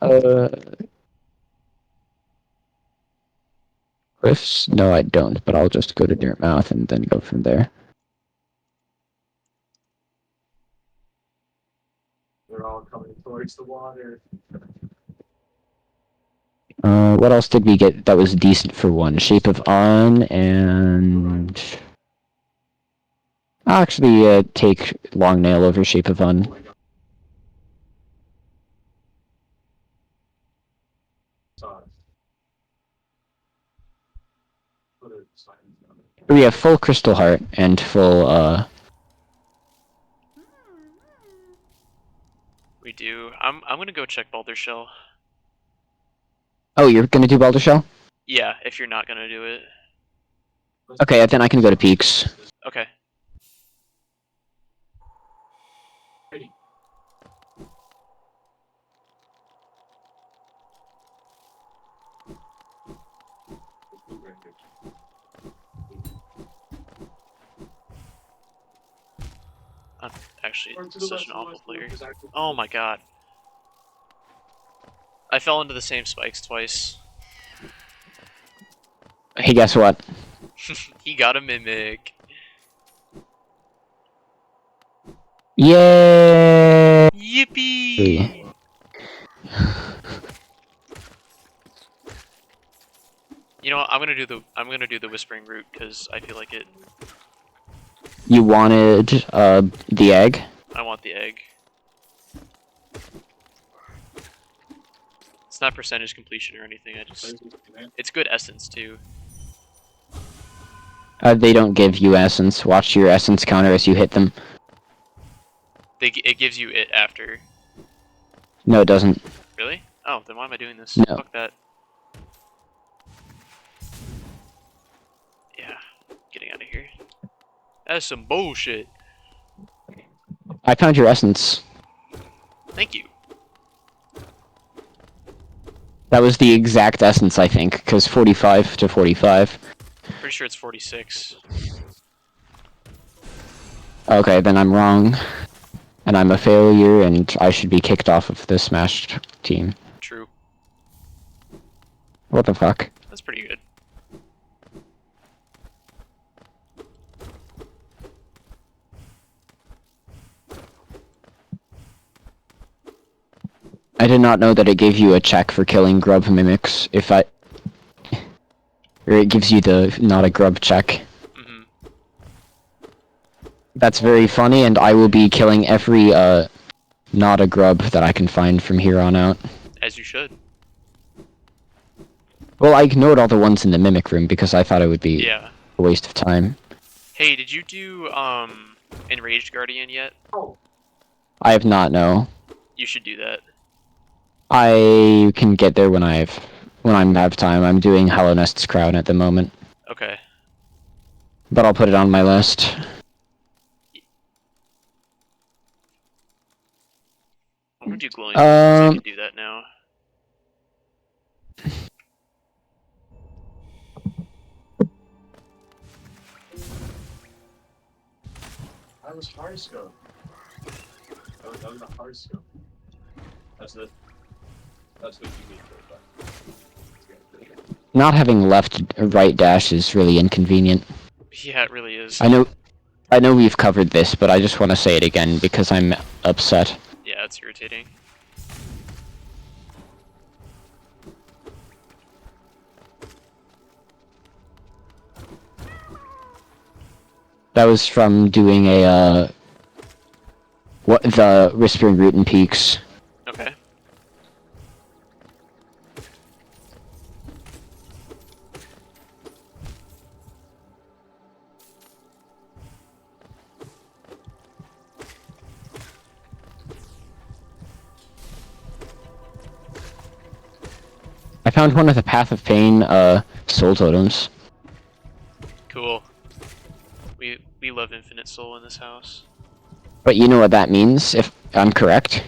A: cliffs? No, I don't, but I'll just go to Dirtmouth and then go from there.
C: They're all coming towards the water.
A: What else did we get that was decent for one? Shape of On and... I'll actually, take Long Nail over Shape of On. We have full Crystal Heart and full,
B: We do. I'm gonna go check Baldur Shell.
A: Oh, you're gonna do Baldur Shell?
B: Yeah, if you're not gonna do it.
A: Okay, then I can go to Peaks.
B: Okay. I'm actually such an awful player. Oh my god. I fell into the same spikes twice.
A: Hey, guess what?
B: He got a mimic.
A: Yay!
B: Yippee! You know what? I'm gonna do the whispering route because I feel like it.
A: You wanted, the egg?
B: I want the egg. It's not percentage completion or anything. It's good essence too.
A: They don't give you essence. Watch your essence counter as you hit them.
B: It gives you it after.
A: No, it doesn't.
B: Really? Oh, then why am I doing this?
A: No.
B: Fuck that. Yeah, getting out of here. That's some bullshit.
A: I found your essence.
B: Thank you.
A: That was the exact essence, I think, because 45 to 45.
B: Pretty sure it's 46.
A: Okay, then I'm wrong. And I'm a failure, and I should be kicked off of the Smash team.
B: True.
A: What the fuck?
B: That's pretty good.
A: I did not know that it gave you a check for killing grub mimics. Or it gives you the not a grub check.
B: Mm-hmm.
A: That's very funny, and I will be killing every not a grub that I can find from here on out.
B: As you should.
A: Well, I ignored all the ones in the mimic room because I thought it would be
B: Yeah.
A: a waste of time.
B: Hey, did you do Enraged Guardian yet?
C: Oh,
A: I have not, no.
B: You should do that.
A: I can get there when I have time. I'm doing Hollow Nest's Crown at the moment.
B: Okay.
A: But I'll put it on my list.
B: I'm gonna do glowing because I can do that now.
C: that was hard scope. That was a hard scope. That's what you need for it.
A: Not having left-right dash is really inconvenient.
B: Yeah, it really is.
A: I know we've covered this, but I just want to say it again because I'm upset.
B: Yeah, it's irritating.
A: That was from doing the Whispering Root and Peaks.
B: Okay.
A: I found one of the Path of Pain soul totems.
B: Cool. We love Infinite Soul in this house.
A: But you know what that means, if I'm correct?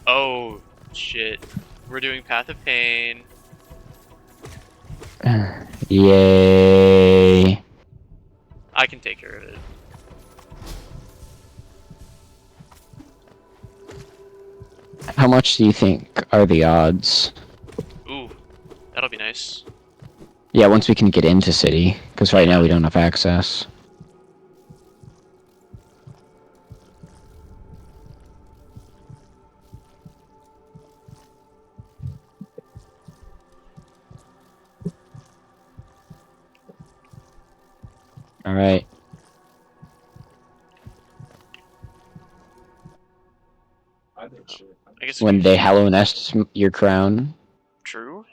B: Oh, shit. We're doing Path of Pain.
A: Yay.
B: I can take care of it.
A: How much do you think are the odds?
B: Ooh, that'll be nice.
A: Yeah, once we can get into city, because right now we don't have access. Alright.
C: I think shit.
B: I guess
A: When
B: we
A: they Hallow Nest your crown.
B: True.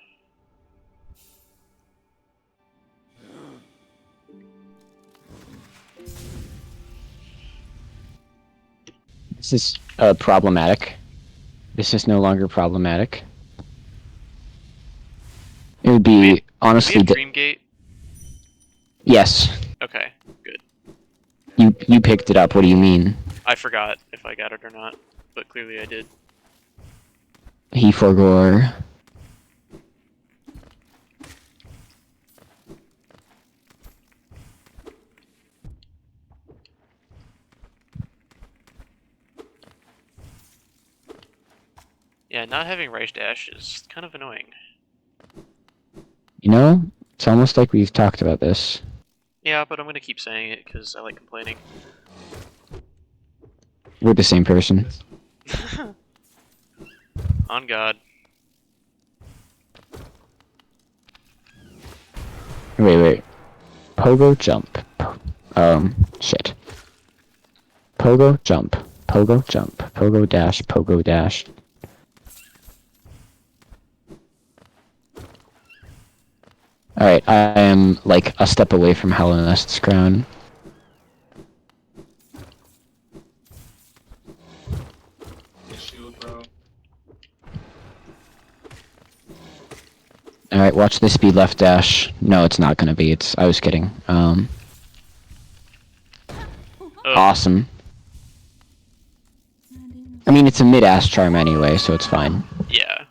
A: This is problematic. This is no longer problematic. It would be
B: Wait,
A: honestly.
B: Do we have Dreamgate?
A: Yes,
B: Okay, good.
A: you picked it up. What do you mean?
B: I forgot if I got it or not, but clearly I did.
A: He forgore.
B: Yeah, not having Rice Dash is kind of annoying.
A: You know, it's almost like we've talked about this.
B: Yeah, but I'm gonna keep saying it because I like complaining.
A: We're the same person.
B: On God.
A: Wait. Pogo jump. Shit. Pogo jump. Pogo jump. Pogo dash. Pogo dash. Alright, I am like a step away from Hollow Nest's crown.
C: Shield, bro.
A: Alright, watch this be left dash. No, it's not gonna be. I was kidding.
B: Ugh.
A: Awesome. I mean, it's a mid-ass charm anyway, so it's fine.
B: Yeah.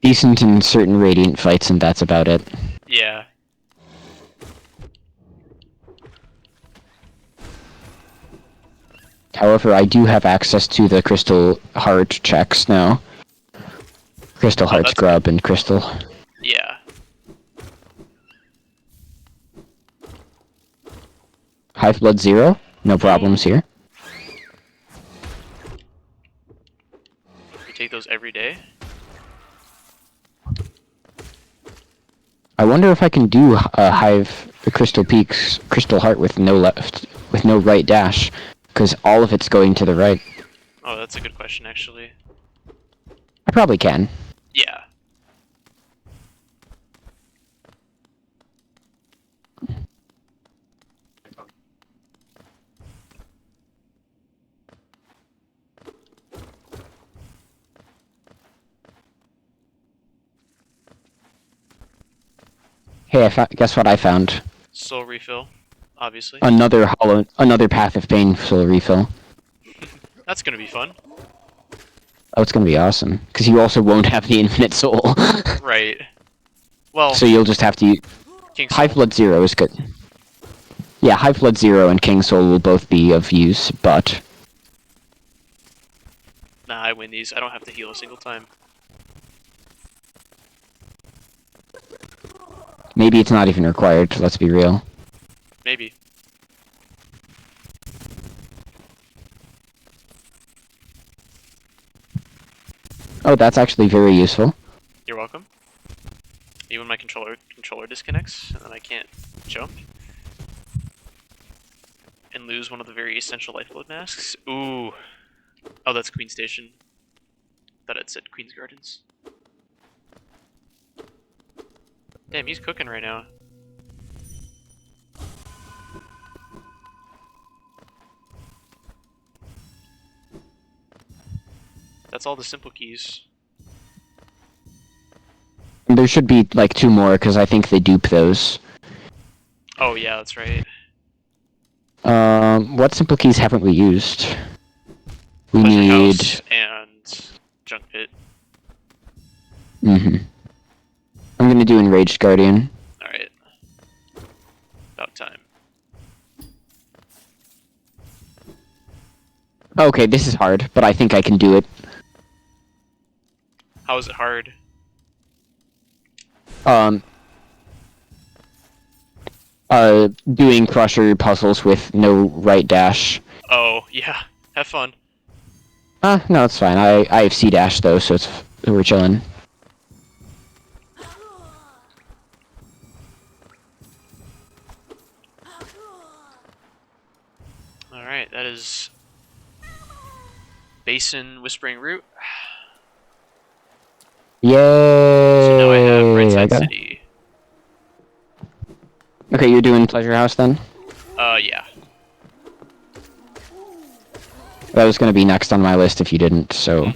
A: Decent in certain Radiant fights, and that's about it.
B: Yeah.
A: However, I do have access to the Crystal Heart checks now. Crystal Heart
B: that's
A: Scrub and Crystal.
B: Yeah.
A: Hive Blood 0? No problems here. I wonder if I can do Hive Crystal Peaks Crystal Heart with no right dash, because all of it's going to the right.
B: Oh, that's a good question, actually.
A: I probably can.
B: Yeah.
A: Hey, guess what I found?
B: Soul refill, obviously.
A: Another Path of Pain soul refill.
B: That's gonna be fun.
A: Oh, it's gonna be awesome, because you also won't have the infinite soul.
B: Right. Well,
A: So you'll just have to.
B: King
A: Hive
B: Soul.
A: Blood Zero is good. Yeah, Hive Blood Zero and King Soul will both be of use, but
B: Nah, I win these. I don't have to heal a single time.
A: maybe it's not even required. Let's be real.
B: Maybe.
A: Oh, that's actually very useful.
B: You're welcome. Even my controller disconnects, and then I can't jump. And lose one of the very essential lifeblood masks. Ooh. Oh, that's Queen Station. Thought it said Queen's Gardens. Damn, he's cooking right now. That's all the simple keys.
A: There should be like 2 more, because I think they dupe those.
B: Oh yeah, that's right.
A: What simple keys haven't we used? We
B: Pleasure
A: need.
B: House and Junk Pit.
A: I'm gonna do Enraged Guardian.
B: Alright. About time.
A: Okay, this is hard, but I think I can do it.
B: How is it hard?
A: Doing Crusher puzzles with no right dash.
B: Oh, yeah. Have fun.
A: No, it's fine. I have C dash though, so we're chilling.
B: Alright, that is Basin Whispering Root.
A: Yay!
B: So now I have Right Side
A: got it.
B: City.
A: Okay, you're doing Pleasure House then?
B: Yeah.
A: That was gonna be next on my list if you didn't, so.
B: Mhm.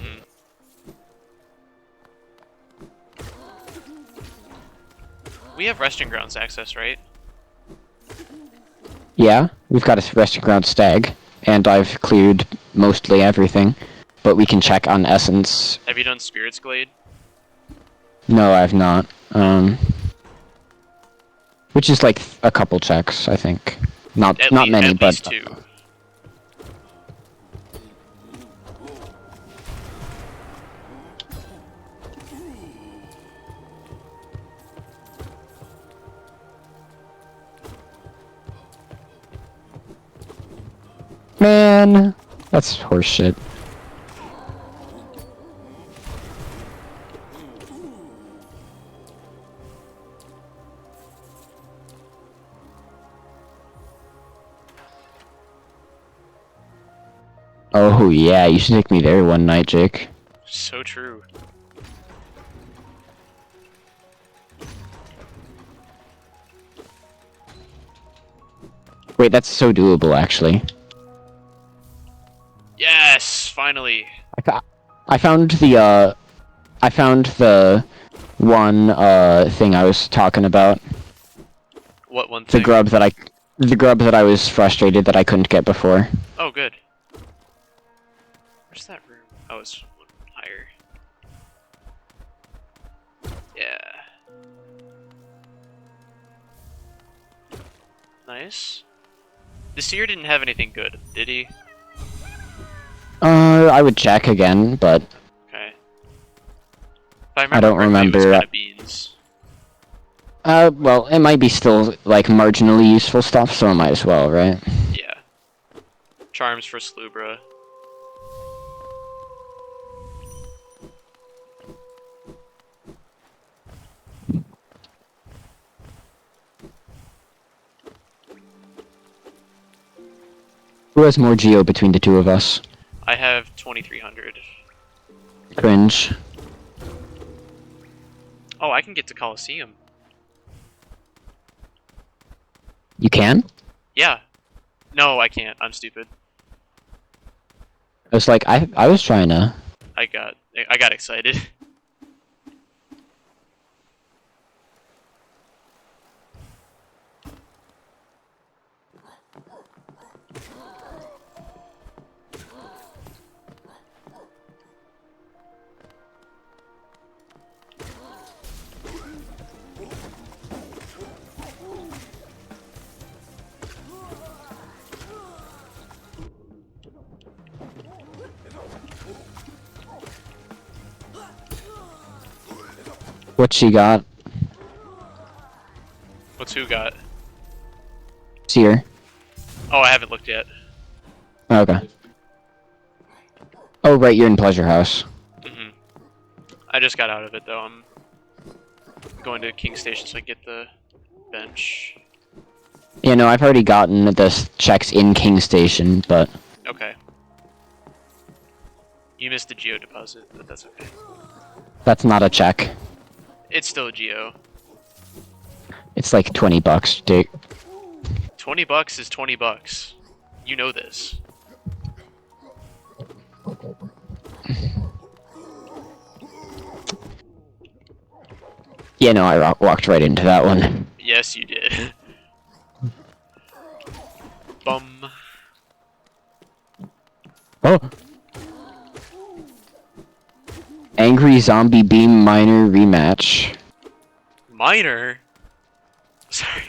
B: We have Resting Grounds access, right?
A: Yeah, we've got a Resting Ground Stag, and I've cleared mostly everything, but we can check on Essence.
B: Have you done Spirit's Glade?
A: No, I've not. Which is like a couple checks, I think. Not many,
B: at
A: but
B: least 2.
A: man, that's horseshit. Oh yeah, you should take me there one night, Jake.
B: So true.
A: Wait, that's so doable, actually.
B: Yes! Finally!
A: I found the one thing I was talking about.
B: What one
A: The
B: thing?
A: grub that I was frustrated that I couldn't get before.
B: Oh, good. Where's that room? Oh, it's one higher. Yeah. Nice. The seer didn't have anything good, did he?
A: I would check again, but
B: Okay. If I remember
A: don't
B: correctly, it was
A: remember.
B: kind of beans.
A: Well, it might be still like marginally useful stuff, so I might as well, right?
B: Yeah. Charms for Slubra.
A: Who has more geo between the two of us?
B: I have 2,300.
A: Cringe.
B: Oh, I can get to Coliseum.
A: You can?
B: Yeah. No, I can't. I'm stupid.
A: I was like, I was trying to.
B: I got excited.
A: What she got?
B: What's who got?
A: Seer.
B: Oh, I haven't looked yet.
A: Okay. Oh, right, you're in Pleasure House.
B: Mhm. I just got out of it though. I'm going to King Station so I can get the bench.
A: Yeah, no, I've already gotten the checks in King Station, but
B: Okay. You missed the geo deposit, but that's okay.
A: that's not a check.
B: It's still a geo.
A: It's like $20, dude.
B: $20 is $20. You know this.
A: Yeah, no, I walked right into that one.
B: Yes, you did. Bum.
A: Oh! Angry Zombie Beam Miner rematch.
B: Minor? Sorry.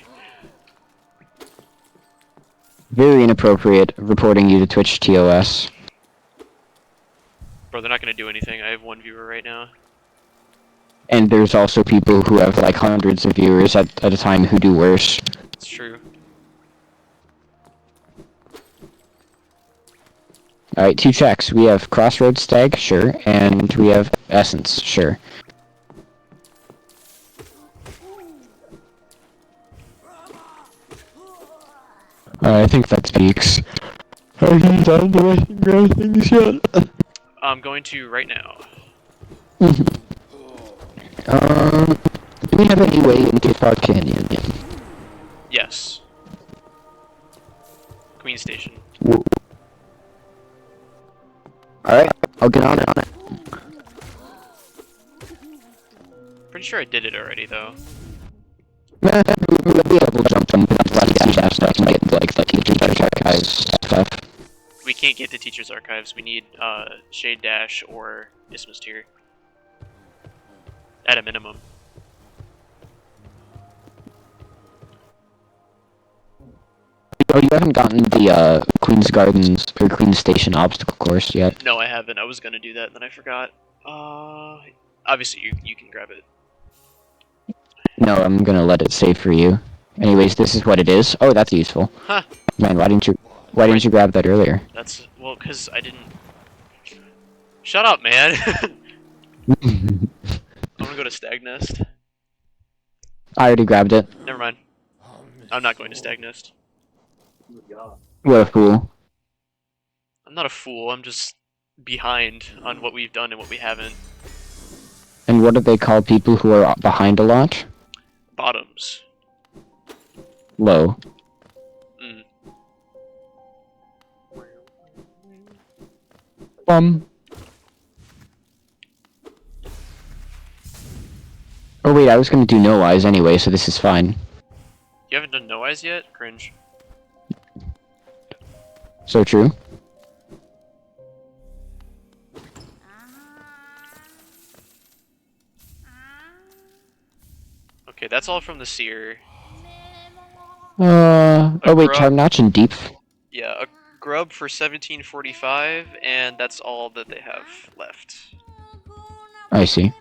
A: Very inappropriate reporting you to Twitch TOS.
B: Bro, they're not gonna do anything. I have one viewer right now.
A: And there's also people who have like hundreds of viewers at a time who do worse.
B: It's true.
A: Alright, 2 checks. We have Crossroads Stag, sure, and we have Essence, sure. I think that speaks. Are you done doing things yet?
B: I'm going to right now.
A: Do we have any way into Park Canyon?
B: Yes. Queen Station.
A: Alright, I'll get on it.
B: Pretty sure I did it already though.
A: Yeah, we'll be able to jump from that stuff and get like the teacher's archives stuff.
B: We can't get the teacher's archives. We need Shade Dash or Isthmus Tier. At a minimum.
A: Oh, you haven't gotten the Queen's Gardens or Queen's Station obstacle course yet.
B: No, I haven't. I was gonna do that and then I forgot. Obviously you can grab it.
A: No, I'm gonna let it save for you. Anyways, this is what it is. Oh, that's useful.
B: Huh.
A: Man, why didn't you grab that earlier?
B: That's well, cause I didn't. Shut up, man. I'm gonna go to Stag Nest.
A: I already grabbed it.
B: Never mind. I'm not going to Stag Nest.
A: What a fool.
B: I'm not a fool. I'm just behind on what we've done and what we haven't.
A: And what do they call people who are behind a lot?
B: Bottoms.
A: Low.
B: Mm.
A: Oh wait, I was gonna do no eyes anyway, so this is fine.
B: You haven't done No Eyes yet? Cringe.
A: So true.
B: Okay, that's all from the Seer.
A: Oh wait,
B: grub.
A: Charm Notch and Deep.
B: Yeah, a grub for 1745, and that's all that they have left.
A: I see.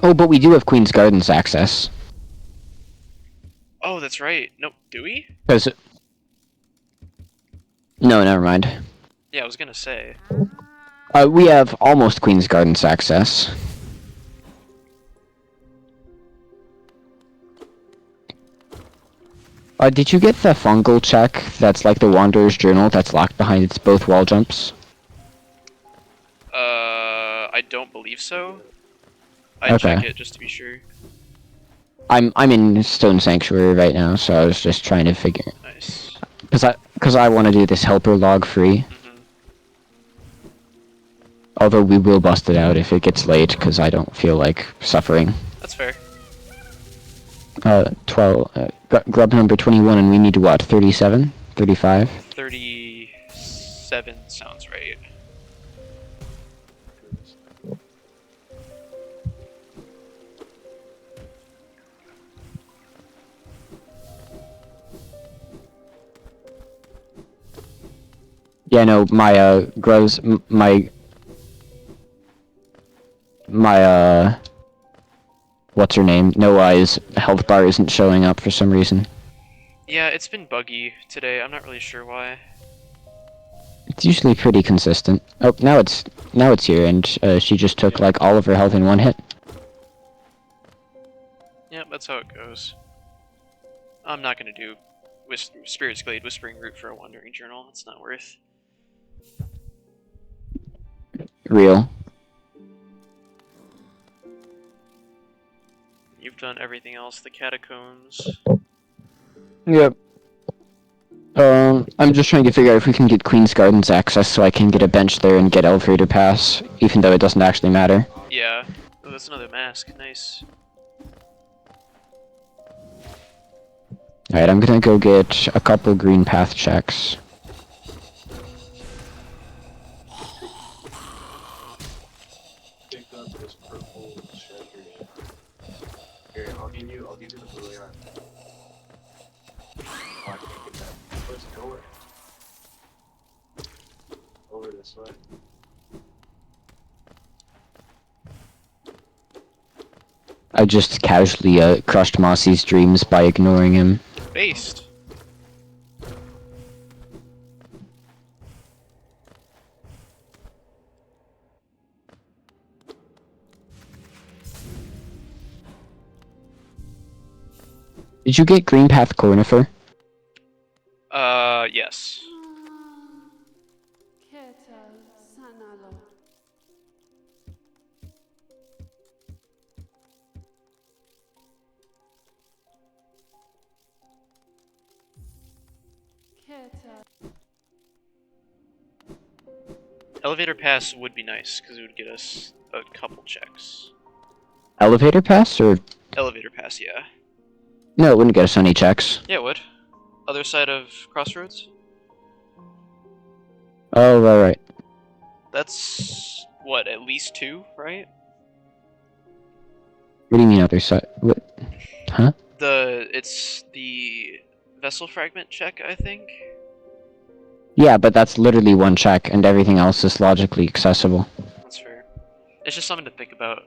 A: Oh, but we do have Queen's Gardens access.
B: Oh, that's right. Nope, do we?
A: Cause... No, never mind.
B: Yeah, I was gonna say.
A: We have almost Queen's Gardens access. Did you get the fungal check that's like the Wanderer's Journal that's locked behind its both wall jumps?
B: I don't believe so. I'd
A: Okay.
B: check it just to be sure.
A: I'm in Stone Sanctuary right now, so I was just trying to figure...
B: Nice.
A: Cause I want to do this helper log free.
B: Mm-hmm.
A: Although we will bust it out if it gets late, because I don't feel like suffering.
B: That's fair.
A: 12... grub number 21, and we need what, 37? 35?
B: 37 sounds right.
A: Yeah, no, my, grubs... my, what's her name? No Eyes health bar isn't showing up for some reason.
B: Yeah, it's been buggy today. I'm not really sure why.
A: It's usually pretty consistent. Oh, now it's here, and she just took like all of her health in one hit.
B: Yep, that's how it goes. I'm not gonna do Spirit's Glade Whispering Root for a Wandering Journal. It's not worth.
A: Real.
B: You've done everything else. The Catacombs.
A: Yep. I'm just trying to figure out if we can get Queen's Gardens access so I can get a bench there and get elevator pass, even though it doesn't actually matter.
B: Yeah. Oh, that's another mask. Nice.
A: Alright, I'm gonna go get a couple green path checks.
C: Pick up this purple treasure. Here, I'll give you the blue yarn. Oh, I can't get that. Let's go over this way.
A: I just casually crushed Mossy's dreams by ignoring him.
B: Based.
A: Did you get green path Cornifer?
B: Yes.
F: Ketal Sanalo. Ketal.
B: Elevator pass would be nice because it would get us a couple checks.
A: Elevator pass, or...
B: Elevator pass, yeah.
A: No, it wouldn't get us any checks.
B: Yeah, it would. Other side of Crossroads?
A: Oh, right.
B: That's, what, at least 2, right?
A: What do you mean other side? What? Huh?
B: It's the vessel fragment check, I think?
A: Yeah, but that's literally one check, and everything else is logically accessible.
B: That's fair. It's just something to think about.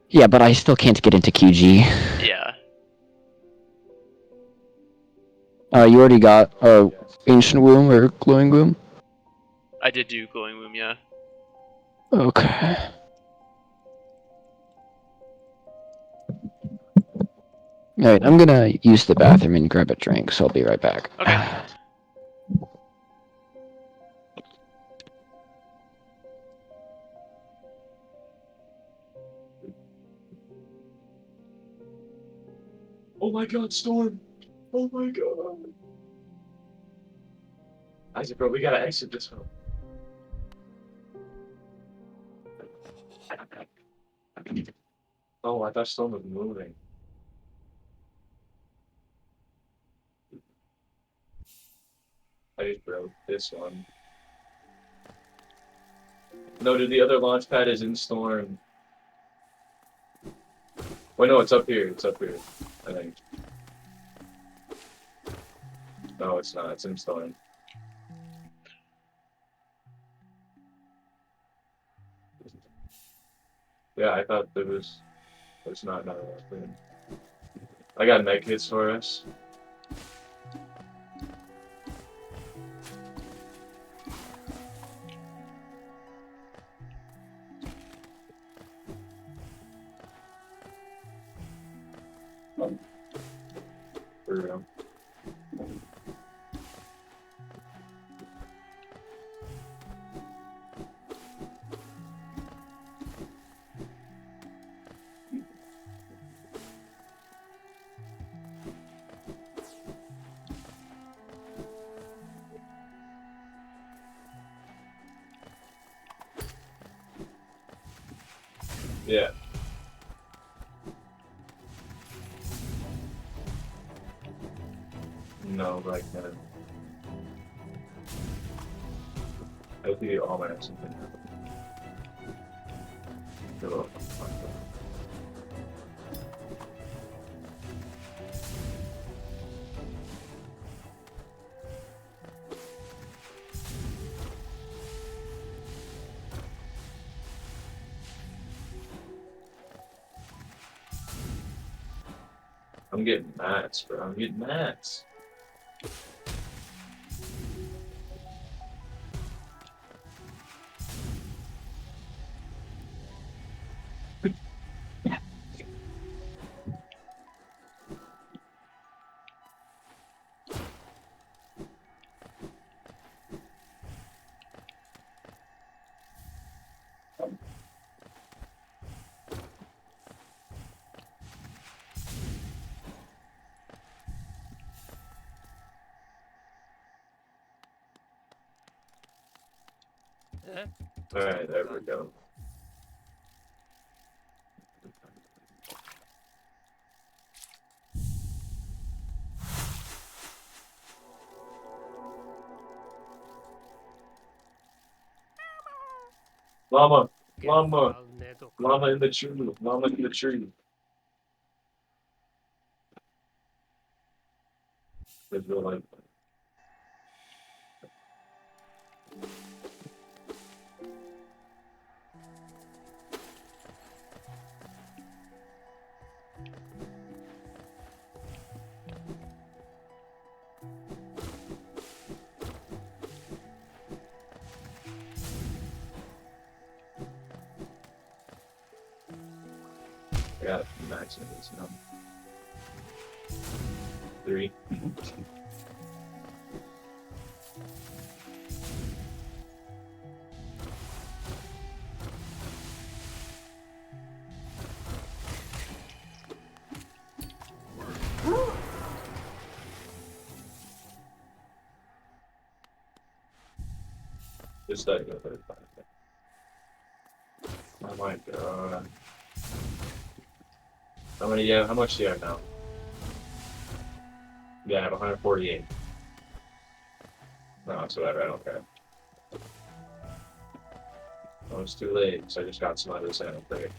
A: Yeah, but I still can't get into QG.
B: Yeah.
A: You already got, Ancient Womb or Glowing Womb?
B: I did do Glowing Womb, yeah.
A: Okay. Alright, I'm gonna use the bathroom and grab a drink, so I'll be right back.
B: Okay.
C: Oh my god, Storm! Oh my god! Isaac, bro, we gotta exit this one. Oh, I thought Storm was moving. I just broke this one. No, dude, the other launch pad is in Storm. Wait, no, it's up here. It's up here, I think. No, it's not. It's in Storm. Yeah, I thought there was... There's not another one. I got meg hits for us. For real. Yeah. No, like that. I think all my actions in there. I'm getting mats, bro. I'm getting mats. Alright, there we go. Llama! Llama! Llama in the tree! Llama in the tree! There's no like. I got max in this now. 3. Just like a 35. Oh my god. How many you have? How much do you have now? Yeah, I have 148. No, it's whatever, I don't care. Oh, it's too late, so I just got some other sand there.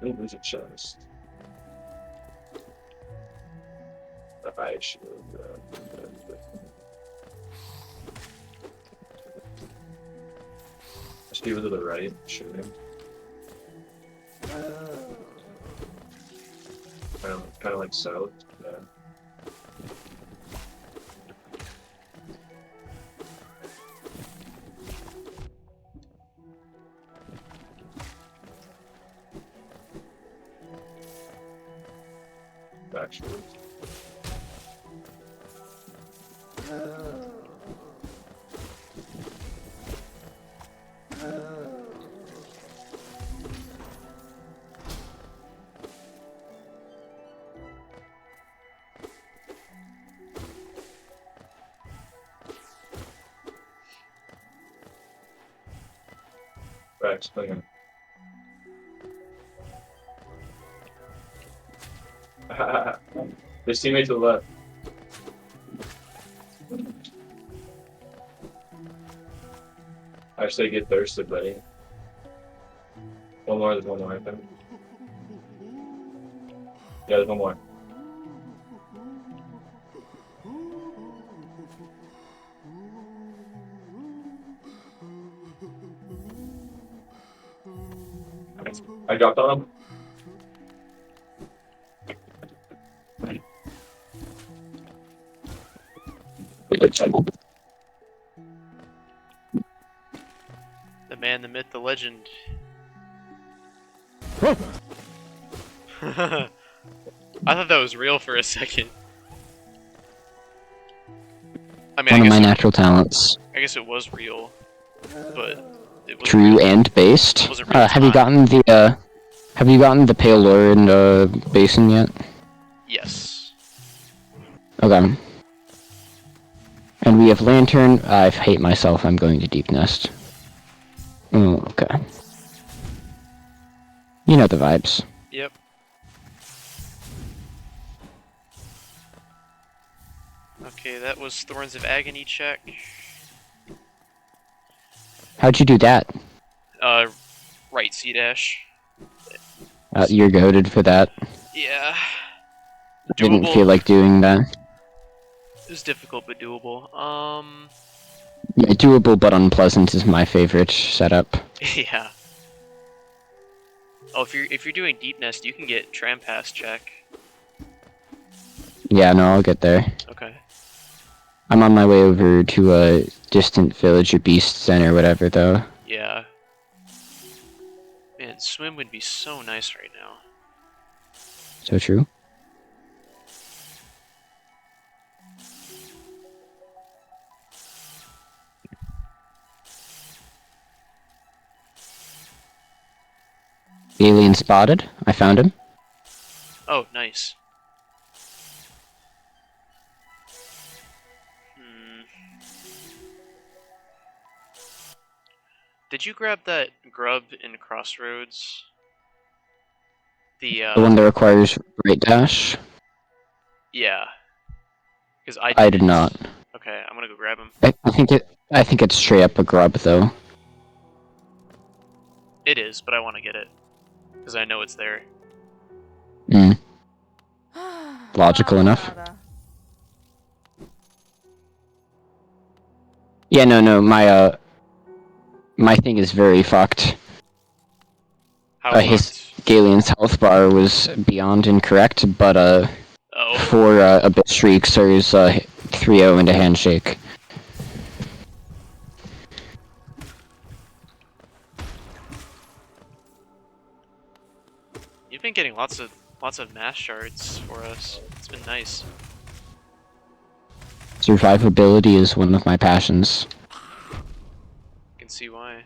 C: Oh, there's a chest. I should. Let's give it to the right. Shoot him. Kind of like south. Yeah. Actually. Right, swinging. His teammate to the left. I say get thirsted, buddy. One more, there's one more, I think. Yeah, there's one more. I dropped on him.
B: The man, the myth, the legend. I thought that was real for a second. I mean,
A: One of my natural talents.
B: I guess it was real, but it was
A: True
B: real.
A: and based.
B: Was it real
A: Have you
B: time?
A: gotten the pale lore in basin yet?
B: Yes.
A: Okay. And we have lantern. I hate myself. I'm going to deep nest. Oh, okay. You know the vibes.
B: Yep. Okay, that was Thorns of Agony check.
A: How'd you do that?
B: Right C dash.
A: You're goated for that.
B: Yeah.
A: Didn't
B: Doable.
A: feel like doing that.
B: It was difficult but doable.
A: Yeah, doable but unpleasant is my favorite setup.
B: Yeah. Oh, if you're doing deep nest, you can get tram pass check.
A: Yeah, no, I'll get there.
B: Okay.
A: I'm on my way over to a distant village or beast den or whatever, though.
B: Yeah. Man, swim would be so nice right now.
A: So true. Alien spotted. I found him.
B: Oh, nice. Hmm. Did you grab that grub in Crossroads? The
A: The one that requires right dash.
B: yeah. Because I
A: I
B: did
A: did not.
B: Okay, I'm gonna go grab him.
A: I think it's straight up a grub, though.
B: It is, but I want to get it. Because I know it's there.
A: Mm. Logical enough.
E: Nada.
A: Yeah, no, my thing is very fucked.
B: How
A: His
B: fucked?
A: Galeon's health bar was beyond incorrect, but
B: Oh.
A: for Abyss Shrieks, there's 3-0 and a handshake.
B: You've been getting lots of mass shards for us. It's been nice.
A: Survivability is one of my passions.
B: You can see why.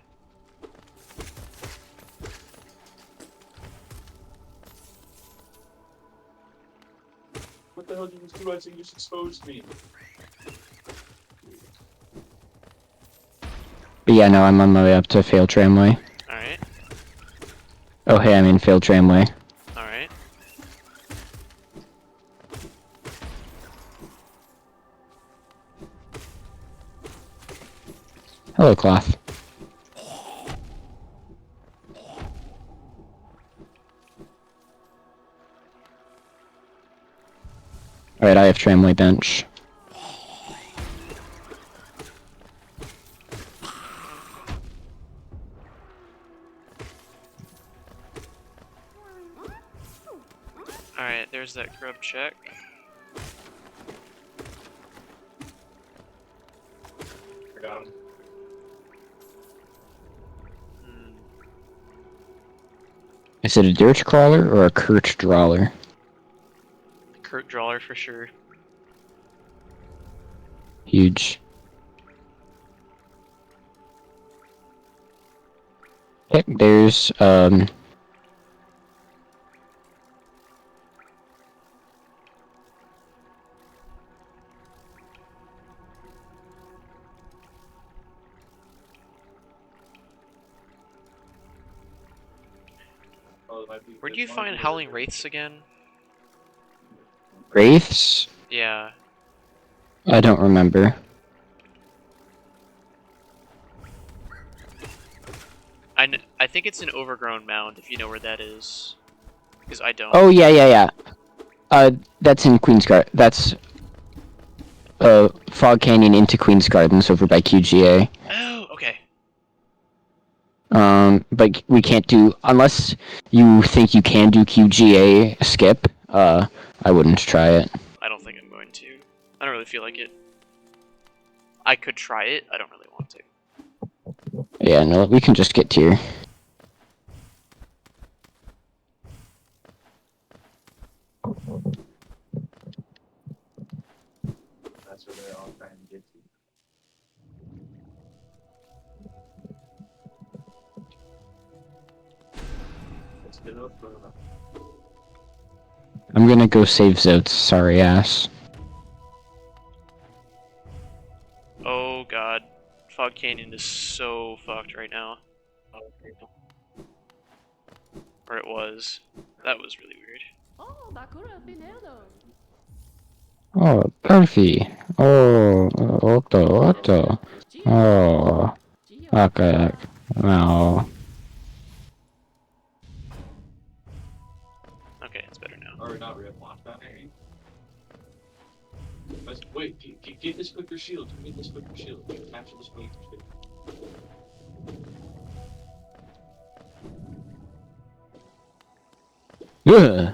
C: What the hell did you do? I think you just exposed me.
A: But yeah, no, I'm on my way up to Failed Tramway.
B: Alright.
A: Oh hey, I'm in Failed Tramway.
B: Alright.
A: Hello, Cloth. Alright, I have Tramway bench.
B: Alright, there's that grub check.
C: I got him.
B: Hmm.
A: Is it a dirt crawler or a Kurt drawler?
B: Kurt Drawer for sure.
A: Huge. Okay, there's
C: Oh, it might be.
B: Where do you find Howling Wraiths again?
A: Wraiths?
B: Yeah.
A: I don't remember.
B: I think it's an overgrown mound, if you know where that is. Because I don't.
A: Oh yeah. That's in Queen's Garden. That's Fog Canyon into Queen's Gardens over by QGA.
B: Oh, okay.
A: But we can't do unless you think you can do QGA skip. I wouldn't try it.
B: I don't think I'm going to. I don't really feel like it. I could try it, I don't really want to.
A: Yeah, no, we can just get tier.
C: That's where they're all trying to get to. Let's get up for them.
A: I'm gonna go save Zotes, sorry ass.
B: Oh god. Fog Canyon is so fucked right now. Or it was. That was really weird.
F: Oh, Bakura Pinero.
A: Oh, Perfy. Oh, Otto.
F: Gio.
A: Oh,
F: Gio.
A: okay. Oh.
B: Okay, it's better now.
C: Or not real block that area. Wait, get this quicker shield. Get this quicker shield. Capture this quicker shield.
A: Ugh.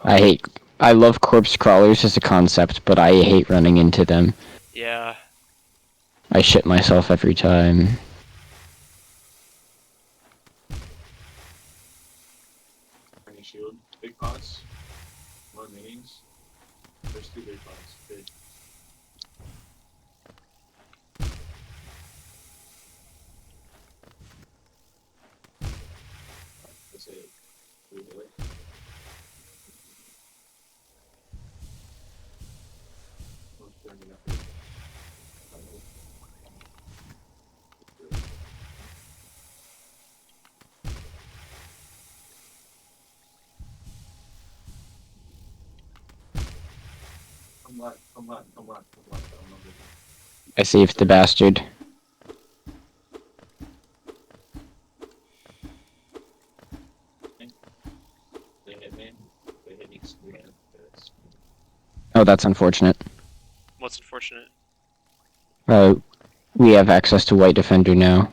A: I love corpse crawlers as a concept, but I hate running into them.
B: Yeah.
A: I shit myself every time.
C: Any shield. Big pots. More minis. There's 2 big pots. Big. That's it. We do it. Let's bring it up. Come on.
A: I saved the bastard.
C: They hit me. They hit me.
A: Oh, that's unfortunate.
B: What's unfortunate?
A: We have access to White Defender now.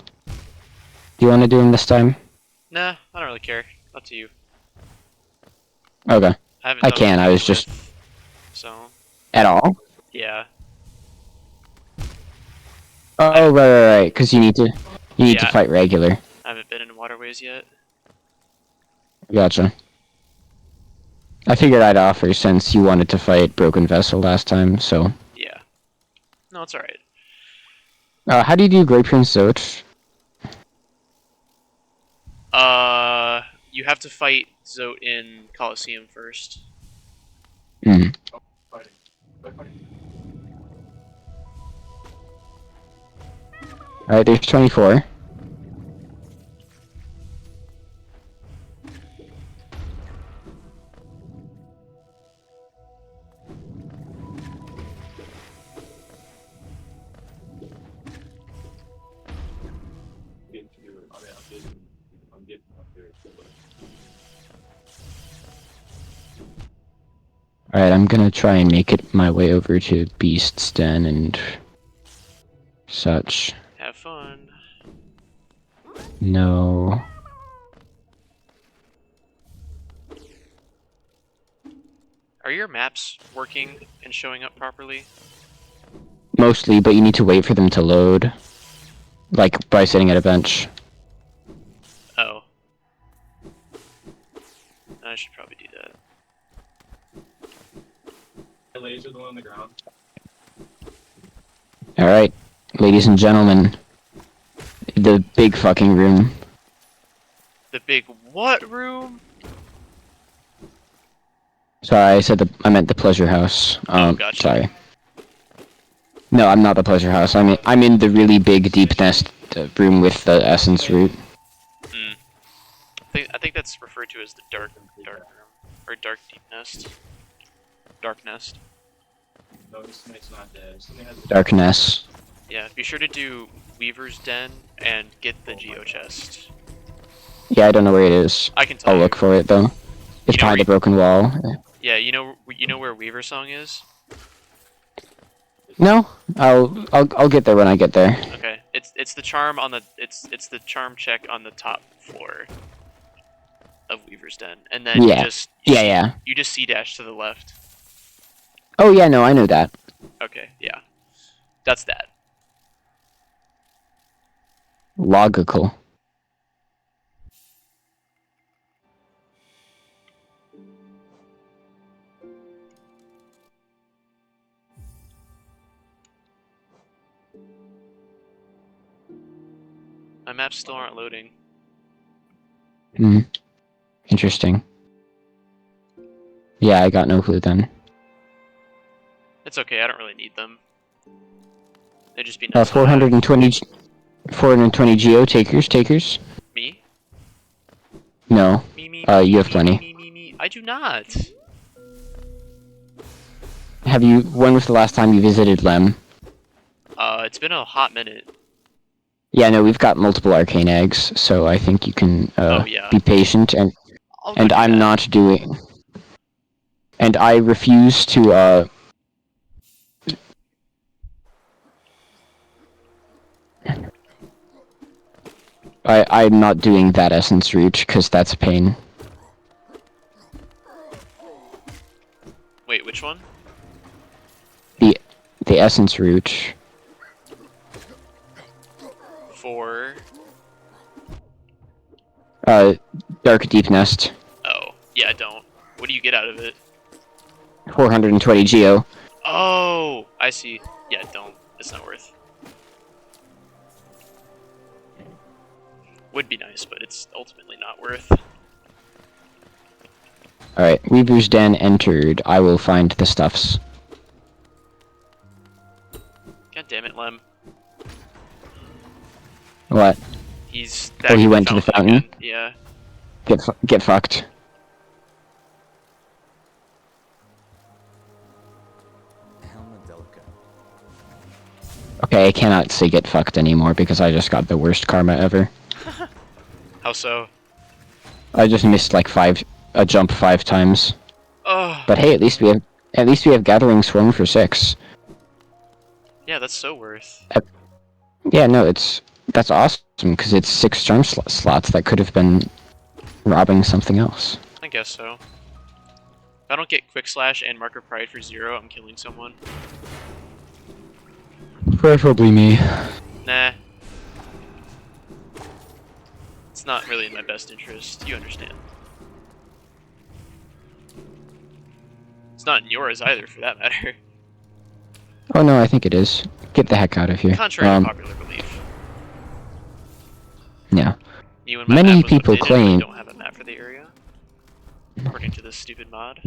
A: Do you want to do him this time?
B: Nah, I don't really care. Up to you.
A: Okay.
B: I haven't
A: I
B: done
A: can,
B: much
A: I was
B: with,
A: just...
B: So,
A: At all?
B: yeah.
A: Oh, right, because you need to
B: Yeah.
A: fight regular.
B: I haven't been in waterways yet.
A: Gotcha. I figured I'd offer since you wanted to fight Broken Vessel last time, so...
B: Yeah. No, it's alright.
A: How do you do Great Prince Zote?
B: You have to fight Zote in Coliseum first.
A: Hmm.
C: Fighting.
A: Alright, there's 24.
C: I'm getting up there.
A: Alright, I'm gonna try and make it my way over to Beast's Den and... such.
B: Have fun.
A: No...
B: Are your maps working and showing up properly?
A: Mostly, but you need to wait for them to load. Like, by sitting at a bench.
B: Oh. I should probably do that.
C: Laser the one on the ground.
A: Alright, ladies and gentlemen. The big fucking room.
B: The big what room?
A: Sorry, I meant the pleasure house.
B: Oh, gotcha.
A: Sorry. No, I'm not the pleasure house. I'm in the really big deep nest room with the essence root.
B: I think that's referred to as the dark room or dark deep nest. Dark nest.
C: No, this snake's not dead. Something has
A: Darkness.
B: Yeah, be sure to do Weaver's Den and get the Geo chest.
A: Yeah, I don't know where it is.
B: I can tell
A: I'll
B: you.
A: look for it though. It's
B: You know
A: behind the broken wall.
B: Yeah, you know where Weaver Song is?
A: No, I'll get there when I get there.
B: Okay, it's the charm on the it's the charm check on the top floor of Weaver's Den, and then
A: Yeah. Yeah.
B: you just C dash to the left.
A: Oh yeah, no, I know that.
B: Okay, yeah, that's that.
A: Logical.
B: My maps still aren't loading.
A: Hmm. Interesting. Yeah, I got no clue then.
B: It's okay, I don't really need them. They'd just be nice to have.
A: 420 geo takers.
B: Me?
A: No.
B: Me,
A: You have plenty.
B: me. I do not.
A: When was the last time you visited Lem?
B: It's been a hot minute.
A: Yeah, no, we've got multiple arcane eggs, so I think you can
B: Oh, yeah.
A: be patient, and
B: I'll go do
A: I'm
B: that.
A: not doing. And I refuse to I'm not doing that essence route because that's a pain.
B: Wait, which one?
A: The essence route.
B: For...
A: Dark Deep Nest.
B: Oh, yeah, don't. What do you get out of it?
A: 420 geo.
B: Oh, I see. Yeah, don't. It's not worth. Would be nice, but it's ultimately not worth.
A: Alright, Weaver's Den entered. I will find the stuffs.
B: God damn it, Lem.
A: What?
B: He's
A: Oh, he
B: stacking
A: went to the fountain?
B: again. Yeah.
A: Get fucked.
D: Helmet delicate.
A: Okay, I cannot say get fucked anymore because I just got the worst karma ever.
B: How so?
A: I just missed like a jump 5 times.
B: Oh.
A: But hey, at least we have Gathering Swarm for 6.
B: Yeah, that's so worth.
A: Yeah, no, that's awesome because it's 6 charm slots that could have been robbing something else.
B: I guess so. If I don't get Quick Slash and Marker Pride for 0, I'm killing someone.
A: Preferably me.
B: Nah. It's not really in my best interest. You understand. It's not in yours either, for that matter.
A: Oh no, I think it is. Get the heck out of here.
B: Contrary to popular belief.
A: Yeah.
B: Me when my
A: Many
B: map was
A: people
B: updated,
A: claim-
B: I don't have a map for the area. According to this stupid mod.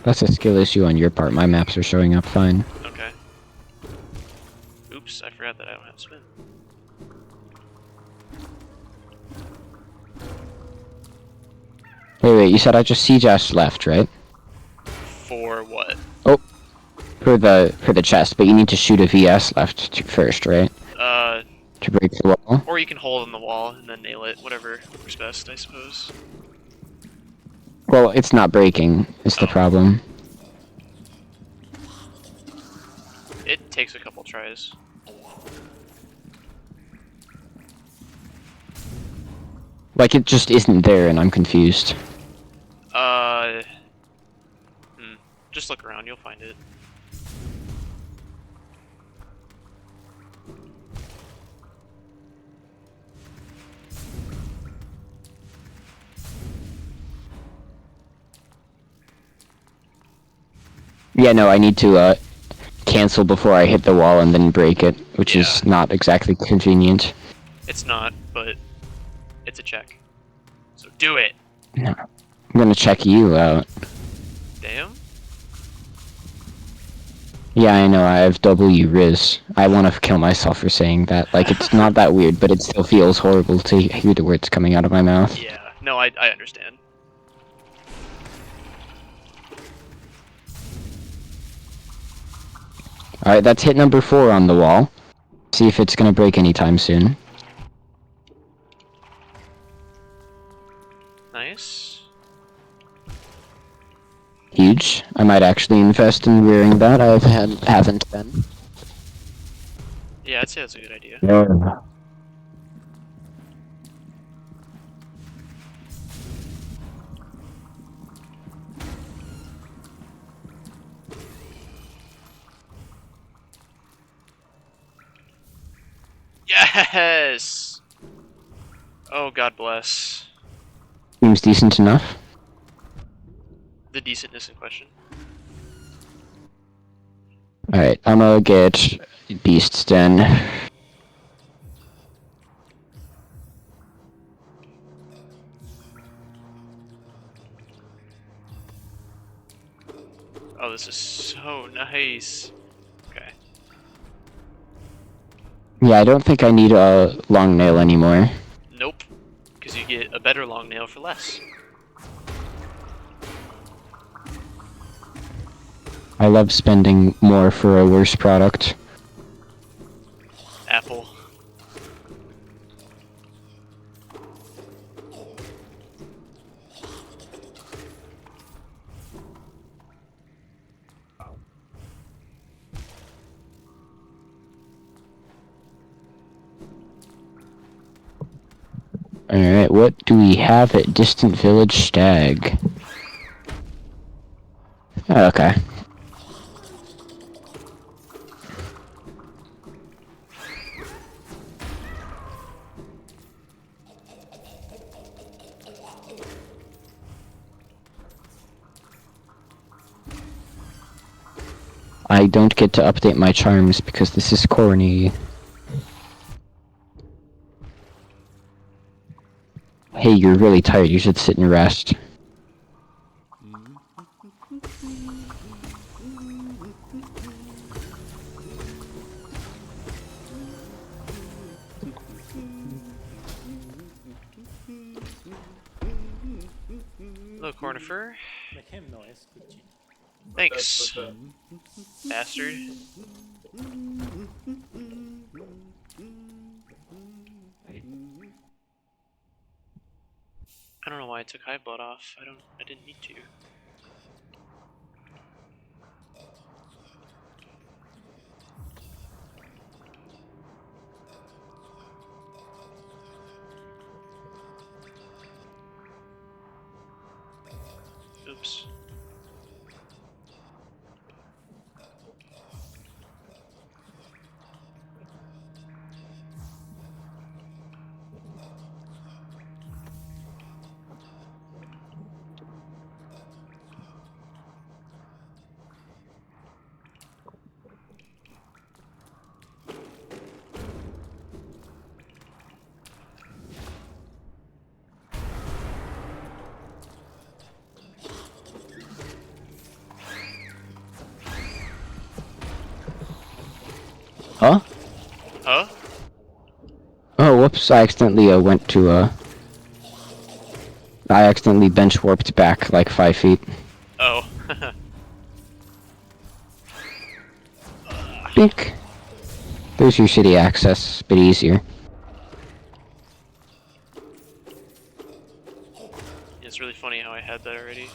A: That's a skill issue on your part. My maps are showing up fine.
B: Okay. Oops, I forgot that I don't have spin.
A: Wait, you said I just siege ash left, right?
B: For what?
A: For the chest, but you need to shoot a VS left first, right? To break the wall.
B: Or you can hold on the wall and then nail it. Whatever works best, I suppose.
A: Well, it's not breaking, is the
B: Oh.
A: problem.
B: It takes a couple tries.
A: Like, it just isn't there, and I'm confused.
B: Just look around, you'll find it.
A: Yeah, no, I need to, cancel before I hit the wall and then break it, which is
B: Yeah.
A: not exactly convenient.
B: It's not, but it's a check. So do it!
A: I'm gonna check you out.
B: Damn.
A: Yeah, I know, I have W Riz. I wanna kill myself for saying that. Like, it's not that weird, but it still feels horrible to hear the words coming out of my mouth.
B: Yeah, no, I understand.
A: Alright, that's hit number 4 on the wall. See if it's gonna break anytime soon.
B: Nice.
A: Huge. I might actually invest in wearing that. Haven't been.
B: Yeah, I'd say that's a good idea.
A: Yeah.
B: Yes! Oh, God bless.
A: Seems decent enough.
B: The decentness in question.
A: Alright, I'm gonna get Beast's Den.
B: Oh, this is so nice. Okay.
A: Yeah, I don't think I need a long nail anymore.
B: Nope. Because you get a better long nail for less.
A: I love spending more for a worse product.
B: Apple.
A: Alright, what do we have at Distant Village Stag? Oh, okay. I don't get to update my charms because this is corny. Hey, you're really tired, you should sit and rest.
B: Hello, Cornifer.
G: Make him noise, could you?
B: Thanks,
C: What's that?
B: bastard. I don't know why I took high blood off. I didn't need to. Oops.
A: Huh?
B: Huh?
A: Oh, whoops, I accidentally went to, I accidentally bench warped back like 5 feet.
B: Oh.
A: Bink. There's your city access, bit easier.
B: It's really funny how I had that already.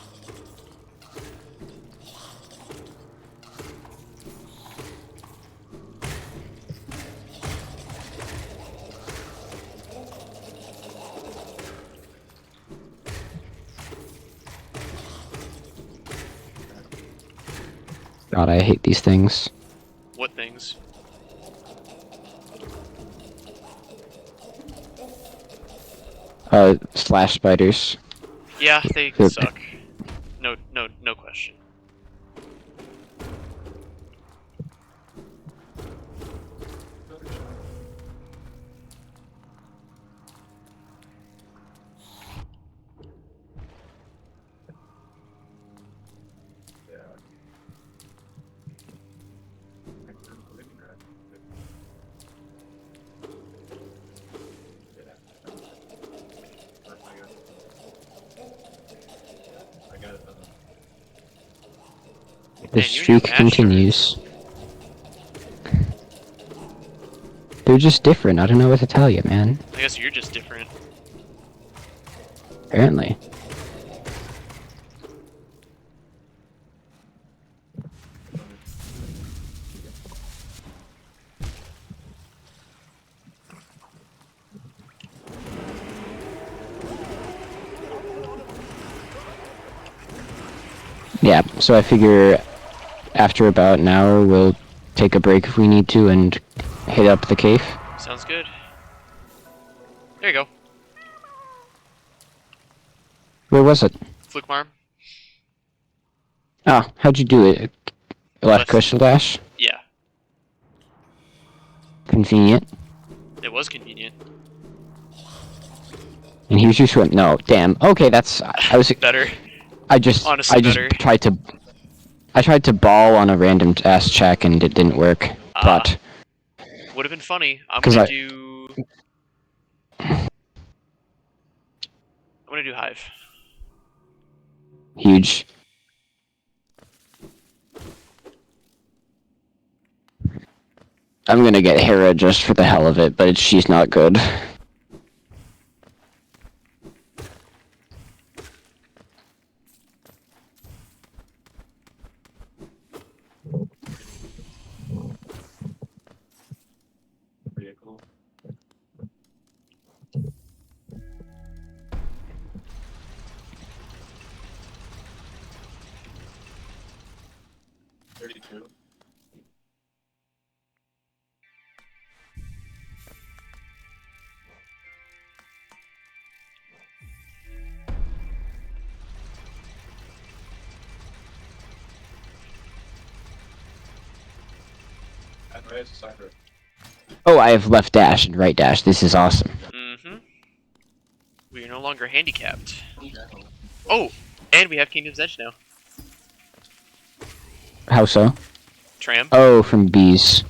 A: God, I hate these things.
B: What things?
A: Slash spiders.
B: Yeah, they
A: Yep.
B: suck. No question.
C: Yeah. I couldn't believe that. Yeah. I got it.
A: The
B: Man, you
A: streak
B: and your
A: continues. They're just different, I don't know what to tell you, man.
B: I guess you're just different.
A: Apparently. Yeah, so I figure after about an hour we'll take a break if we need to and hit up the cave.
B: Sounds good. There you go.
A: Where was it?
B: Fluke Marm.
A: Ah, how'd you do it? Left crystal dash?
B: Yeah,
A: Convenient.
B: it was convenient.
A: And here's your swim. No, damn. Okay, that's. I was.
B: Better.
A: I just
B: Honestly, better.
A: tried to. I tried to ball on a random ass check and it didn't work. But
B: Would have been funny. I'm
A: 'Cause
B: gonna
A: I-
B: do Hive.
A: huge. I'm gonna get Hera just for the hell of it, but she's not good.
C: Vehicle. $32. Advanced Cypher.
A: Oh, I have left dash and right dash. This is awesome.
B: Mm-hmm. We are no longer handicapped. Oh, and we have Kingdom's Edge now.
A: How so?
B: Tram.
A: Oh, from bees.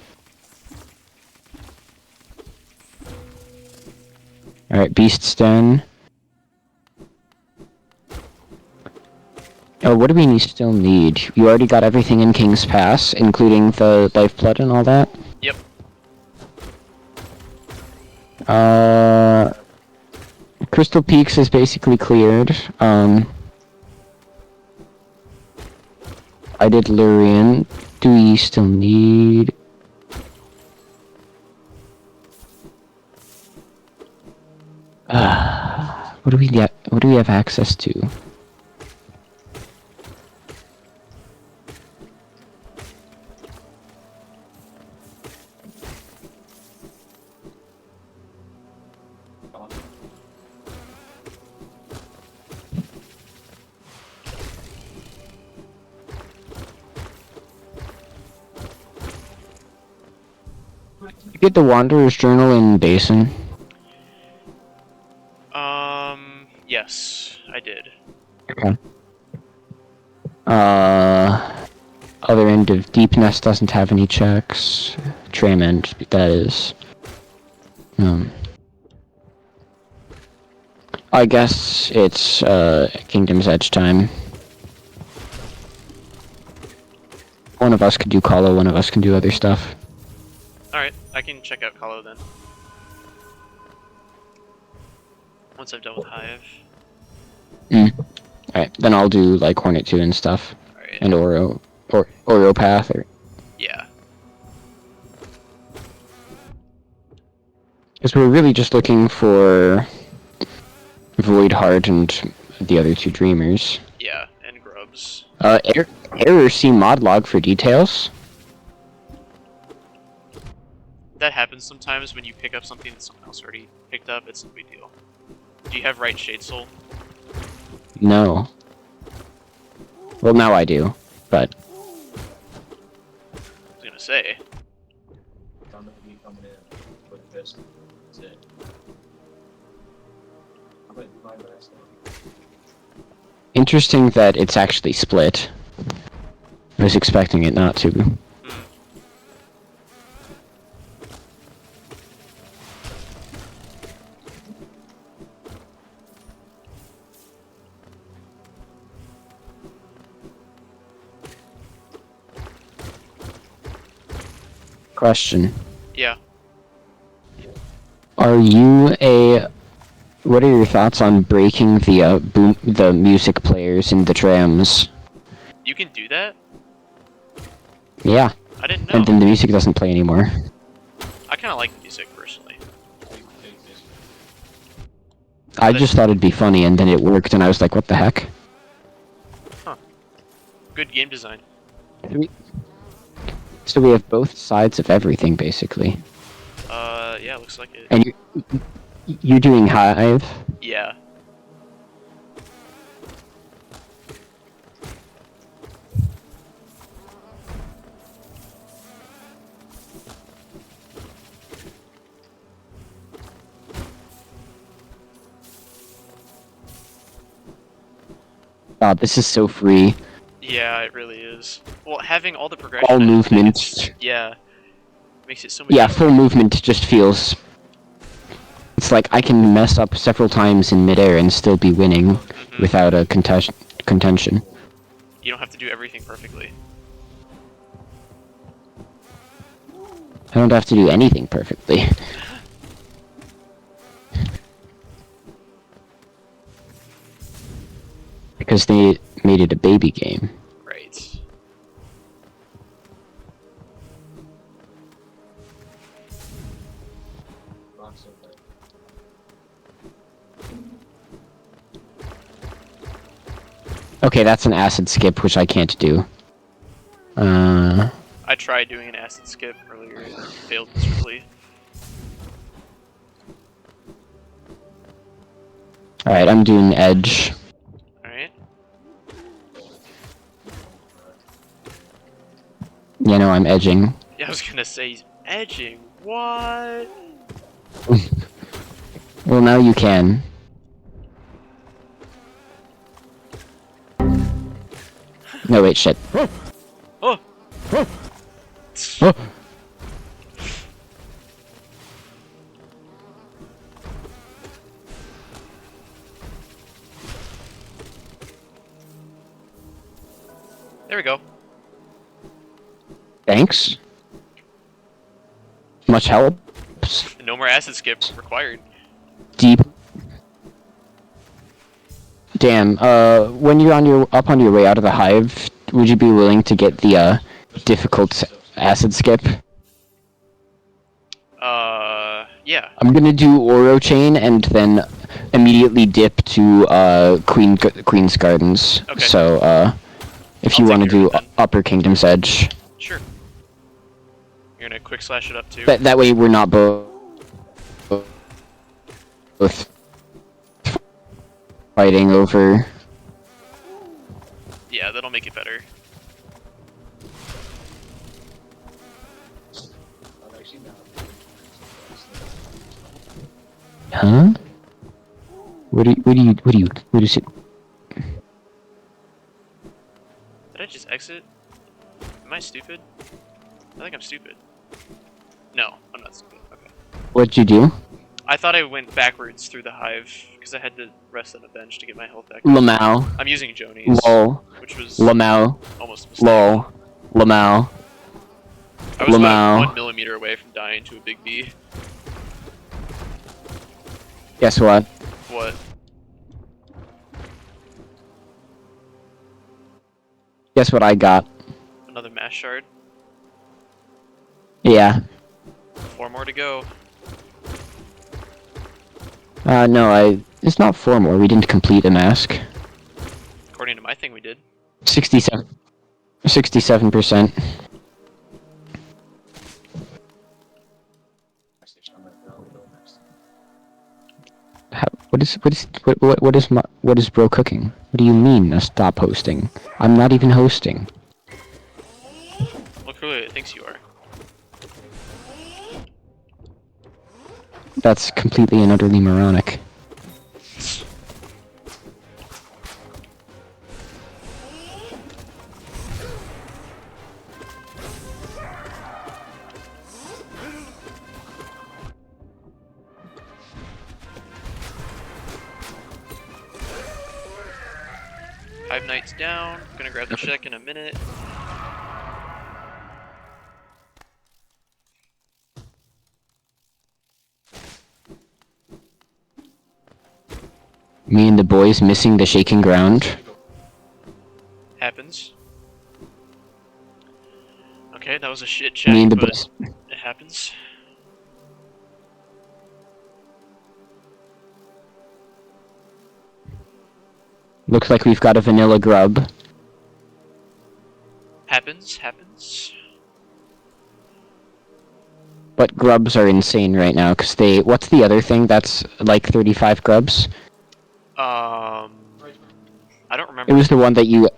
A: Alright, beast's done. Oh, what do we still need? You already got everything in King's Pass, including the lifeblood and all that?
B: Yep.
A: Crystal Peaks is basically cleared. I did Lurian. Do we still need... what do we get? What do we have access to? You get the Wanderer's Journal in Basin.
B: Yes, I did.
A: Okay. Other end of Deep Nest doesn't have any checks. Tram end, that is. I guess it's, Kingdom's Edge time. One of us could do Kalo, one of us can do other stuff.
B: Alright, I can check out Kalo then. Once I'm done with Hive.
A: Alright, then I'll do, like, Hornet 2 and stuff.
B: Alright.
A: And Oro Path, or...
B: Yeah.
A: Because we're really just looking for... Void Heart and the other two Dreamers.
B: Yeah, and Grubs.
A: Error see mod log for details.
B: That happens sometimes when you pick up something that someone else already picked up, it's no big deal. Do you have Right Shade Soul?
A: No. Well, now I do, but...
B: I was gonna say.
C: I'm gonna be coming in with this. That's it. I'm gonna do my last one.
A: Interesting that it's actually split. I was expecting it not to. Question.
B: Yeah.
A: Are you a... What are your thoughts on breaking the music players in the trams?
B: You can do that?
A: Yeah,
B: I didn't know.
A: and then the music doesn't play anymore.
B: I kinda like the music, personally.
A: I just thought it'd be funny, and then it worked, and I was like, what the heck?
B: Good game design.
A: So we have both sides of everything, basically.
B: Yeah, looks like it.
A: And You're doing hive?
B: Yeah.
A: God, this is so free.
B: Yeah, it really is. Well, having all the progression.
A: All
B: I think
A: movements.
B: it's- Yeah. Makes it so much
A: Yeah,
B: easier.
A: full movement just feels... It's like I can mess up several times in midair and still be winning
B: Mhm.
A: without a contention.
B: You don't have to do everything perfectly.
A: I don't have to do anything perfectly. Because they made it a baby game.
B: Right.
C: Not so bad.
A: Okay, that's an acid skip, which I can't do.
B: I tried doing an acid skip earlier and failed miserably.
A: Alright, I'm doing edge.
B: Alright.
A: You know, I'm edging.
B: Yeah, I was gonna say he's edging. What?
A: Well, now you can. No, wait, shit.
B: Oh!
A: Oh.
B: There we go.
A: Thanks. Much help.
B: No more acid skip required.
A: Deep. Damn, when you're up on your way out of the hive, would you be willing to get the, difficult acid skip?
B: Yeah.
A: I'm gonna do Oro Chain and then immediately dip to, Queen's Gardens.
B: Okay.
A: So, if
B: I'll
A: you
B: take
A: want to
B: care of
A: do
B: it then.
A: Upper Kingdom's Edge.
B: Sure. You're gonna quick slash it up too.
A: That way we're not both fighting over...
B: Yeah, that'll make it better.
C: I'm actually not.
A: Huh? What is it?
B: Did I just exit? Am I stupid? I think I'm stupid. No, I'm not stupid. Okay.
A: What'd you do?
B: I thought I went backwards through the hive because I had to rest on a bench to get my health back.
A: Lamau.
B: I'm using Joni's,
A: Lol.
B: which was
A: Lamau.
B: almost a mistake.
A: Lol. Lamau.
B: I was
A: Lamau.
B: about 1 millimeter away from dying to a big B.
A: Guess what?
B: What?
A: Guess what I got?
B: Another mass shard?
A: Yeah.
B: 4 more to go.
A: No, it's not 4 more. We didn't complete a mask.
B: According to my thing, we did.
A: 67%. 67%. What is bro cooking? What do you mean? Stop hosting. I'm not even hosting.
B: Well, clearly it thinks you are.
A: That's completely and utterly moronic.
B: Hive Knight's down. Gonna grab the check in a minute.
A: Me and the boys missing the shaking ground.
B: Happens. Okay, that was a shit check,
A: Me and the
B: but
A: boys.
B: it happens.
A: Looks like we've got a vanilla grub.
B: Happens, happens.
A: But grubs are insane right now, because they... What's the other thing that's like 35 grubs?
B: I don't
A: It
B: remember.
A: was the one that you...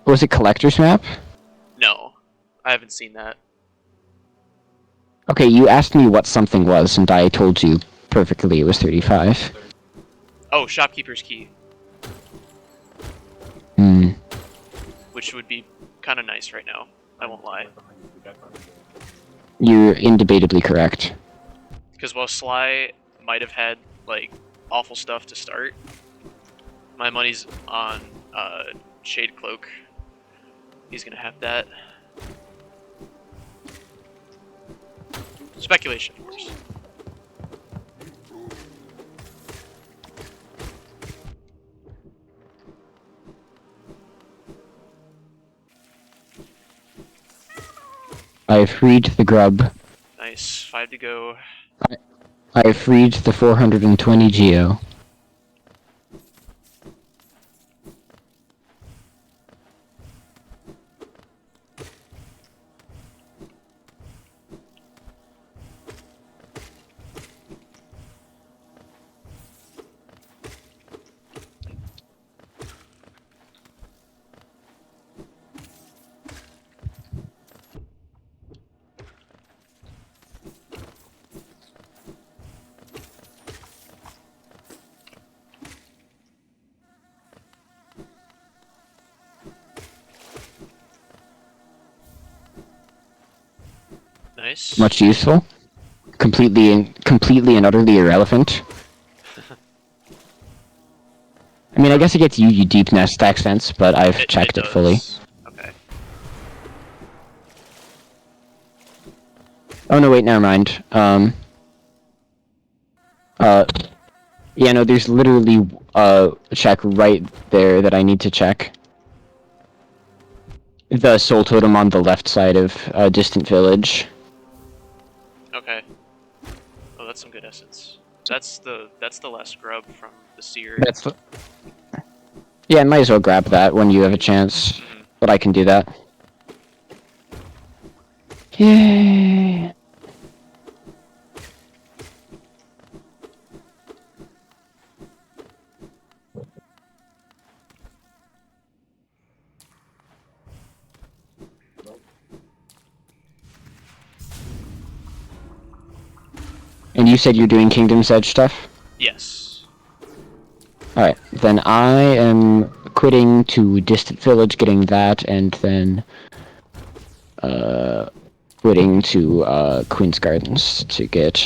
A: Was it Collector's Map?
B: No, I haven't seen that.
A: Okay, you asked me what something was, and I told you perfectly it was 35.
B: Oh, Shopkeeper's Key,
A: Hmm.
B: which would be kind of nice right now. I won't lie.
A: You're indebatably correct.
B: Because while Sly might have had like awful stuff to start, my money's on Shade Cloak. He's gonna have that. Speculation, of course.
A: I have freed the grub.
B: Nice. 5 to go.
A: I have freed the 420 Geo.
B: Nice.
A: Much useful. Completely and utterly irrelevant. I mean, I guess it gets you deep nest stack sense, but I've checked it fully.
B: does. Okay.
A: Oh no, wait, never mind. Yeah, no, there's literally a check right there that I need to check. The soul totem on the left side of Distant Village.
B: Okay. Oh, that's some good essence. That's the last grub from the seer.
A: That's... Yeah, might as well grab that when you have a chance.
B: Mhm.
A: But I can do that. Yay! And you said you're doing Kingdom's Edge stuff?
B: Yes.
A: Alright, then I am quitting to Distant Village, getting that, and then quitting to Queen's Gardens to get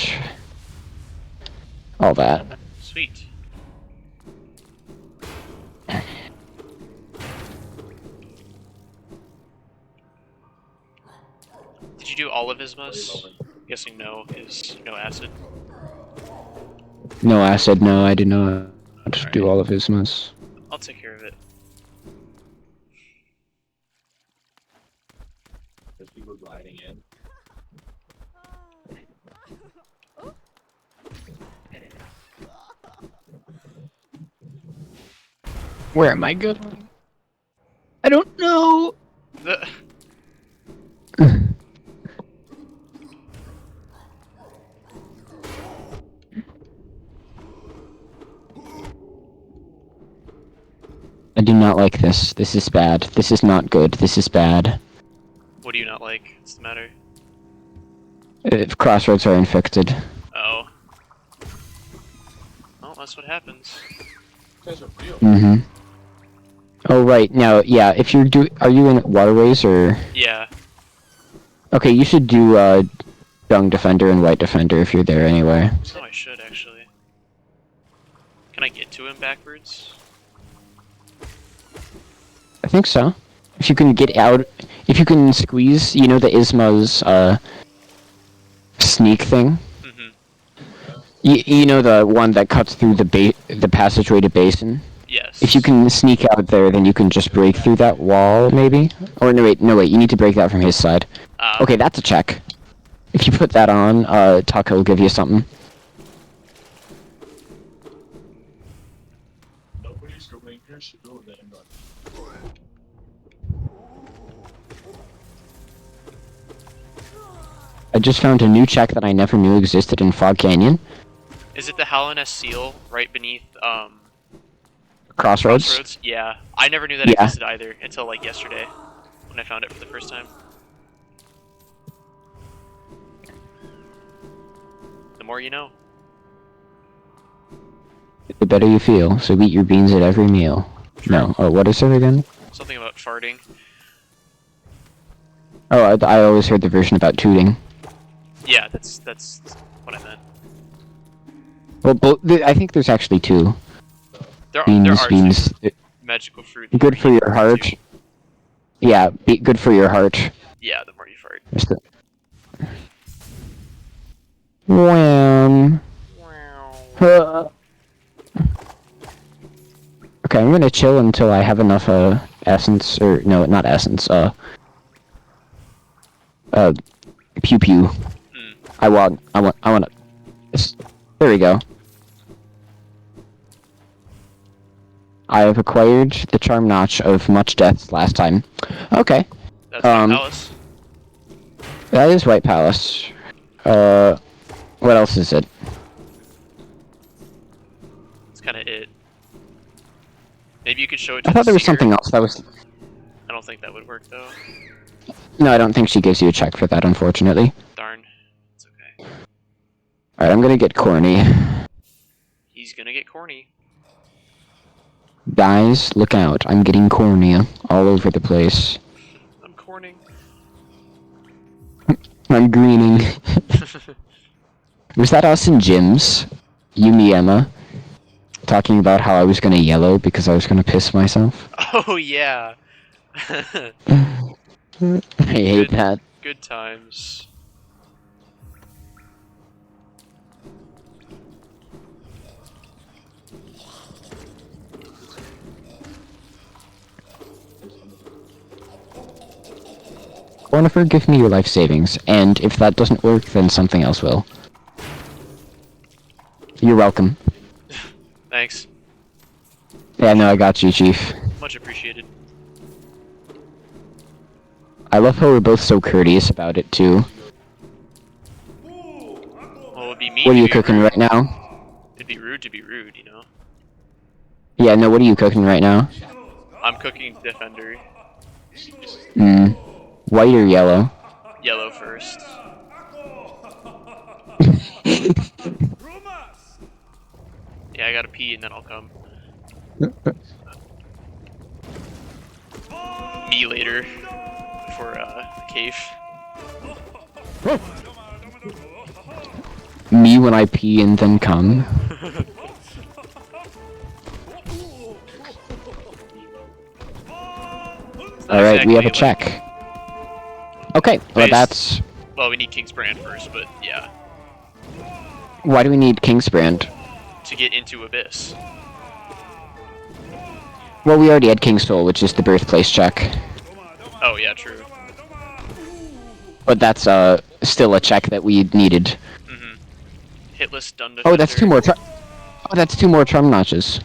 A: all that.
B: Sweet. Did you do all of Isma's? Guessing no is no acid.
A: No acid, no, I did not do
B: Alright.
A: all of Ismas.
B: I'll take care of it.
C: There's people gliding in.
A: Where am I going? I don't know! I do not like this. This is bad. This is not good. This is bad.
B: What do you not like? What's the matter?
A: If crossroads are infected.
B: Oh. Well, that's what happens.
C: Guys are real.
A: Mm-hmm. Oh, right. Now, yeah, if you're are you in Waterways, or...
B: Yeah.
A: Okay, you should do, Young Defender and White Defender if you're there anyway.
B: Oh, I should, actually. Can I get to him backwards?
A: I think so. If you can get out... If you can squeeze, you know the Isma's, sneak thing?
B: Mm-hmm.
A: You know the one that cuts through the passageway to Basin?
B: Yes.
A: If you can sneak out there, then you can just break through that wall, maybe? Or no wait, you need to break that from his side. Okay, that's a check. If you put that on, Taka will give you something.
C: Nobody's going here, should go there and run.
A: I just found a new check that I never knew existed in Fog Canyon.
B: Is it the Hallownest Seal right beneath
A: Crossroads.
B: Crossroads? Yeah. I never knew that
A: Yeah.
B: existed either until like yesterday when I found it for the first time. The more you know.
A: The better you feel, so eat your beans at every meal. No. Oh, what is it again?
B: Something about farting.
A: Oh, I always heard the version about tooting.
B: Yeah, that's what I meant.
A: Well, I think there's actually two.
B: There
A: Beans,
B: are
A: beans.
B: two. Magical fruit.
A: Good for your heart.
B: Too.
A: Yeah, good for your heart.
B: Yeah, the more you fart.
A: Just the... Wham.
B: Wow.
A: Okay, I'm gonna chill until I have enough essence, or no, not essence. Pew pew. I want. There we go. I have acquired the charm notch of much death last time. Okay.
B: That's my palace.
A: That is White Palace. What else is it?
B: That's kind of it. Maybe you could show it to
A: I thought there was
B: seer.
A: something else that was...
B: I don't think that would work though.
A: No, I don't think she gives you a check for that, unfortunately.
B: Darn. It's okay.
A: Alright, I'm gonna get corny.
B: He's gonna get corny.
A: Guys, look out. I'm getting corny all over the place.
B: I'm corning.
A: I'm greening. Was that us in gyms? You, me, Emma? Talking about how I was gonna yellow because I was gonna piss myself?
B: Oh yeah.
A: I hate that.
B: Good times.
A: Cornifer, give me your life savings, and if that doesn't work, then something else will. You're welcome.
B: Thanks.
A: Yeah, no, I got you, Chief.
B: Much appreciated.
A: I love how we're both so courteous about it, too.
B: Well, it'd be mean
A: What are
B: to
A: you
B: be
A: cooking
B: rude.
A: right now?
B: It'd be rude to be rude, you know?
A: Yeah, no, what are you cooking right now?
B: I'm cooking Defender.
A: White or yellow?
B: Yellow first. Yeah, I gotta pee and then I'll come. Me later. For, the cave.
A: Me when I pee and then come? Alright, we have a check. Okay, well
B: Base.
A: that's...
B: Well, we need King's Brand first, but yeah.
A: Why do we need King's Brand?
B: To get into Abyss.
A: Well, we already had King's Soul, which is the birthplace check.
B: Oh, yeah, true.
A: But that's, still a check that we needed.
B: Hitless Dun
A: Oh, that's two more that's two more charm notches.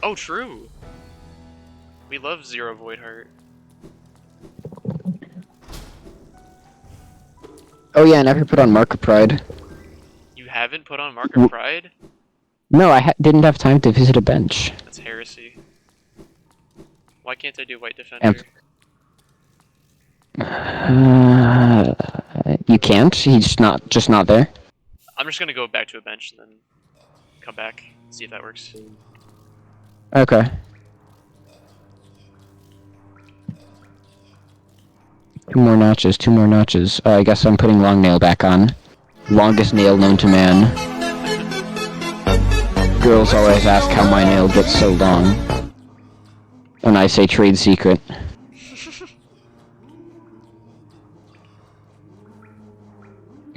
B: Oh, true. We love Zero Void Heart.
A: Oh yeah, I never put on Mark of Pride.
B: You haven't put on Mark of Pride?
A: No, I didn't have time to visit a bench.
B: That's heresy. Why can't I do White Defender?
A: You can't? He's just not there?
B: I'm just gonna go back to a bench and then come back, see if that works.
A: Okay. Two more notches. I guess I'm putting long nail back on. Longest nail known to man. Girls always ask how my nail gets so long. When I say trade secret.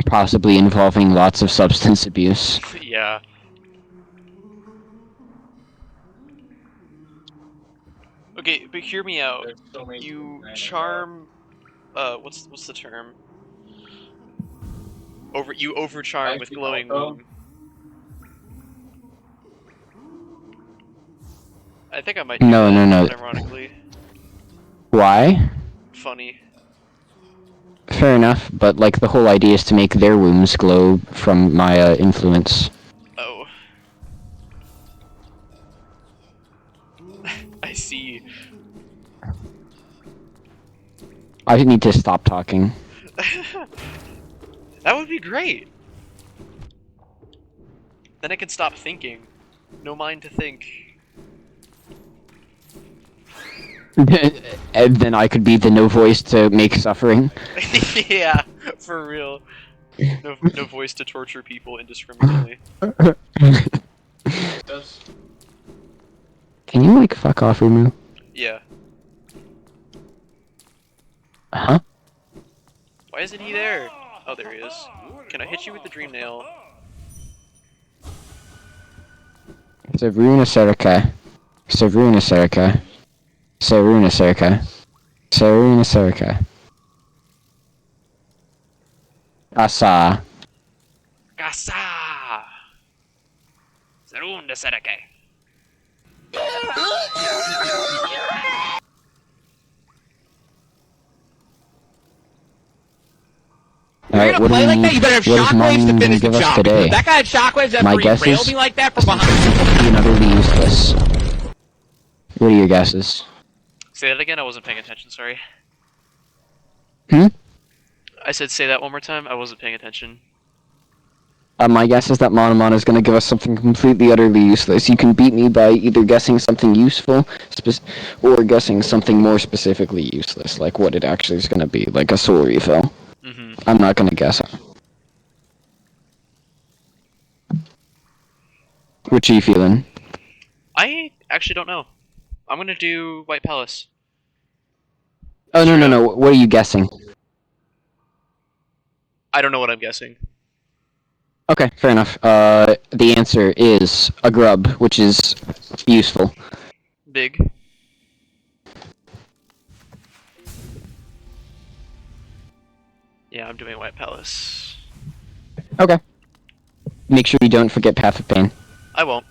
A: Possibly involving lots of substance abuse.
B: Yeah. Okay, but hear me out.
C: There's so many
B: You
C: random
B: charm... what's the term? You overcharm with
C: Actually,
B: glowing
C: also-
B: moon. I think I might do
A: No,
B: that,
A: no, no.
B: ironically.
A: Why?
B: Funny.
A: Fair enough, but like the whole idea is to make their wombs glow from my influence.
B: Oh. I see.
A: I need to stop talking.
B: That would be great. Then I can stop thinking. No mind to think.
A: And then I could be the no voice to make suffering.
B: Yeah, for real. No voice to torture people indiscriminately.
C: Does
A: Can you like fuck off, Rumu?
B: Yeah.
A: Huh?
B: Why isn't he there? Oh, there he is. Can I hit you with the dream nail?
A: Savruna Serica. Savruna Serica. Savruna Serica. Savruna Serica. Asa.
B: Gasa! Zarunda Sereke.
A: Alright, what do we need?
H: You better have
A: What is
H: shockwaves to
A: Mom gonna
H: finish the
A: give us
H: job.
A: today?
H: If that guy had shockwaves that
A: My
H: free
A: guess
H: railed
A: is
H: me like that from behind.
A: completely and utterly useless. What are your guesses?
B: Say that again, I wasn't paying attention, sorry.
A: Hmm?
B: I said say that one more time, I wasn't paying attention.
A: My guess is that Monomon is going to give us something completely utterly useless. You can beat me by either guessing something useful, or guessing something more specifically useless, like what it actually is going to be, like a soul refill.
B: Mm-hmm.
A: I'm not going to guess it. Which are you feeling?
B: I actually don't know. I'm gonna do White Palace.
A: Oh, no,
B: Straight
A: no,
B: up.
A: no. What are you guessing?
B: I don't know what I'm guessing.
A: Okay, fair enough. The answer is a grub, which is useful.
B: Big. Yeah, I'm doing White Palace.
A: Okay. Make sure you don't forget Path of Pain.
B: I won't.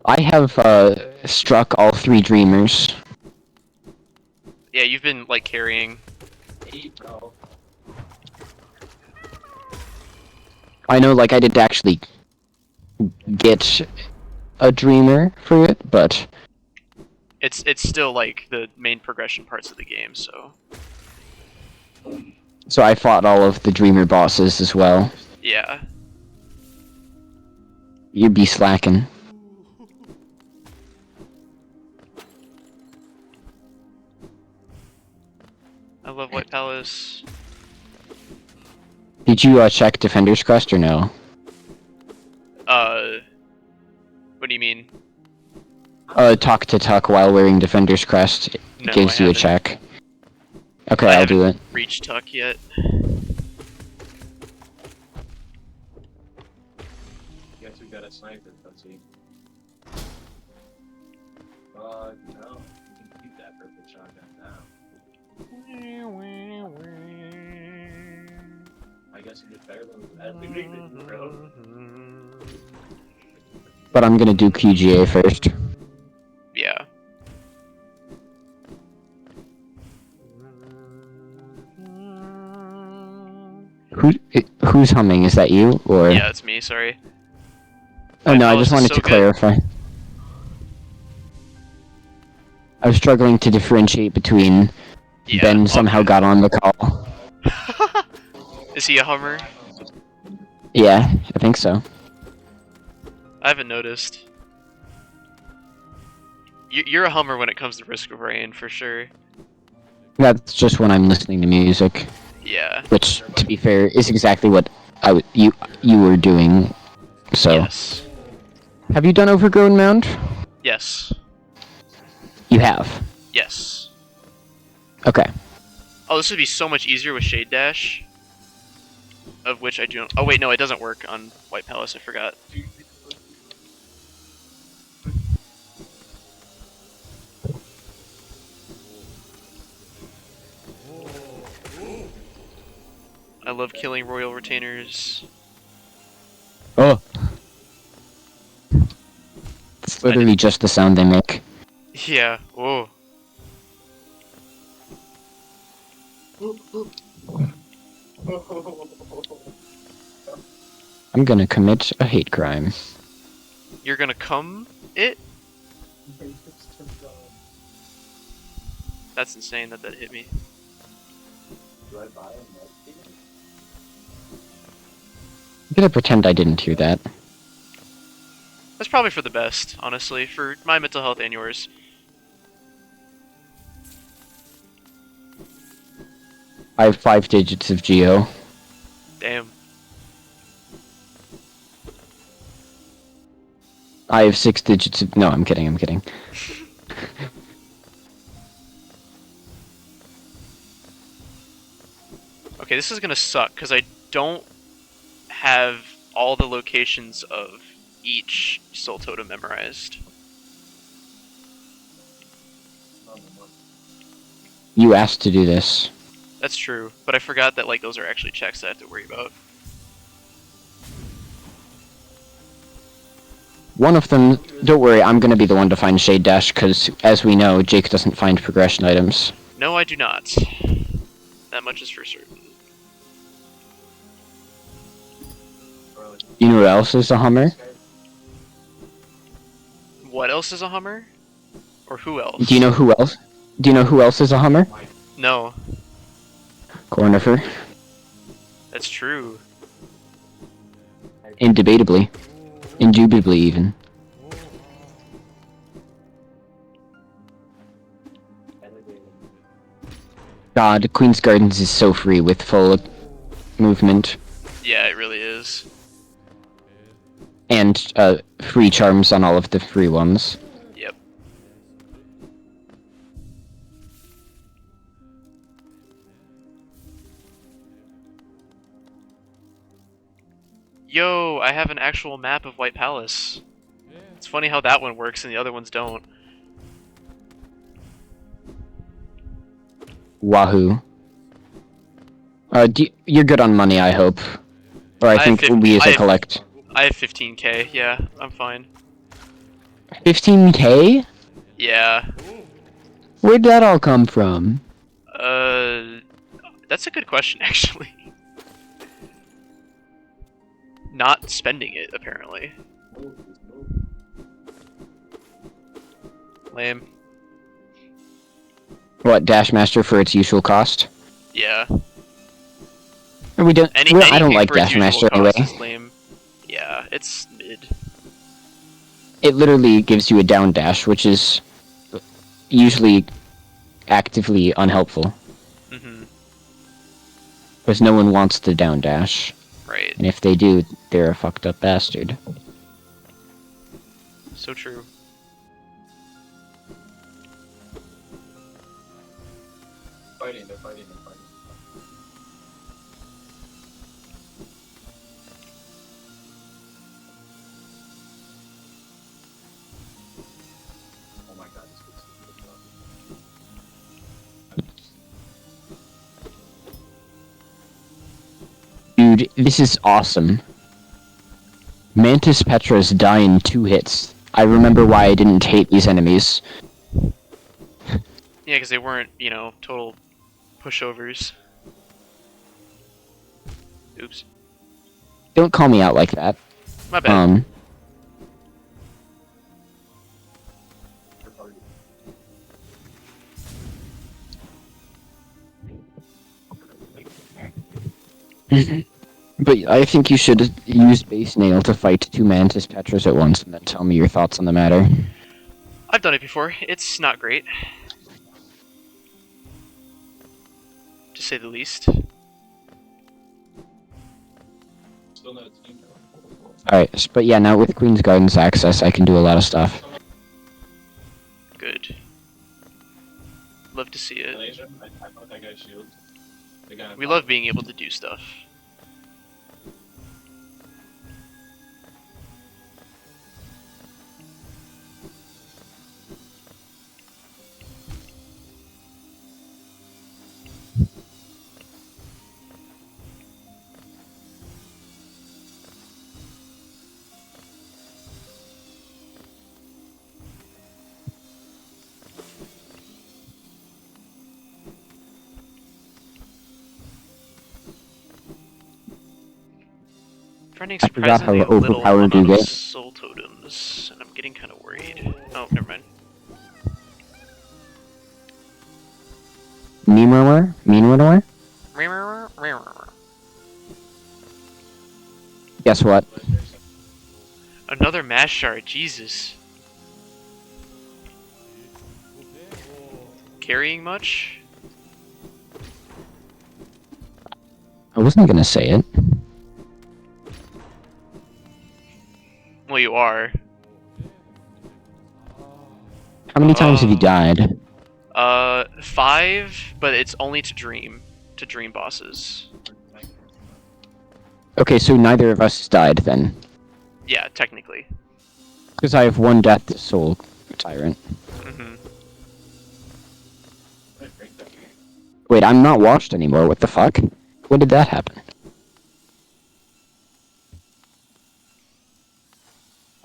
A: I have, struck all 3 Dreamers.
B: Yeah, you've been, like, carrying.
C: bro.
A: I know, like, I didn't actually get a Dreamer for it, but...
B: It's still, like, the main progression parts of the game, so...
A: So I fought all of the Dreamer bosses as well.
B: Yeah.
A: You'd be slacking.
B: I love White Palace.
A: Did you, check Defender's Crest or no?
B: What do you mean?
A: Talk to Tuck while wearing Defender's Crest. It
B: No,
A: gives
B: I
A: you a
B: haven't.
A: check. Okay,
B: I
A: I'll do it.
B: haven't reached Tuck yet.
C: Guess we got a sniper, let's see. No. You can keep that purple shotgun now. I guess you did better than that. Bro.
A: But I'm gonna do QGA first.
B: Yeah.
A: Who's humming? Is that you, or...?
B: Yeah, it's me, sorry.
A: Oh no, I just
B: Palace is
A: wanted
B: so
A: to
B: good.
A: clarify. I was struggling to differentiate between
B: Yeah,
A: Ben
B: all
A: somehow
B: good.
A: got on the call.
B: Is he a Hummer?
A: Yeah, I think so.
B: I haven't noticed. You're a Hummer when it comes to Risk of Rain, for sure.
A: That's just when I'm listening to music,
B: Yeah.
A: which, to be fair, is exactly what you were doing. So,
B: Yes.
A: have you done Overgrown Mound?
B: Yes.
A: You have.
B: Yes.
A: Okay.
B: Oh, this would be so much easier with Shade Dash. Of which I do not. Oh wait, no, it doesn't work on White Palace, I forgot. I love killing royal retainers.
A: Oh. It's literally just the sound they make.
B: Yeah. Oh.
A: I'm gonna commit a hate crime.
B: You're gonna come it? That's insane that hit me.
C: Do I buy a med kit?
A: I'm gonna pretend I didn't hear that.
B: That's probably for the best, honestly, for my mental health and yours.
A: I have 5 digits of geo.
B: Damn.
A: I have 6 digits of. No, I'm kidding. I'm kidding.
B: Okay, this is gonna suck, because I don't have all the locations of each soul totem memorized.
A: You asked to do this.
B: That's true, but I forgot that like those are actually checks that I have to worry about.
A: One of them. Don't worry, I'm gonna be the one to find Shade Dash, because as we know, Jake doesn't find progression items.
B: No, I do not. That much is for certain.
A: You know what else is a Hummer?
B: What else is a Hummer? Or who else?
A: Do you know who else? Do you know who else is a Hummer?
B: No.
A: Cornifer.
B: That's true.
A: Indebatably. Indubitably, even. God, Queen's Gardens is so free with full movement.
B: Yeah, it really is.
A: And free charms on all of the free ones.
B: Yep. Yo, I have an actual map of White Palace. It's funny how that one works and the other ones don't.
A: Wahoo. You're good on money, I hope. Or I
B: I
A: think
B: have fif-
A: we as
B: I
A: a
B: have-
A: collect.
B: I have 15k, yeah, I'm fine.
A: 15k?
B: Yeah.
A: Where'd that all come from?
B: That's a good question, actually. Not spending it, apparently. Lame.
A: What, Dash Master for its usual cost?
B: Yeah.
A: We don't. I don't
B: Anything
A: like
B: for its
A: Dash
B: usual
A: Master anyway.
B: cost is lame. Yeah, it's mid.
A: It literally gives you a down dash, which is usually actively unhelpful.
B: Mm-hmm.
A: Because no one wants the down dash.
B: Right.
A: And if they do, they're a fucked up bastard.
B: So true.
C: Fighting, they're fighting, they're fighting. Oh my god, this looks so
A: Dude, this is awesome. Mantis Petras die in 2 hits. I remember why I didn't hate these enemies.
B: Yeah, because they weren't, you know, total pushovers. Oops.
A: Don't call me out like that.
B: My bad.
A: But I think you should use Base Nail to fight 2 Mantis Petras at once, and then tell me your thoughts on the matter.
B: I've done it before. It's not great. To say the least.
C: still not a team though.
A: Alright, but yeah, now with Queen's Gardens access, I can do a lot of stuff.
B: Good. Love to see it.
C: Malaysia, I thought that guy's shield. The guy
B: We love being able to do stuff. Finding
A: I forgot how
B: surprisingly little
A: overpowered you
B: amount of
A: get.
B: soul totems, and I'm getting kind of worried. Oh, never mind.
A: Meanwhile? Guess what?
B: Another mass shard, Jesus. Carrying much?
A: I wasn't gonna say it.
B: Well, you are.
A: How many times have you died?
B: 5, but it's only to dream bosses.
A: Okay, so neither of us died then.
B: Yeah, technically.
A: Because I have one death to soul tyrant.
B: Mm-hmm.
A: Wait, I'm not washed anymore, what the fuck? When did that happen?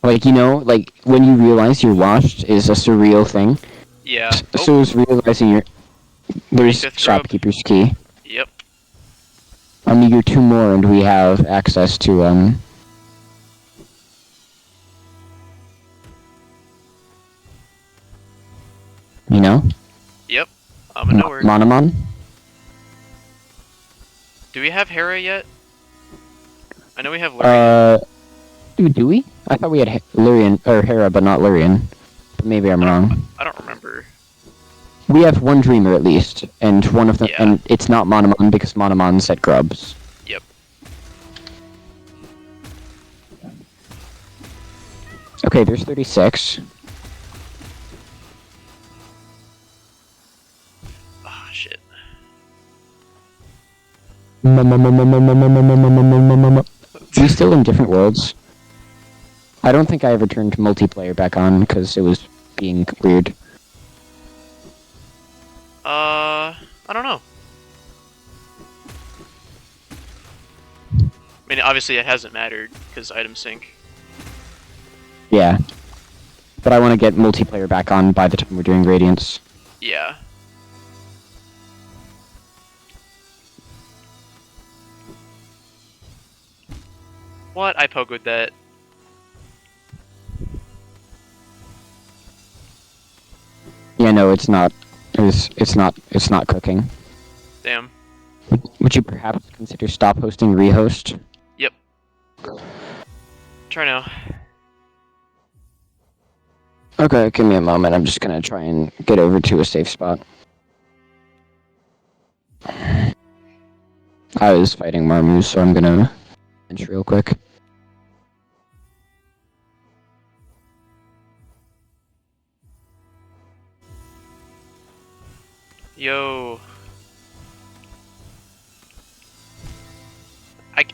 A: Like, you know, like, when you realize you're washed is a surreal thing.
B: Yeah.
A: So is realizing you're... There's
B: 35th grub.
A: Shopkeeper's Key.
B: Yep.
A: I need you 2 more and we have access to, you know?
B: Yep. I'm a knower.
A: Monomon?
B: Do we have Hera yet? I know we have Lyrian.
A: Do we? I thought we had Lyrian, or Hera, but not Lyrian. But maybe I'm wrong.
B: I don't remember.
A: We have one Dreamer at least, and one of them,
B: Yeah.
A: and it's not Monomon because Monomon's at Grubs.
B: Yep.
A: Okay, there's 36.
B: Ah, shit.
A: We still in different worlds. I don't think I ever turned multiplayer back on because it was being weird.
B: I don't know. I mean, obviously it hasn't mattered because item sync.
A: Yeah. But I want to get multiplayer back on by the time we're doing Radiance.
B: Yeah. What? I pogoed that.
A: Yeah, no, it's not. It's not cooking.
B: Damn.
A: Would you perhaps consider stop hosting rehost?
B: Yep. Try now.
A: Okay, give me a moment. I'm just gonna try and get over to a safe spot. I was fighting Marmu, so I'm gonna bench real quick.
B: Yo.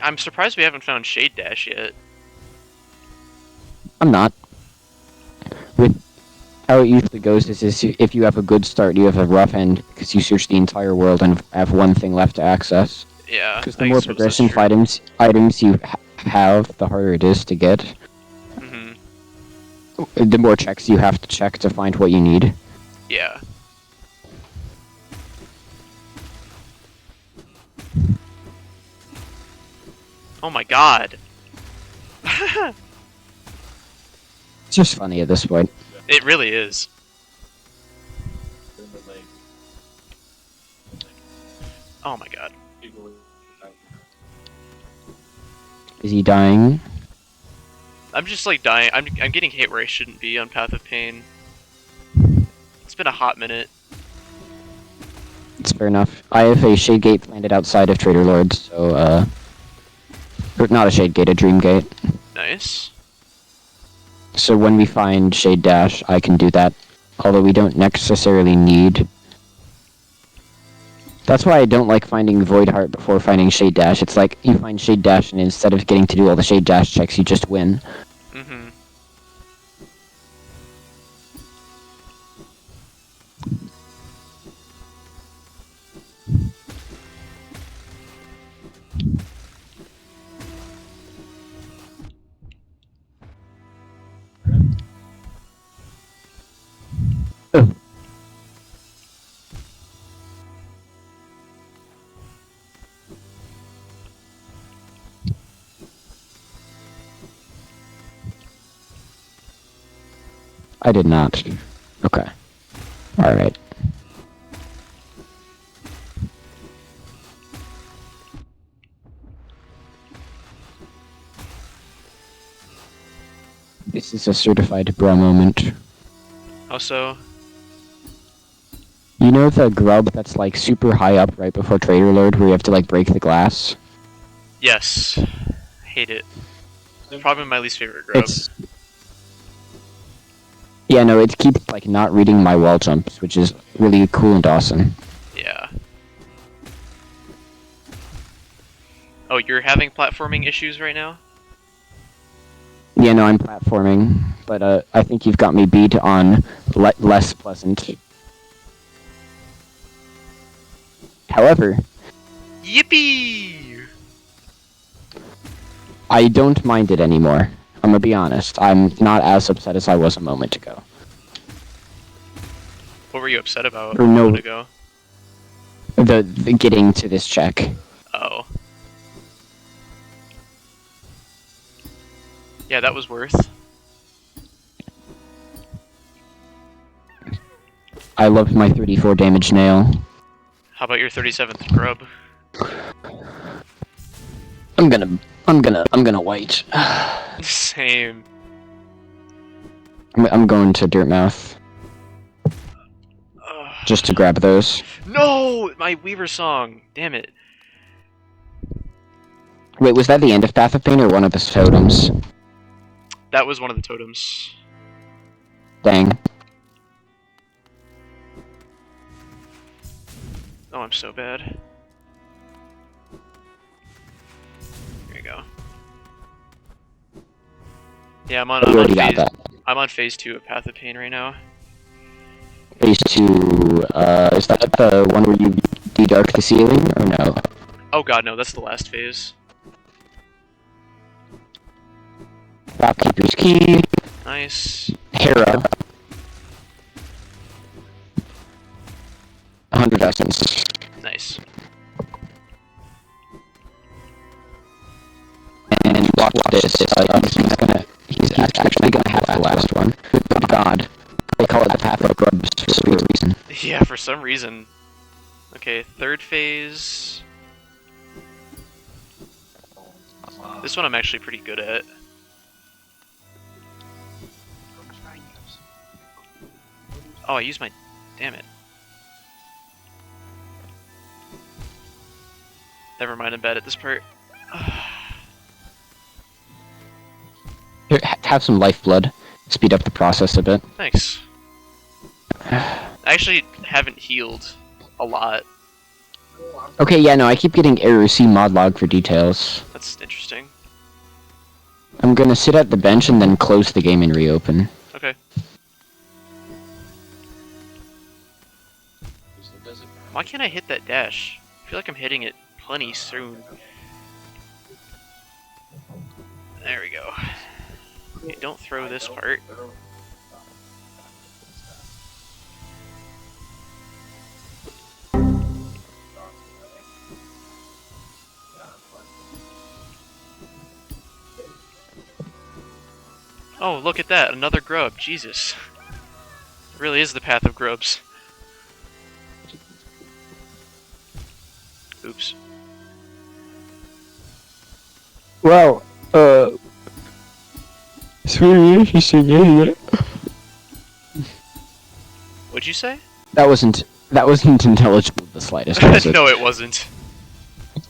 B: I'm surprised we haven't found Shade Dash yet.
A: I'm not. With how it usually goes is if you have a good start, you have a rough end because you search the entire world and have one thing left to access.
B: Yeah.
A: Because the
B: I
A: more
B: suppose that's
A: progression
B: true.
A: items you have, the harder it is to get.
B: Mhm.
A: The more checks you have to check to find what you need.
B: Yeah. Oh my god.
A: It's just funny at this point.
B: It really is. Oh my god.
A: Is he dying?
B: I'm just like dying. I'm getting hit where I shouldn't be on Path of Pain. It's been a hot minute.
A: It's fair enough. I have a Shade Gate planted outside of Trader Lord's, so, or not a Shade Gate, a Dream Gate.
B: Nice.
A: So when we find Shade Dash, I can do that. Although we don't necessarily need... That's why I don't like finding Void Heart before finding Shade Dash. It's like, you find Shade Dash, and instead of getting to do all the Shade Dash checks, you just win.
B: Mm-hmm.
A: Oh. I did not. Okay. Alright. This is a certified bro moment.
B: Also,
A: You know the grub that's like super high up right before Trader Lord where you have to like break the glass?
B: yes. Hate it. Probably my least favorite grub.
A: Yeah, no, it keeps like not reading my wall jumps, which is really cool and awesome.
B: Yeah. Oh, you're having platforming issues right now?
A: Yeah, no, I'm platforming, but I think you've got me beat on less pleasant. However,
B: Yippee!
A: I don't mind it anymore. I'm gonna be honest. I'm not as upset as I was a moment ago.
B: What were you upset about
A: Or
B: a
A: no-
B: moment ago?
A: The getting to this check.
B: Oh. Yeah, that was worth.
A: I love my 34 damage nail.
B: How about your 37th grub?
A: I'm gonna wait.
B: Same.
A: I'm going to Dirtmouth
B: Ugh.
A: just to grab those.
B: No! My Weaver song! Damn it.
A: Wait, was that the end of Path of Pain or one of the totems?
B: That was one of the totems.
A: Dang.
B: Oh, I'm so bad. There you go. Yeah, I'm on
A: You already got that.
B: I'm on phase 2 of Path of Pain right now.
A: Phase 2, is that the one where you de-dark the ceiling, or no?
B: Oh god, no, that's the last phase.
A: Shopkeeper's Key,
B: Nice.
A: Hera. 100 essence.
B: Nice.
A: And watch this, he's actually gonna have the last one. Good god. They call it the Path of Grubs for a reason.
B: Yeah, for some reason. Okay, third phase. This one I'm actually pretty good at. Oh, I used my... Damn it. Never mind, I'm bad at this part.
A: Here, have some lifeblood. Speed up the process a bit.
B: Thanks. I actually haven't healed a lot.
A: Okay, yeah, no, I keep getting errors. See mod log for details.
B: That's interesting.
A: I'm gonna sit at the bench and then close the game and reopen.
B: Okay. Why can't I hit that dash? I feel like I'm hitting it plenty soon. There we go. Okay, don't throw this part. Oh, look at that, another grub, Jesus. It really is the path of grubs. Oops.
A: Wow, it's really interesting, isn't it?
B: What'd you say?
A: That wasn't intelligible the slightest, was it?
B: No, it wasn't.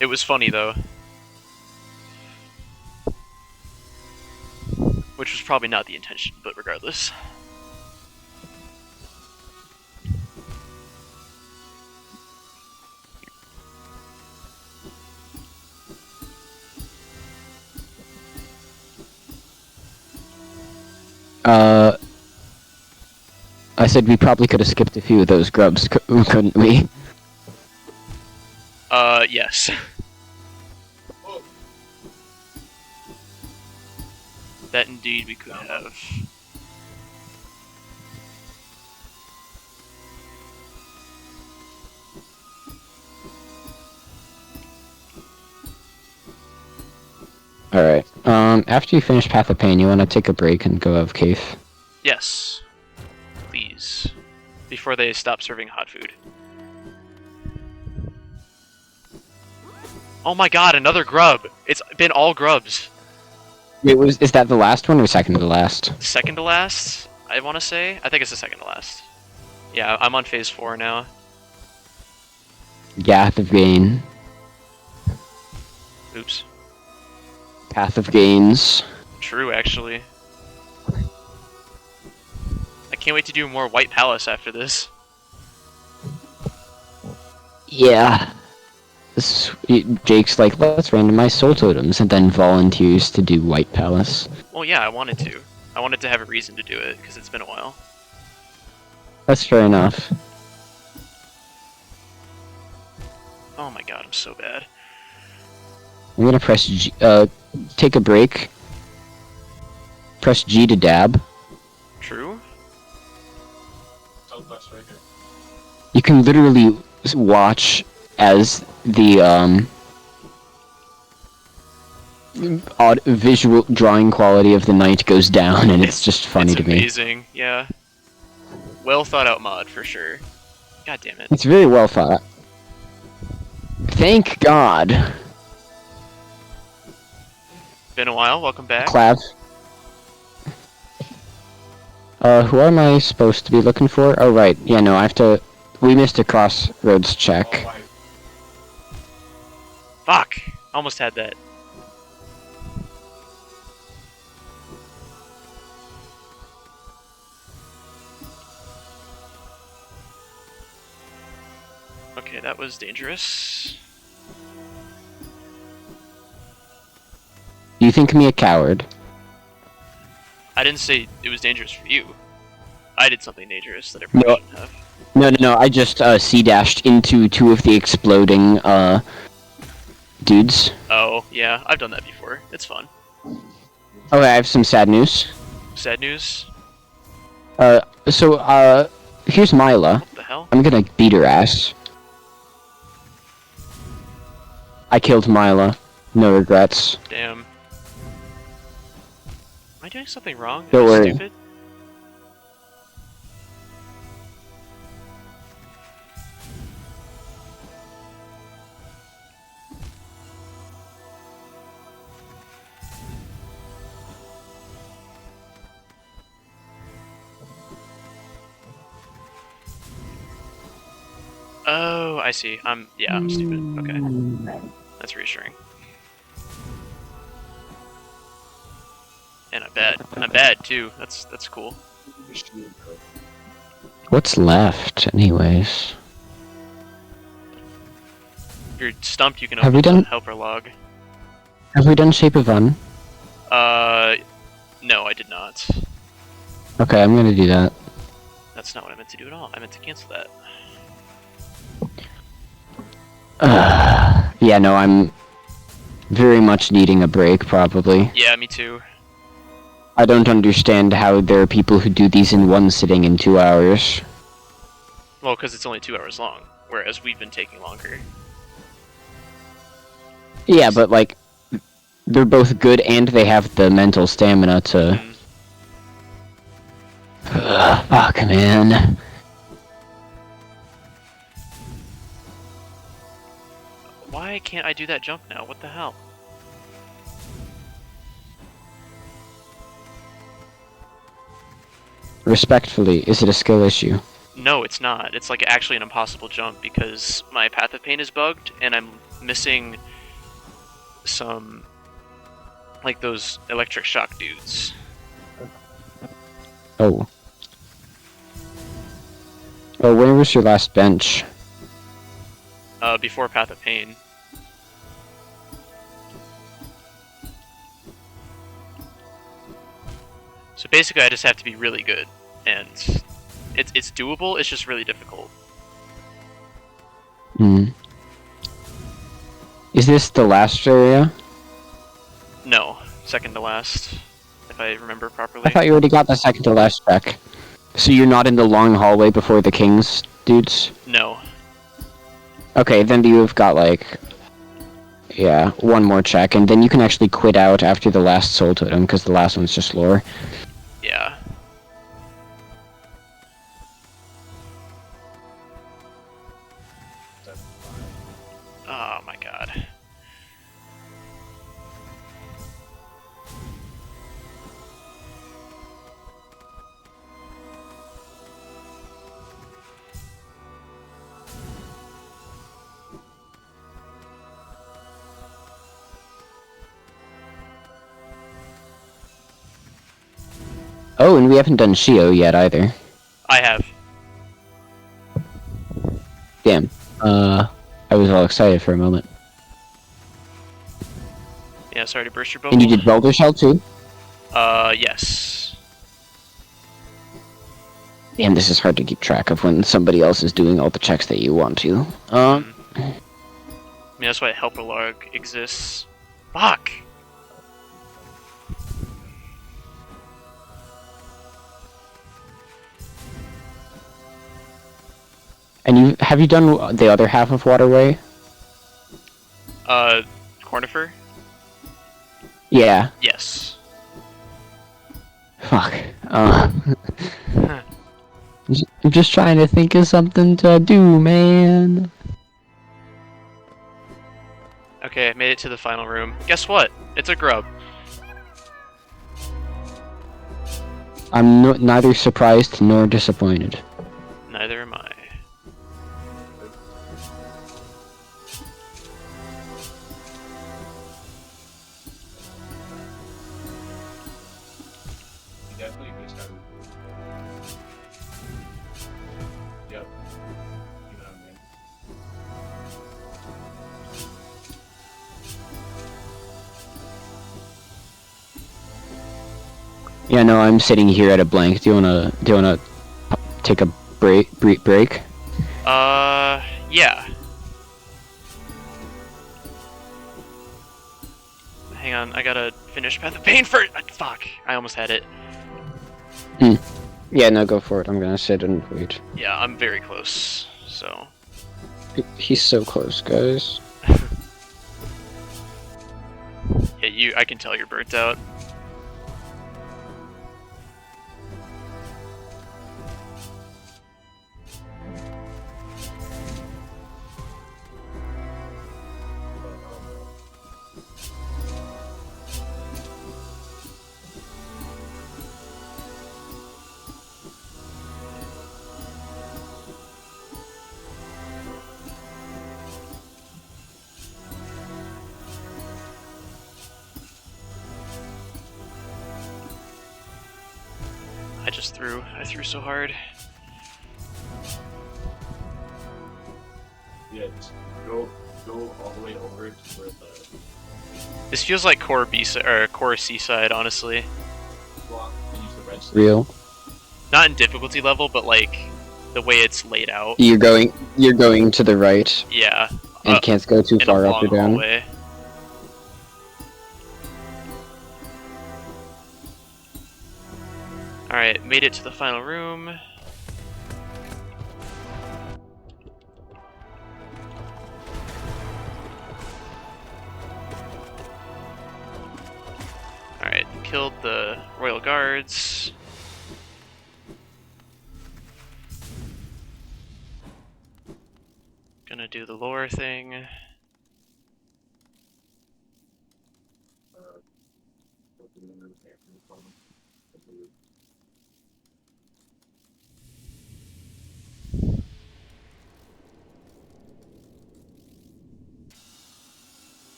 B: It was funny, though. Which was probably not the intention, but regardless.
A: I said we probably could have skipped a few of those grubs, couldn't we?
B: Yes. That indeed we could have.
A: Alright, after you finish Path of Pain, you wanna take a break and go have cave?
B: Yes. before they stop serving hot food. Oh my god, another grub! It's been all grubs.
A: Is that the last one or second to last?
B: Second to last, I want to say. I think it's the second to last. Yeah, I'm on phase 4 now.
A: Gath of Gain.
B: Oops.
A: Path of Gains.
B: True, actually. I can't wait to do more White Palace after this.
A: Yeah. Jake's like, let's randomize soul totems, and then volunteers to do White Palace.
B: Well, yeah, I wanted to. I wanted to have a reason to do it, because it's been a while.
A: That's fair enough.
B: Oh my god, I'm so bad.
A: I'm gonna press G, take a break. Press G to dab.
B: True?
C: Southwest right here.
A: You can literally watch as the, visual drawing quality of the knight goes down, and it's just funny
B: it's
A: to me.
B: amazing, yeah. Well thought out mod, for sure. God damn it.
A: It's very well thought. Thank God.
B: Been a while, welcome back.
A: Clav. Who am I supposed to be looking for? Oh, right. Yeah, no, I have to... We missed a crossroads check.
C: Oh, my.
B: Fuck! Almost had that. Okay, that was dangerous.
A: You think me a coward?
B: I didn't say it was dangerous for you. I did something dangerous that I probably
A: No.
B: shouldn't have.
A: No, I just, C-dashed into two of the exploding, dudes.
B: Oh, yeah, I've done that before. It's fun.
A: Okay, I have some sad news.
B: Sad news?
A: Here's Mila.
B: What the hell?
A: I'm gonna beat her ass. I killed Mila. No regrets.
B: Damn. Am I doing something wrong?
A: Don't
B: Am I
A: worry.
B: stupid? Oh, I see. I'm stupid. Okay. That's reassuring. And I'm bad. I'm bad too. That's cool.
A: What's left, anyways?
B: If you're stumped, you can
A: Have
B: open
A: we done-
B: the helper log.
A: Have we done Shape of Un?
B: No, I did not.
A: Okay, I'm gonna do that.
B: That's not what I meant to do at all. I meant to cancel that.
A: Yeah, no, I'm very much needing a break, probably.
B: Yeah, me too.
A: I don't understand how there are people who do these in one sitting in 2 hours.
B: Well, because it's only 2 hours long, whereas we've been taking longer.
A: Yeah, but, like, they're both good and they have the mental stamina to... Fuck, man.
B: Why can't I do that jump now? What the hell?
A: Respectfully, is it a skill issue?
B: No, it's not. It's like actually an impossible jump because my Path of Pain is bugged and I'm missing some like those electric shock dudes.
A: Oh. Oh, where was your last bench?
B: Before Path of Pain. So basically I just have to be really good and it's doable, it's just really difficult.
A: Hmm. Is this the last area?
B: No, second to last, if I remember properly.
A: I thought you already got the second to last check. So you're not in the long hallway before the king's dudes?
B: No.
A: Okay, then you've got, like... Yeah, one more check, and then you can actually quit out after the last soul totem, because the last one's just lore.
B: Yeah. Oh my god.
A: Oh, and we haven't done Shio yet either.
B: I have.
A: Damn. I was all excited for a moment.
B: Yeah, sorry to burst your bubble.
A: And you did Boulder Shell too?
B: Yes.
A: Damn, this is hard to keep track of when somebody else is doing all the checks that you want to.
B: I mean, that's why helper log exists. Fuck!
A: And have you done the other half of Waterway?
B: Cornifer?
A: Yeah.
B: Yes.
A: Fuck. I'm just trying to think of something to do, man.
B: Okay, I made it to the final room. Guess what? It's a grub.
A: I'm neither surprised nor disappointed.
B: Neither am I.
C: Definitely missed out. Yep. You know what I mean?
A: Yeah, no, I'm sitting here at a blank. Do you wanna take a break?
B: Yeah. Hang on, I gotta finish Path of Pain first. Fuck, I almost had it.
A: Yeah, no, go for it. I'm gonna sit and wait.
B: Yeah, I'm very close, so.
A: He's so close, guys.
B: Yeah, I can tell you're burnt out. I threw so hard.
C: Yeah, just go all the way over to where the
B: This feels like core B side or core C side, honestly.
C: block and use the red stick.
A: Real.
B: Not in difficulty level, but like the way it's laid out.
A: You're going to the right
B: Yeah.
A: and can't go too
B: In a
A: far up or
B: long
A: down.
B: hallway. Alright, made it to the final room. Alright, killed the royal guards. Gonna do the lore thing.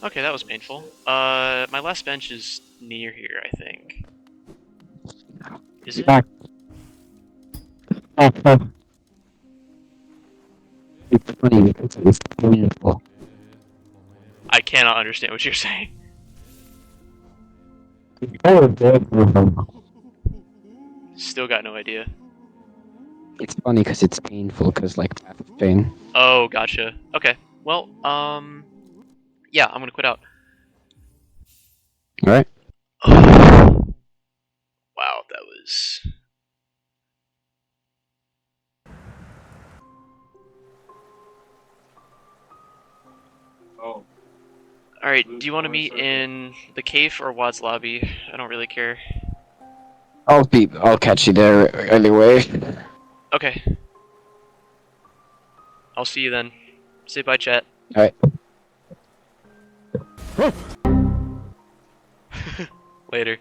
B: Okay, that was painful. My last bench is near here, I think. Is it?
A: Back. It's funny because it's painful.
B: I cannot understand what you're saying. Still got no idea.
A: It's funny because it's painful because like Path of Pain.
B: Oh, gotcha. Okay. Well, yeah, I'm gonna quit out.
A: All right.
B: Wow, that was.
C: Oh,
B: Alright, do you want to meet in the cave or Wad's lobby? I don't really care.
A: I'll catch you there either way.
B: Okay. I'll see you then. Say bye, chat.
A: Alright.
B: Later.